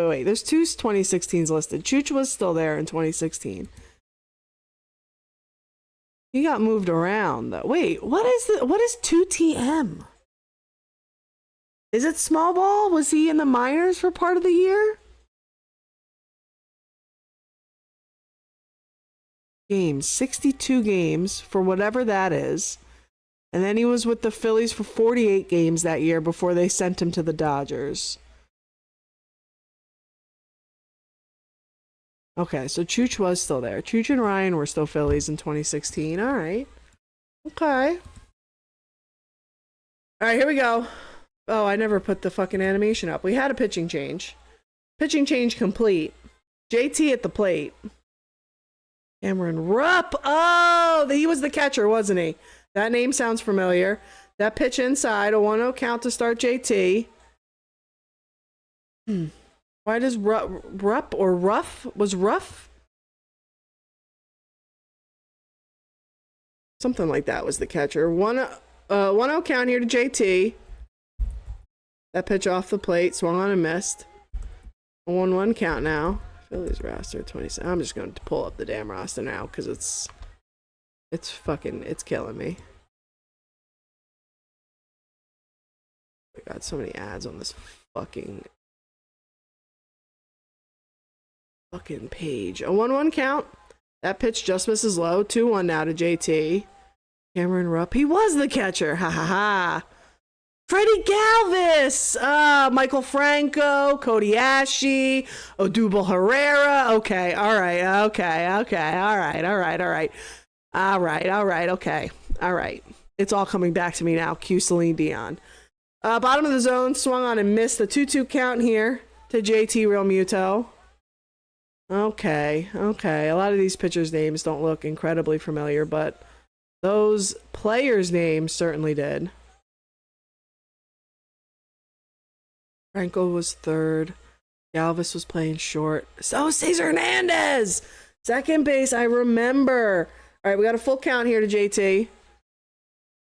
wait. There's two 2016s listed. Chooch was still there in 2016. He got moved around though. Wait, what is 2TM? Is it small ball? Was he in the minors for part of the year? Games, 62 games for whatever that is. And then he was with the Phillies for 48 games that year before they sent him to the Dodgers. Okay, so Chooch was still there. Chooch and Ryan were still Phillies in 2016. All right. Okay. All right, here we go. Oh, I never put the fucking animation up. We had a pitching change. Pitching change complete. JT at the plate. Cameron Rupp. Oh, he was the catcher, wasn't he? That name sounds familiar. That pitch inside, a 1-0 count to start JT. Why does Rupp or Ruff? Was Ruff? Something like that was the catcher. 1-0 count here to JT. That pitch off the plate, swung on and missed. A 1-1 count now. Phillies roster 27. I'm just going to pull up the damn roster now because it's killing me. I got so many ads on this fucking page. A 1-1 count. That pitch just misses low. 2-1 now to JT. Cameron Rupp. He was the catcher. Ha ha ha. Freddie Galvis, Michael Franco, Cody Ashe, Odubel Herrera. Okay, all right, okay, all right. It's all coming back to me now. Cue Celine Dion. Bottom of the zone, swung on and missed. The 2-2 count here to JT Realmuto. Okay. A lot of these pitchers' names don't look incredibly familiar, but those players' names certainly did. Franco was third. Galvis was playing short. So Cesar Hernandez! Second base, I remember. All right, we got a full count here to JT.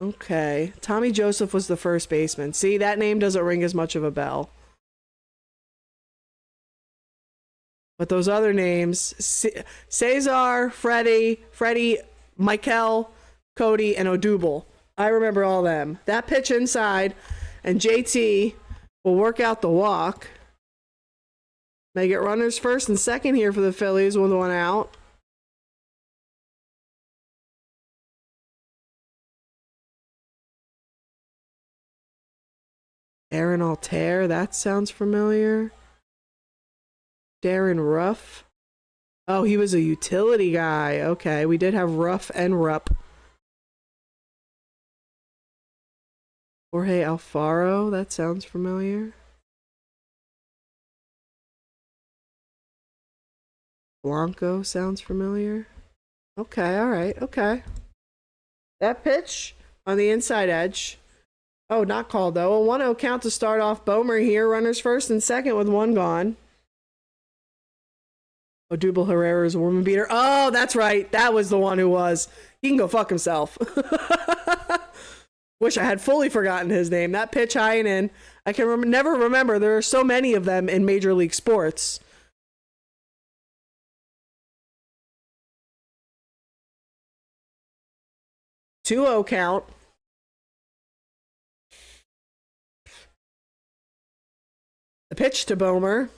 Okay. Tommy Joseph was the first baseman. See, that name doesn't ring as much of a bell. But those other names, Cesar, Freddie, Michael, Cody, and Odubel. I remember all them. That pitch inside, and JT will work out the walk. They get runners first and second here for the Phillies with one out. Aaron Altair, that sounds familiar. Darren Ruff. Oh, he was a utility guy. Okay, we did have Ruff and Rupp. Jorge Alfaro, that sounds familiar. Blanco sounds familiar. Okay, all right, okay. That pitch on the inside edge. Oh, not called though. A 1-0 count to start off Bomer here. Runners first and second with one gone. Odubel Herrera is a woman beater. Oh, that's right. That was the one who was. He can go fuck himself. Wish I had fully forgotten his name. That pitch high and in. I can never remember. There are so many of them in Major League Sports. Two-0 count. The pitch to Bomer.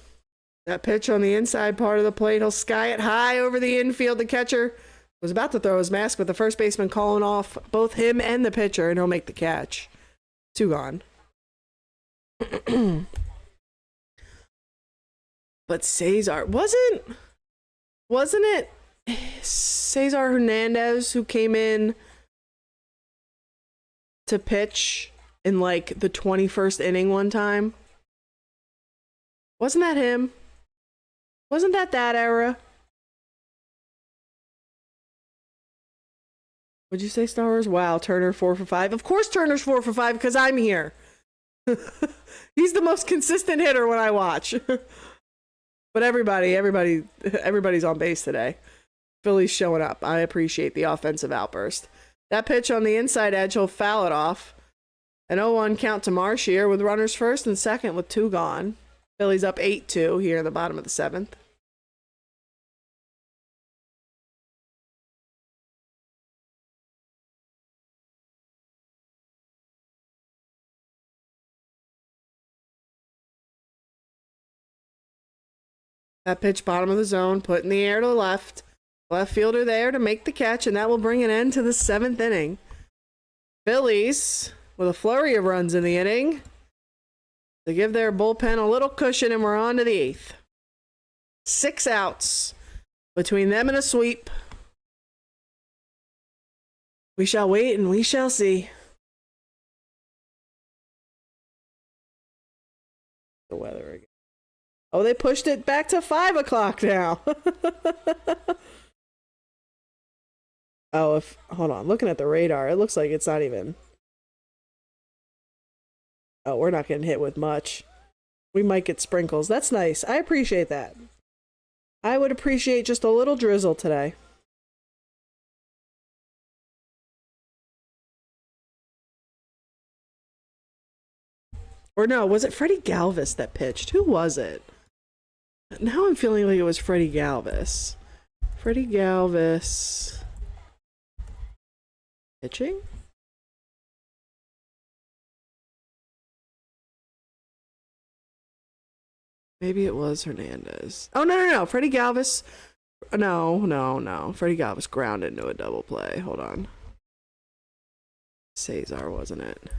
That pitch on the inside part of the plate. He'll sky it high over the infield. The catcher was about to throw his mask, but the first baseman calling off both him and the pitcher, and he'll make the catch. Two gone. But Cesar wasn't it Cesar Hernandez who came in to pitch in like the 21st inning one time? Wasn't that him? Wasn't that era? Would you say Star Wars? Wow, Turner 4 for 5. Of course Turner's 4 for 5 because I'm here. He's the most consistent hitter when I watch. But everybody's on base today. Phillies showing up. I appreciate the offensive outburst. That pitch on the inside edge, he'll foul it off. An 0-1 count to Marshier with runners first and second with 2 gone. Phillies up 8-2 here in the bottom of the 7th. That pitch bottom of the zone, put in the air to the left. Left fielder there to make the catch, and that will bring an end to the 7th inning. Phillies with a flurry of runs in the inning to give their bullpen a little cushion, and we're on to the 8th. 6 outs between them and a sweep. We shall wait and we shall see. The weather again. Oh, they pushed it back to 5 o'clock now. Oh, hold on. Looking at the radar, it looks like it's not even. Oh, we're not getting hit with much. We might get sprinkles. That's nice. I appreciate that. I would appreciate just a little drizzle today. Or no, was it Freddie Galvis that pitched? Who was it? Now I'm feeling like it was Freddie Galvis. Freddie Galvis. Pitching? Maybe it was Hernandez. Oh, no. Freddie Galvis. No. Freddie Galvis grounded into a double play. Hold on. Cesar, wasn't it?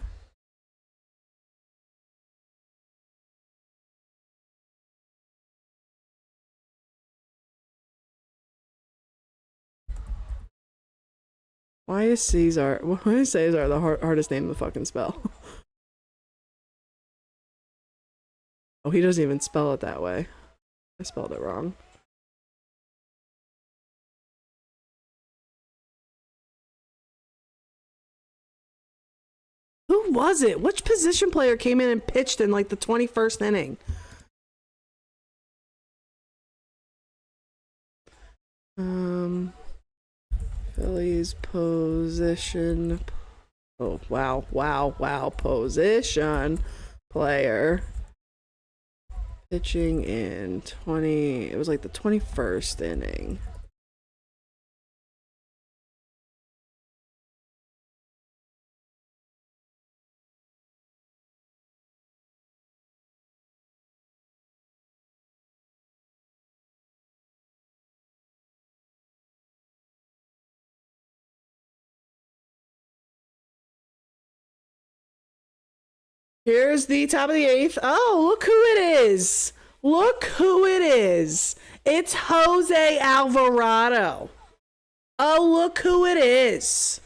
Why is Cesar the hardest name to fucking spell? Oh, he doesn't even spell it that way. I spelled it wrong. Who was it? Which position player came in and pitched in like the 21st inning? Phillies position. Oh, wow. Position player. Pitching in it was like the 21st inning. Here's the top of the 8th. Oh, look who it is. Look who it is. It's Jose Alvarado. Oh, look who it is.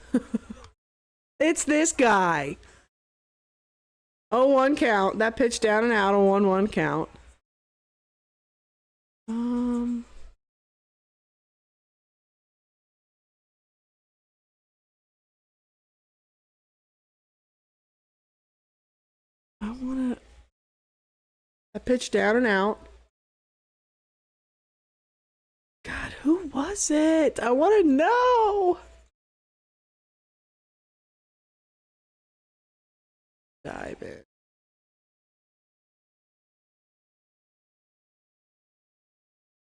It's this guy. 0-1 count. That pitch down and out, a 1-1 count. A pitch down and out. God, who was it? I want to know. Dive in.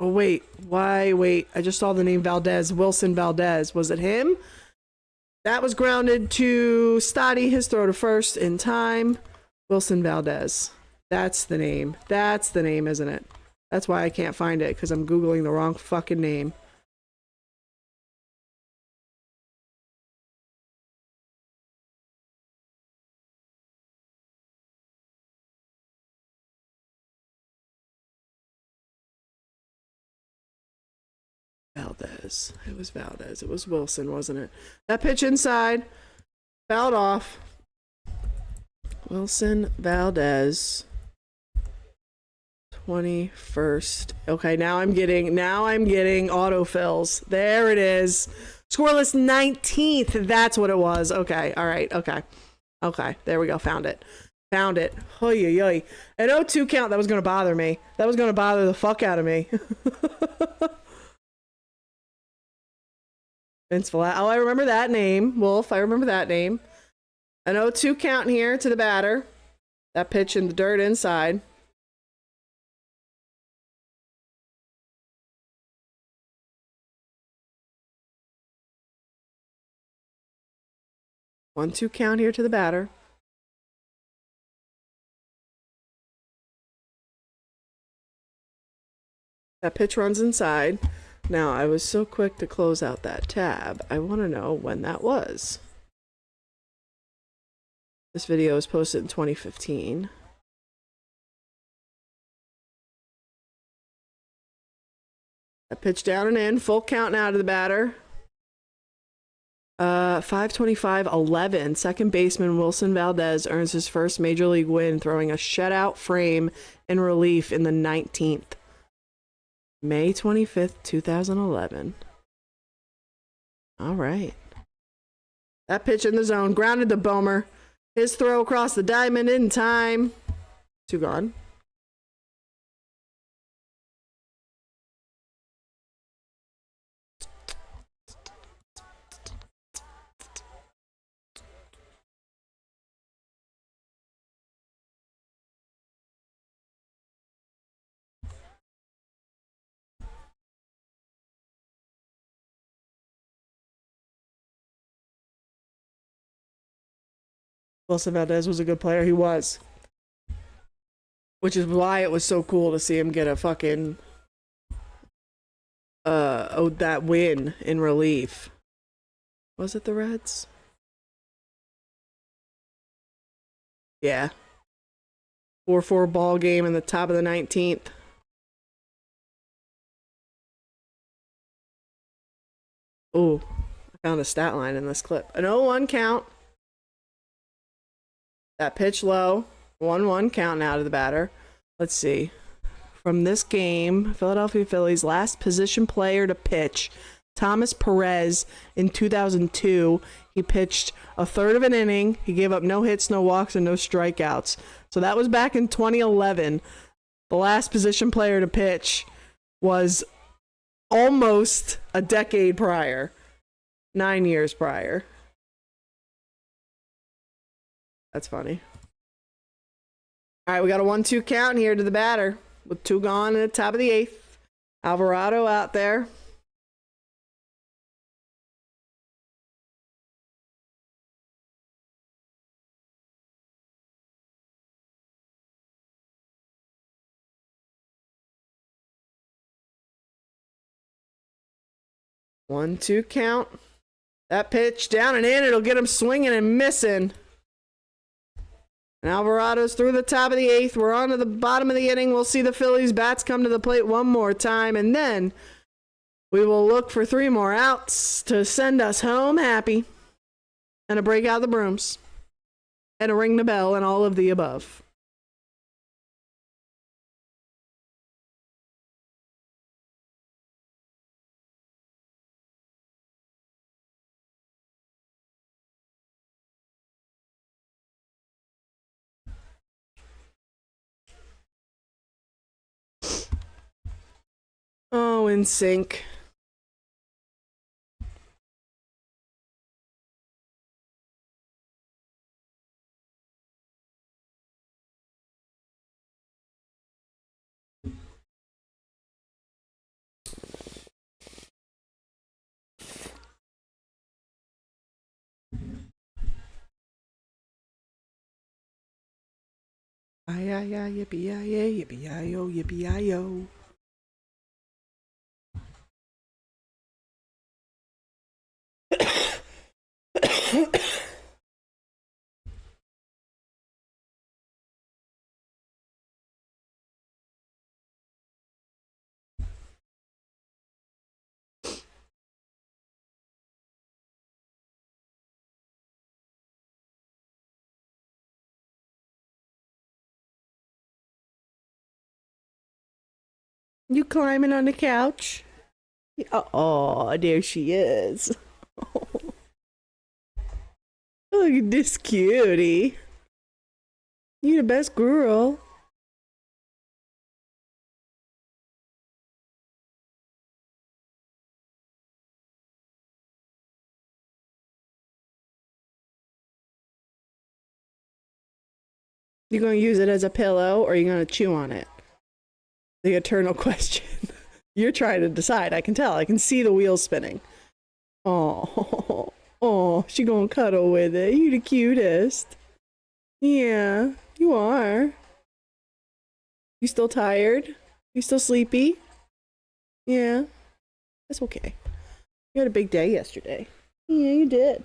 Oh, wait. Why? Wait. I just saw the name Valdez. Wilson Valdez. Was it him? That was grounded to Stoddy. His throw to first in time. Wilson Valdez. That's the name. That's the name, isn't it? That's why I can't find it, because I'm Googling the wrong fucking name. Valdez. It was Valdez. It was Wilson, wasn't it? That pitch inside. Fouled off. Wilson Valdez. 21st. Okay, now I'm getting autofills. There it is. Scoreless 19th. That's what it was. Okay. All right. Okay. Okay. There we go. Found it. Found it. Oy, oy, oy. An 0-2 count. That was going to bother me. That was going to bother the fuck out of me. Vince Velasquez. Oh, I remember that name. Wolf. I remember that name. An 0-2 count here to the batter. That pitch in the dirt inside. One, two count here to the batter. That pitch runs inside. Now, I was so quick to close out that tab. I want to know when that was. This video was posted in 2015. That pitch down and in. Full count now to the batter. 5:25:11. Second baseman Wilson Valdez earns his first major league win, throwing a shutout frame in relief in the 19th. May 25th, 2011. All right. That pitch in the zone grounded to Bomer. His throw across the diamond in time. 2 gone. Wilson Valdez was a good player. He was. Which is why it was so cool to see him get a fucking that win in relief. Was it the Reds? Yeah. 4-4 ball game in the top of the 19th. Ooh, I found a stat line in this clip. An 0-1 count. That pitch low. 1-1 count now to the batter. Let's see. From this game, Philadelphia Phillies last position player to pitch, Thomas Perez in 2002. He pitched a third of an inning. He gave up no hits, no walks, and no strikeouts. So that was back in 2011. The last position player to pitch was almost a decade prior. 9 years prior. That's funny. All right, we got a 1-2 count here to the batter with 2 gone at the top of the 8th. Alvarado out there. One, two count. That pitch down and in. It'll get him swinging and missing. And Alvarado's through the top of the 8th. We're on to the bottom of the inning. We'll see the Phillies bats come to the plate one more time. And then we will look for 3 more outs to send us home happy. And a break out the brooms. And a ring the bell and all of the above. Oh, in sync. Ay, ay, ay, yippee, ay, ay, yippee, ay, yo, yippee, ay, yo. You climbing on the couch? Oh, there she is. Look at this cutie. You the best girl. You gonna use it as a pillow or you gonna chew on it? The eternal question. You're trying to decide. I can tell. I can see the wheels spinning. Oh, oh, she gonna cuddle with it. You the cutest. Yeah, you are. You still tired? You still sleepy? Yeah, that's okay. You had a big day yesterday. Yeah, you did.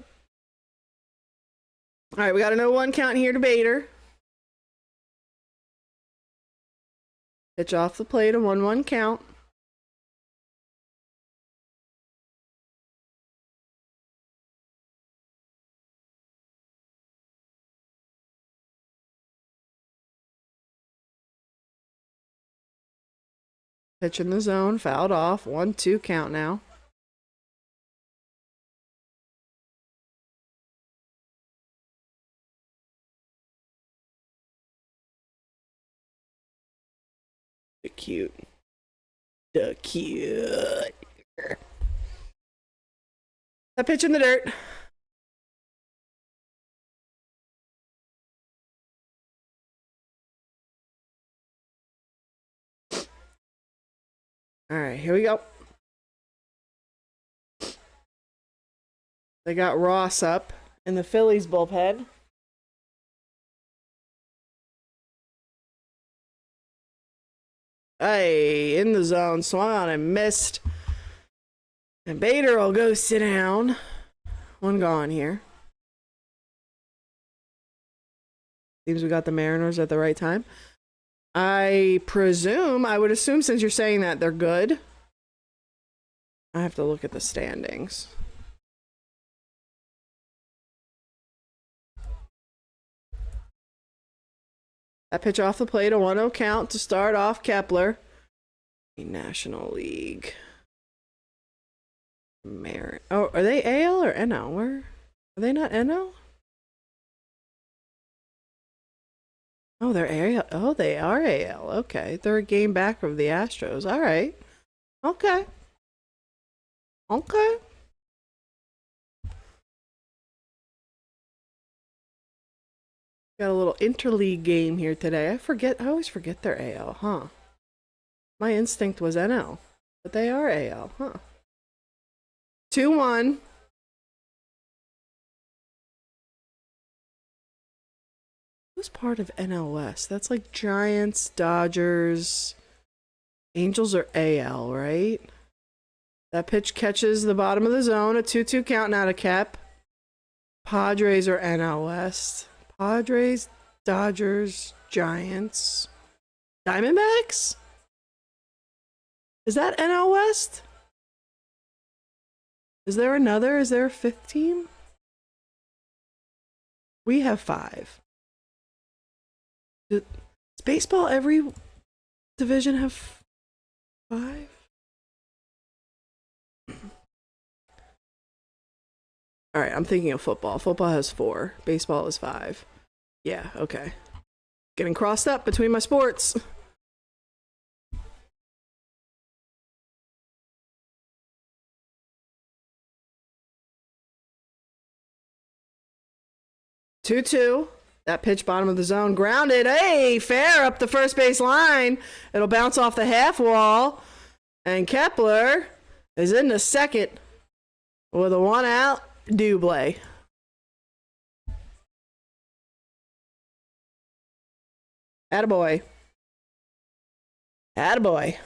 All right, we got another 1 count here to Bader. Pitch off the plate, a 1-1 count. Pitch in the zone, fouled off, 1-2 count now. The cute. The cute. That pitch in the dirt. All right, here we go. They got Ross up in the Phillies bullpen. Hey, in the zone, swung on and missed. And Bader will go sit down. 1 gone here. Seems we got the Mariners at the right time. I would assume since you're saying that they're good. I have to look at the standings. That pitch off the plate, a 1-0 count to start off Kepler. National League. Oh, are they AL or NL? Where are they? Not NL? Oh, they're AL. Oh, they are AL. Okay, they're a game back of the Astros. All right. Okay. Okay. Got a little interleague game here today. I always forget they're AL, huh? My instinct was NL, but they are AL, huh? 2-1. Who's part of NL West? That's like Giants, Dodgers, Angels are AL, right? That pitch catches the bottom of the zone. A 2-2 count now to Kep. Padres are NL West. Padres, Dodgers, Giants, Diamondbacks? Is that NL West? Is there another? Is there a 5th team? We have 5. Does baseball every division have 5? All right, I'm thinking of football. Football has 4. Baseball is 5. Yeah, okay. Getting crossed up between my sports. Two. That pitch bottom of the zone, grounded. Hey, fair up the first base line. It'll bounce off the half wall. And Kepler is in the second with a 1-out double. Attaboy. Attaboy.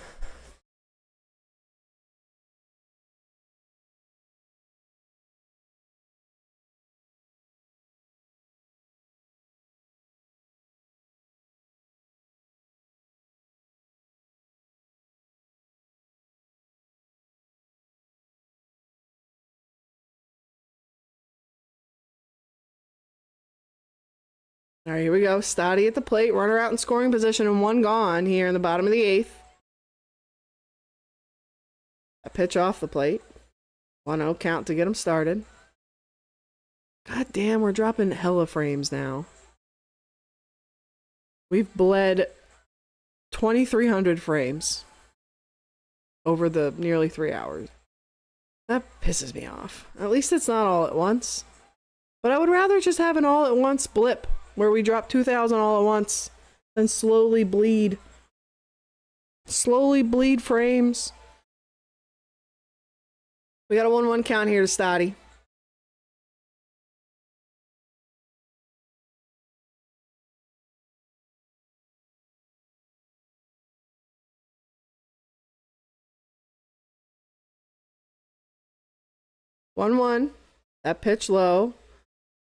All right, here we go. Stoddy at the plate. Runner out in scoring position and 1 gone here in the bottom of the 8th. A pitch off the plate. 1-0 count to get him started. God damn, we're dropping hella frames now. We've bled 2,300 frames over the nearly 3 hours. That pisses me off. At least it's not all at once. But I would rather just have an all at once blip where we drop 2,000 all at once than slowly bleed. Slowly bleed frames. We got a 1-1 count here to Stoddy. One. That pitch low.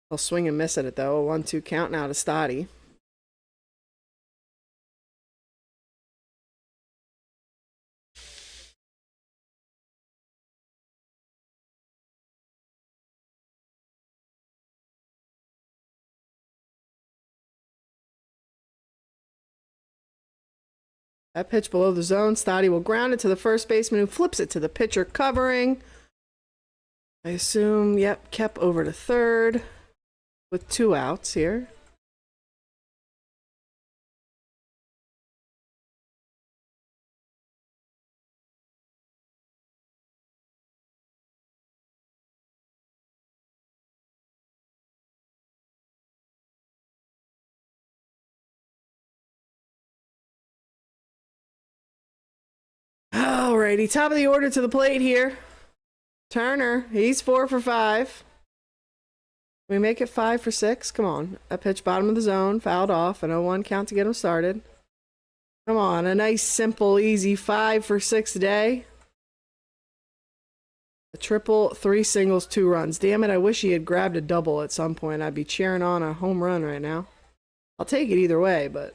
I'll swing and miss at it though. A 1-2 count now to Stoddy. That pitch below the zone. Stoddy will ground it to the first baseman who flips it to the pitcher covering. I assume, yep, Kep over to third with 2 outs here. Alrighty, top of the order to the plate here. Turner, he's 4 for 5. We make it 5 for 6. Come on. A pitch bottom of the zone, fouled off, an 0-1 count to get him started. Come on, a nice, simple, easy 5 for 6 day. A triple, 3 singles, 2 runs. Damn it, I wish he had grabbed a double at some point. I'd be cheering on a home run right now. I'll take it either way, but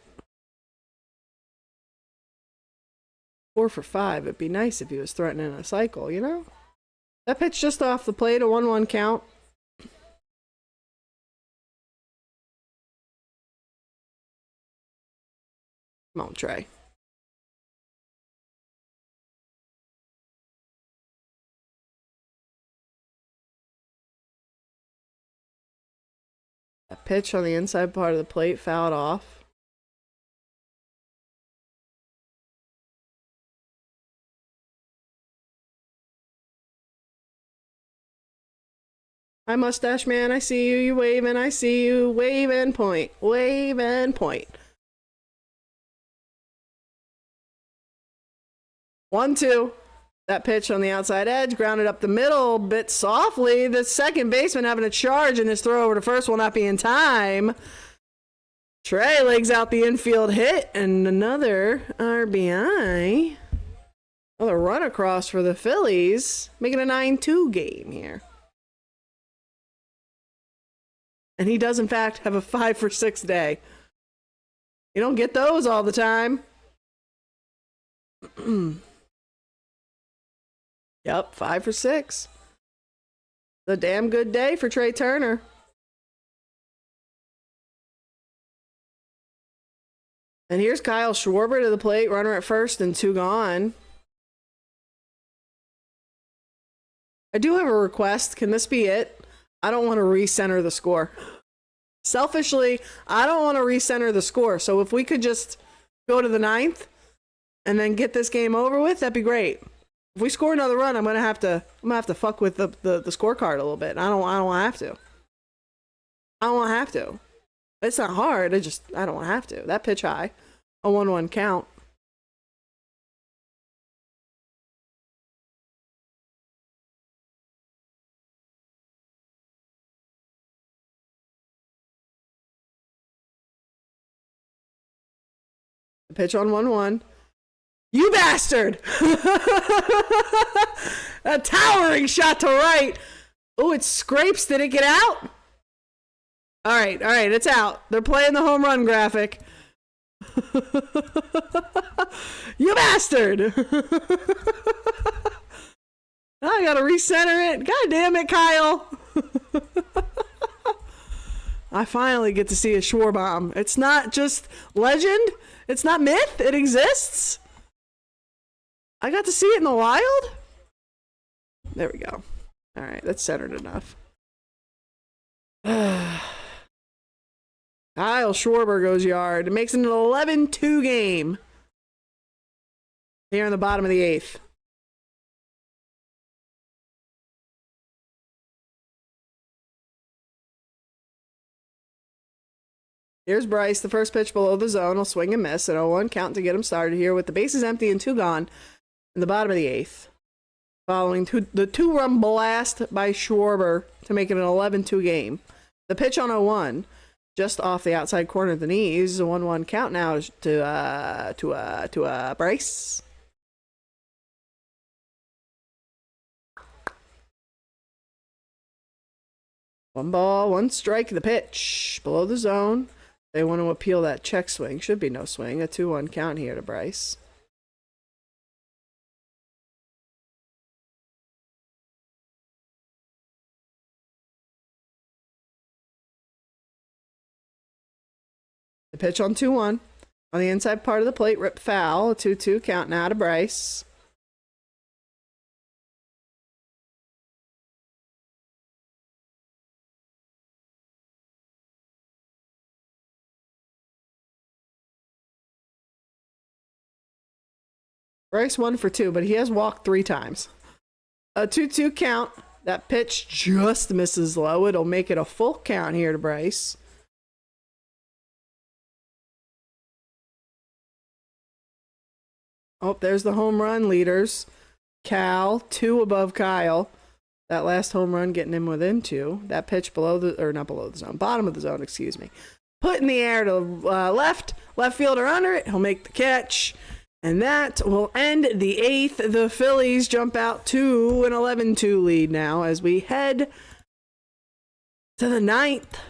4 for 5. It'd be nice if he was threatening a cycle, you know? That pitch just off the plate, a 1-1 count. Come on, Trey. A pitch on the inside part of the plate, fouled off. Hi, mustache man. I see you. You waving. I see you. Wave and point. Wave and point. 1-2. That pitch on the outside edge, grounded up the middle, bit softly. The second baseman having a charge, and his throw over to first will not be in time. Trey legs out the infield hit, and another RBI. Another run across for the Phillies, making a 9-2 game here. And he does, in fact, have a 5 for 6 day. You don't get those all the time. Yep, 5 for 6. A damn good day for Trey Turner. And here's Kyle Schwarber to the plate, runner at first and 2 gone. I do have a request. Can this be it? I don't want to recenter the score. Selfishly, I don't want to recenter the score. So if we could just go to the 9th and then get this game over with, that'd be great. If we score another run, I'm gonna have to fuck with the scorecard a little bit. I don't have to. I don't want to have to. It's not hard. I don't want to have to. That pitch high, a 1-1 count. Pitch on 1-1. You bastard! A towering shot to right. Oh, it scrapes. Did it get out? All right, it's out. They're playing the home run graphic. You bastard! I gotta recenter it. God damn it, Kyle. I finally get to see a Schwarbomb. It's not just legend. It's not myth. It exists. I got to see it in the wild. There we go. All right, that's centered enough. Kyle Schwarber goes yard. It makes it an 11-2 game here in the bottom of the 8th. Here's Bryce, the first pitch below the zone. He'll swing and miss. An 0-1 count to get him started here with the bases empty and 2 gone in the bottom of the 8th. Following the 2-run blast by Schwarber to make it an 11-2 game. The pitch on 0-1, just off the outside corner of the knees. A 1-1 count now to Bryce. One ball, one strike. The pitch below the zone. They want to appeal that check swing. Should be no swing. A 2-1 count here to Bryce. The pitch on 2-1. On the inside part of the plate, rip foul. A 2-2 count now to Bryce. Bryce 1 for 2, but he has walked 3 times. A 2-2 count. That pitch just misses low. It'll make it a full count here to Bryce. Oh, there's the home run leaders. Cal, 2 above Kyle. That last home run getting him within 2. That pitch below the, or not below the zone, bottom of the zone, excuse me. Put in the air to left fielder under it. He'll make the catch. And that will end the 8th. The Phillies jump out to an 11-2 lead now as we head to the 9th.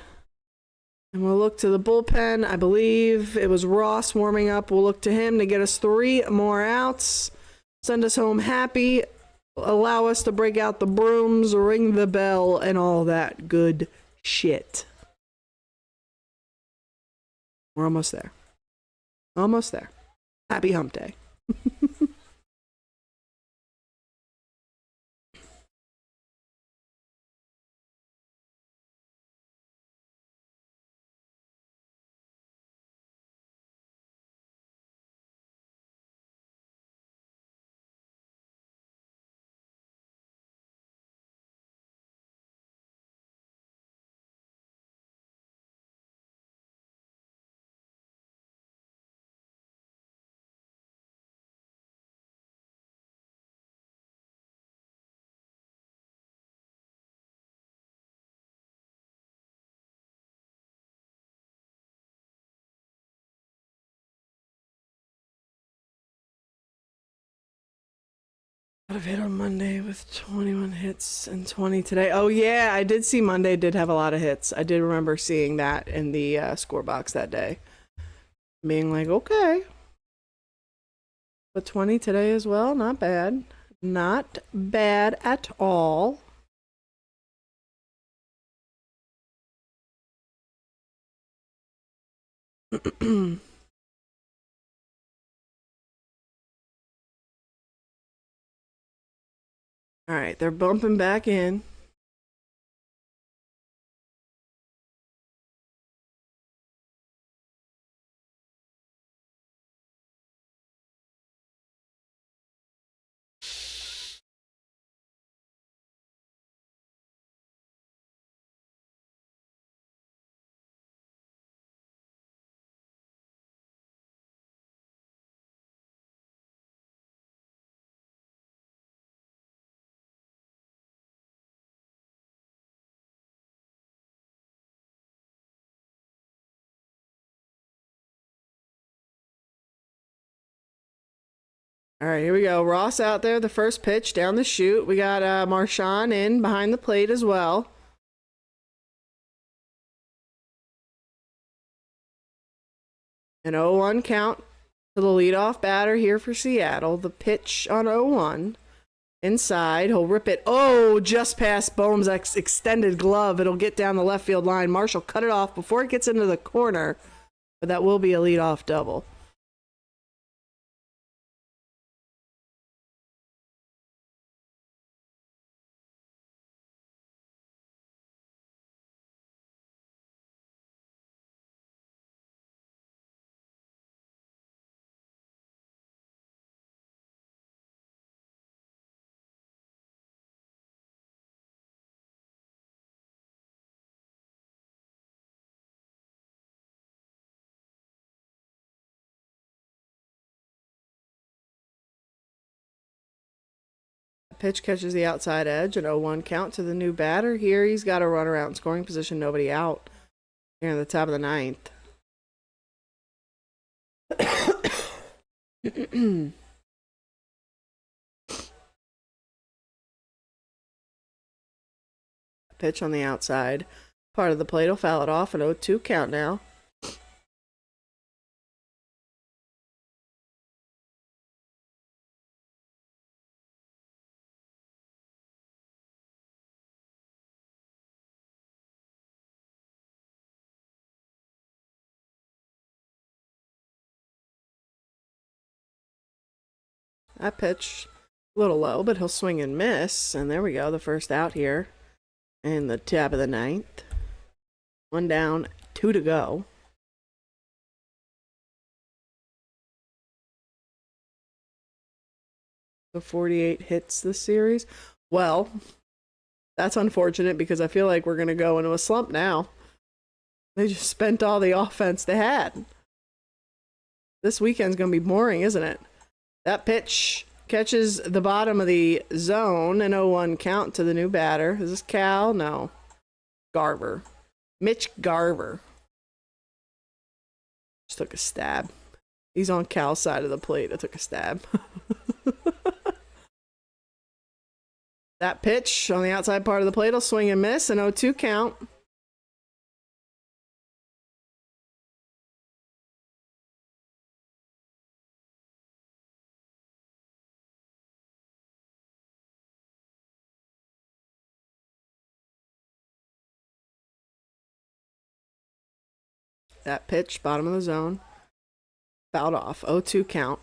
And we'll look to the bullpen. I believe it was Ross warming up. We'll look to him to get us 3 more outs. Send us home happy. Allow us to break out the brooms, ring the bell, and all that good shit. We're almost there. Almost there. Happy hump day. Got a hit on Monday with 21 hits and 20 today. Oh yeah, I did see Monday did have a lot of hits. I did remember seeing that in the score box that day. Being like, okay. But 20 today as well, not bad. Not bad at all. All right, they're bumping back in. All right, here we go. Ross out there, the first pitch down the chute. We got Marchand in behind the plate as well. An 0-1 count to the leadoff batter here for Seattle. The pitch on 0-1. Inside, he'll rip it. Oh, just past Bohm's extended glove. It'll get down the left field line. Marshall cut it off before it gets into the corner. But that will be a leadoff double. Pitch catches the outside edge, an 0-1 count to the new batter. Here he's got a runner out in scoring position, nobody out. Here in the top of the ninth. Pitch on the outside. Part of the plate will foul it off, an 0-2 count now. That pitch, a little low, but he'll swing and miss. And there we go, the first out here. In the top of the ninth. 1 down, 2 to go. The 48 hits this series. Well, that's unfortunate because I feel like we're going to go into a slump now. They just spent all the offense they had. This weekend's going to be boring, isn't it? That pitch catches the bottom of the zone, an 0-1 count to the new batter. Is this Cal? No. Garver. Mitch Garver. Just took a stab. He's on Cal's side of the plate. I took a stab. That pitch on the outside part of the plate will swing and miss, an 0-2 count. That pitch, bottom of the zone, fouled off, 0-2 count.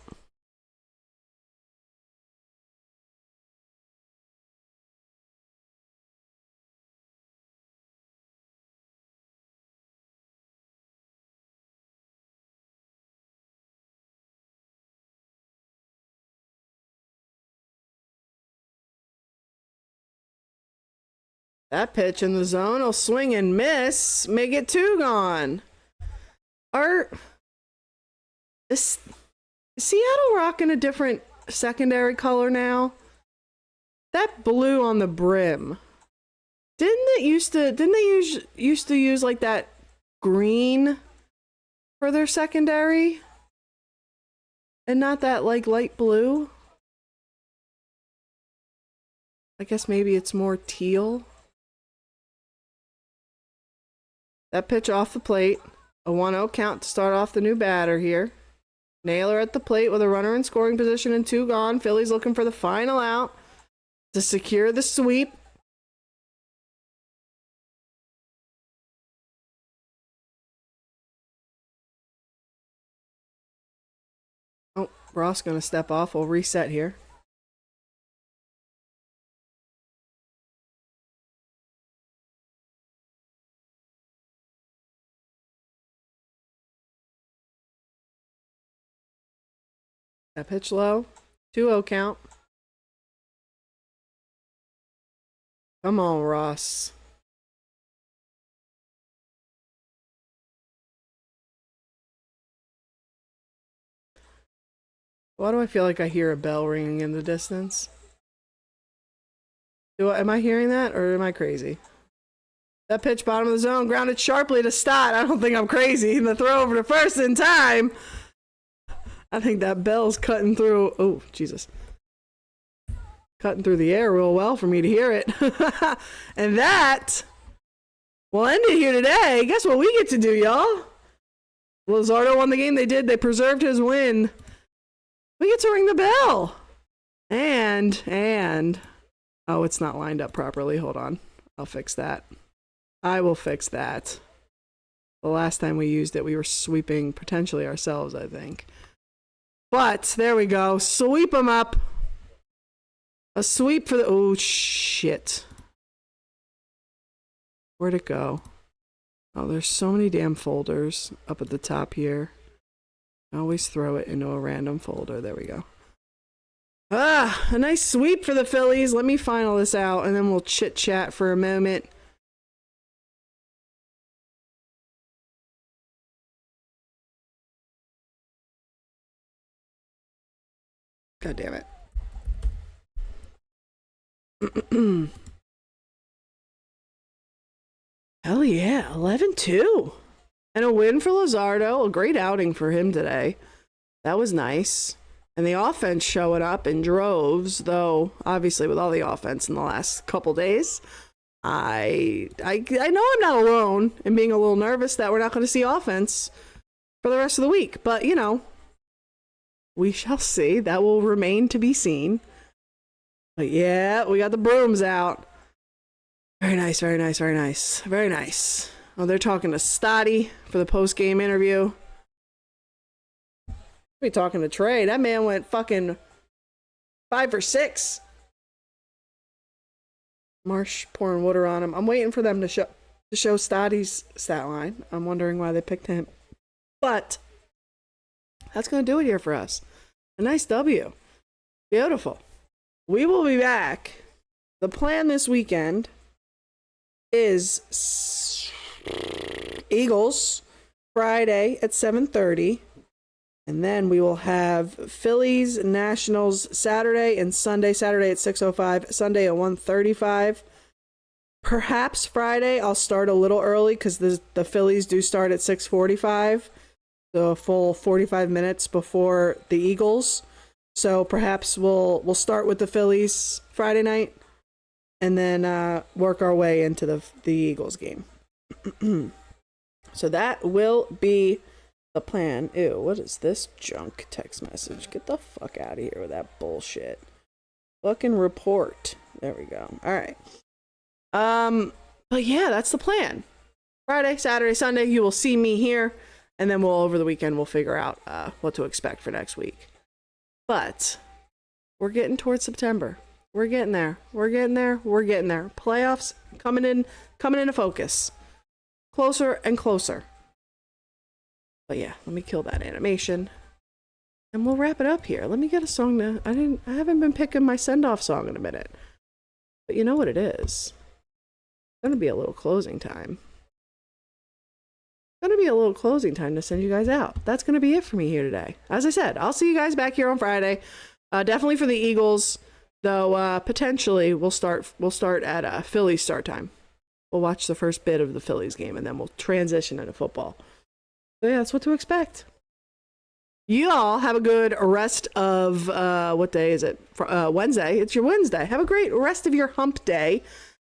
That pitch in the zone will swing and miss, make it 2 gone. Is Seattle rocking a different secondary color now? That blue on the brim. Didn't they used to use like that green for their secondary? And not that like light blue? I guess maybe it's more teal. That pitch off the plate. A 1-0 count to start off the new batter here. Naylor at the plate with a runner in scoring position and 2 gone. Phillies looking for the final out to secure the sweep. Oh, Ross going to step off. We'll reset here. That pitch low. 2-0 count. Come on, Ross. Why do I feel like I hear a bell ringing in the distance? Am I hearing that or am I crazy? That pitch, bottom of the zone, grounded sharply to Stott. I don't think I'm crazy. The throw over to first in time. I think that bell's cutting through. Oh, Jesus. Cutting through the air real well for me to hear it. And that will end it here today. Guess what we get to do, y'all? Luzardo won the game they did. They preserved his win. We get to ring the bell. And, oh, it's not lined up properly. Hold on. I'll fix that. I will fix that. The last time we used it, we were sweeping potentially ourselves, I think. But there we go. Sweep them up. A sweep for the... Oh, shit. Where'd it go? Oh, there's so many damn folders up at the top here. I always throw it into a random folder. There we go. Ah, a nice sweep for the Phillies. Let me final this out, and then we'll chit-chat for a moment. God damn it. Hell yeah, 11-2. And a win for Luzardo. A great outing for him today. That was nice. And the offense showing up in droves, though obviously with all the offense in the last couple days, I know I'm not alone in being a little nervous that we're not going to see offense for the rest of the week. But, you know, we shall see. That will remain to be seen. But yeah, we got the brooms out. Very nice, very nice, very nice. Very nice. Oh, they're talking to Stotty for the post-game interview. Be talking to Trey. That man went fucking 5 for 6. Marsh pouring water on him. I'm waiting for them to show Stotty's stat line. I'm wondering why they picked him. But that's going to do it here for us. A nice W. Beautiful. We will be back. The plan this weekend is Eagles Friday at 7:30. And then we will have Phillies Nationals Saturday and Sunday. Saturday at 6:05, Sunday at 1:35. Perhaps Friday I'll start a little early because the Phillies do start at 6:45, so a full 45 minutes before the Eagles. So perhaps we'll start with the Phillies Friday night and then work our way into the Eagles game. So that will be the plan. Ew, what is this junk text message? Get the fuck out of here with that bullshit. Fucking report. There we go. All right. But yeah, that's the plan. Friday, Saturday, Sunday, you will see me here, and then over the weekend we'll figure out what to expect for next week. But we're getting towards September. We're getting there. We're getting there. We're getting there. Playoffs coming into focus. Closer and closer. But yeah, let me kill that animation. And we'll wrap it up here. Let me get a song to... I haven't been picking my send-off song in a minute. But you know what it is. It's gonna be a little closing time. It's gonna be a little closing time to send you guys out. That's gonna be it for me here today. As I said, I'll see you guys back here on Friday. Definitely for the Eagles, though potentially we'll start at Phillies start time. We'll watch the first bit of the Phillies game and then we'll transition into football. So yeah, that's what to expect. You all have a good rest of, what day is it? Wednesday. It's your Wednesday. Have a great rest of your hump day.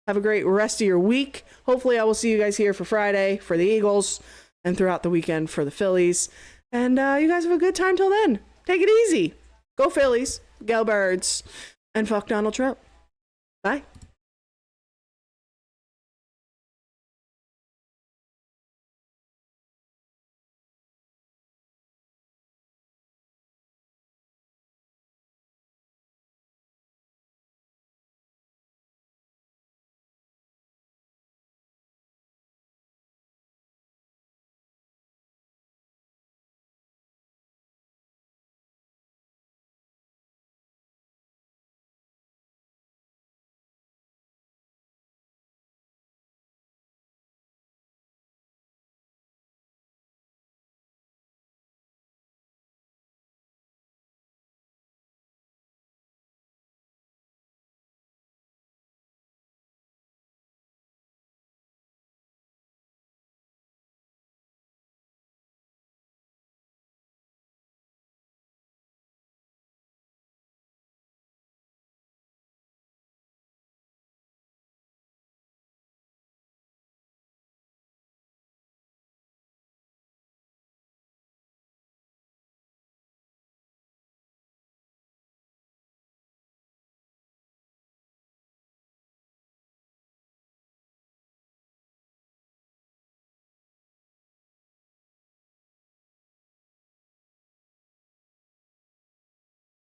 Have a great rest of your week. Hopefully I will see you guys here for Friday for the Eagles and throughout the weekend for the Phillies. And you guys have a good time till then. Take it easy. Go Phillies. Go Birds. And fuck Donald Trump. Bye.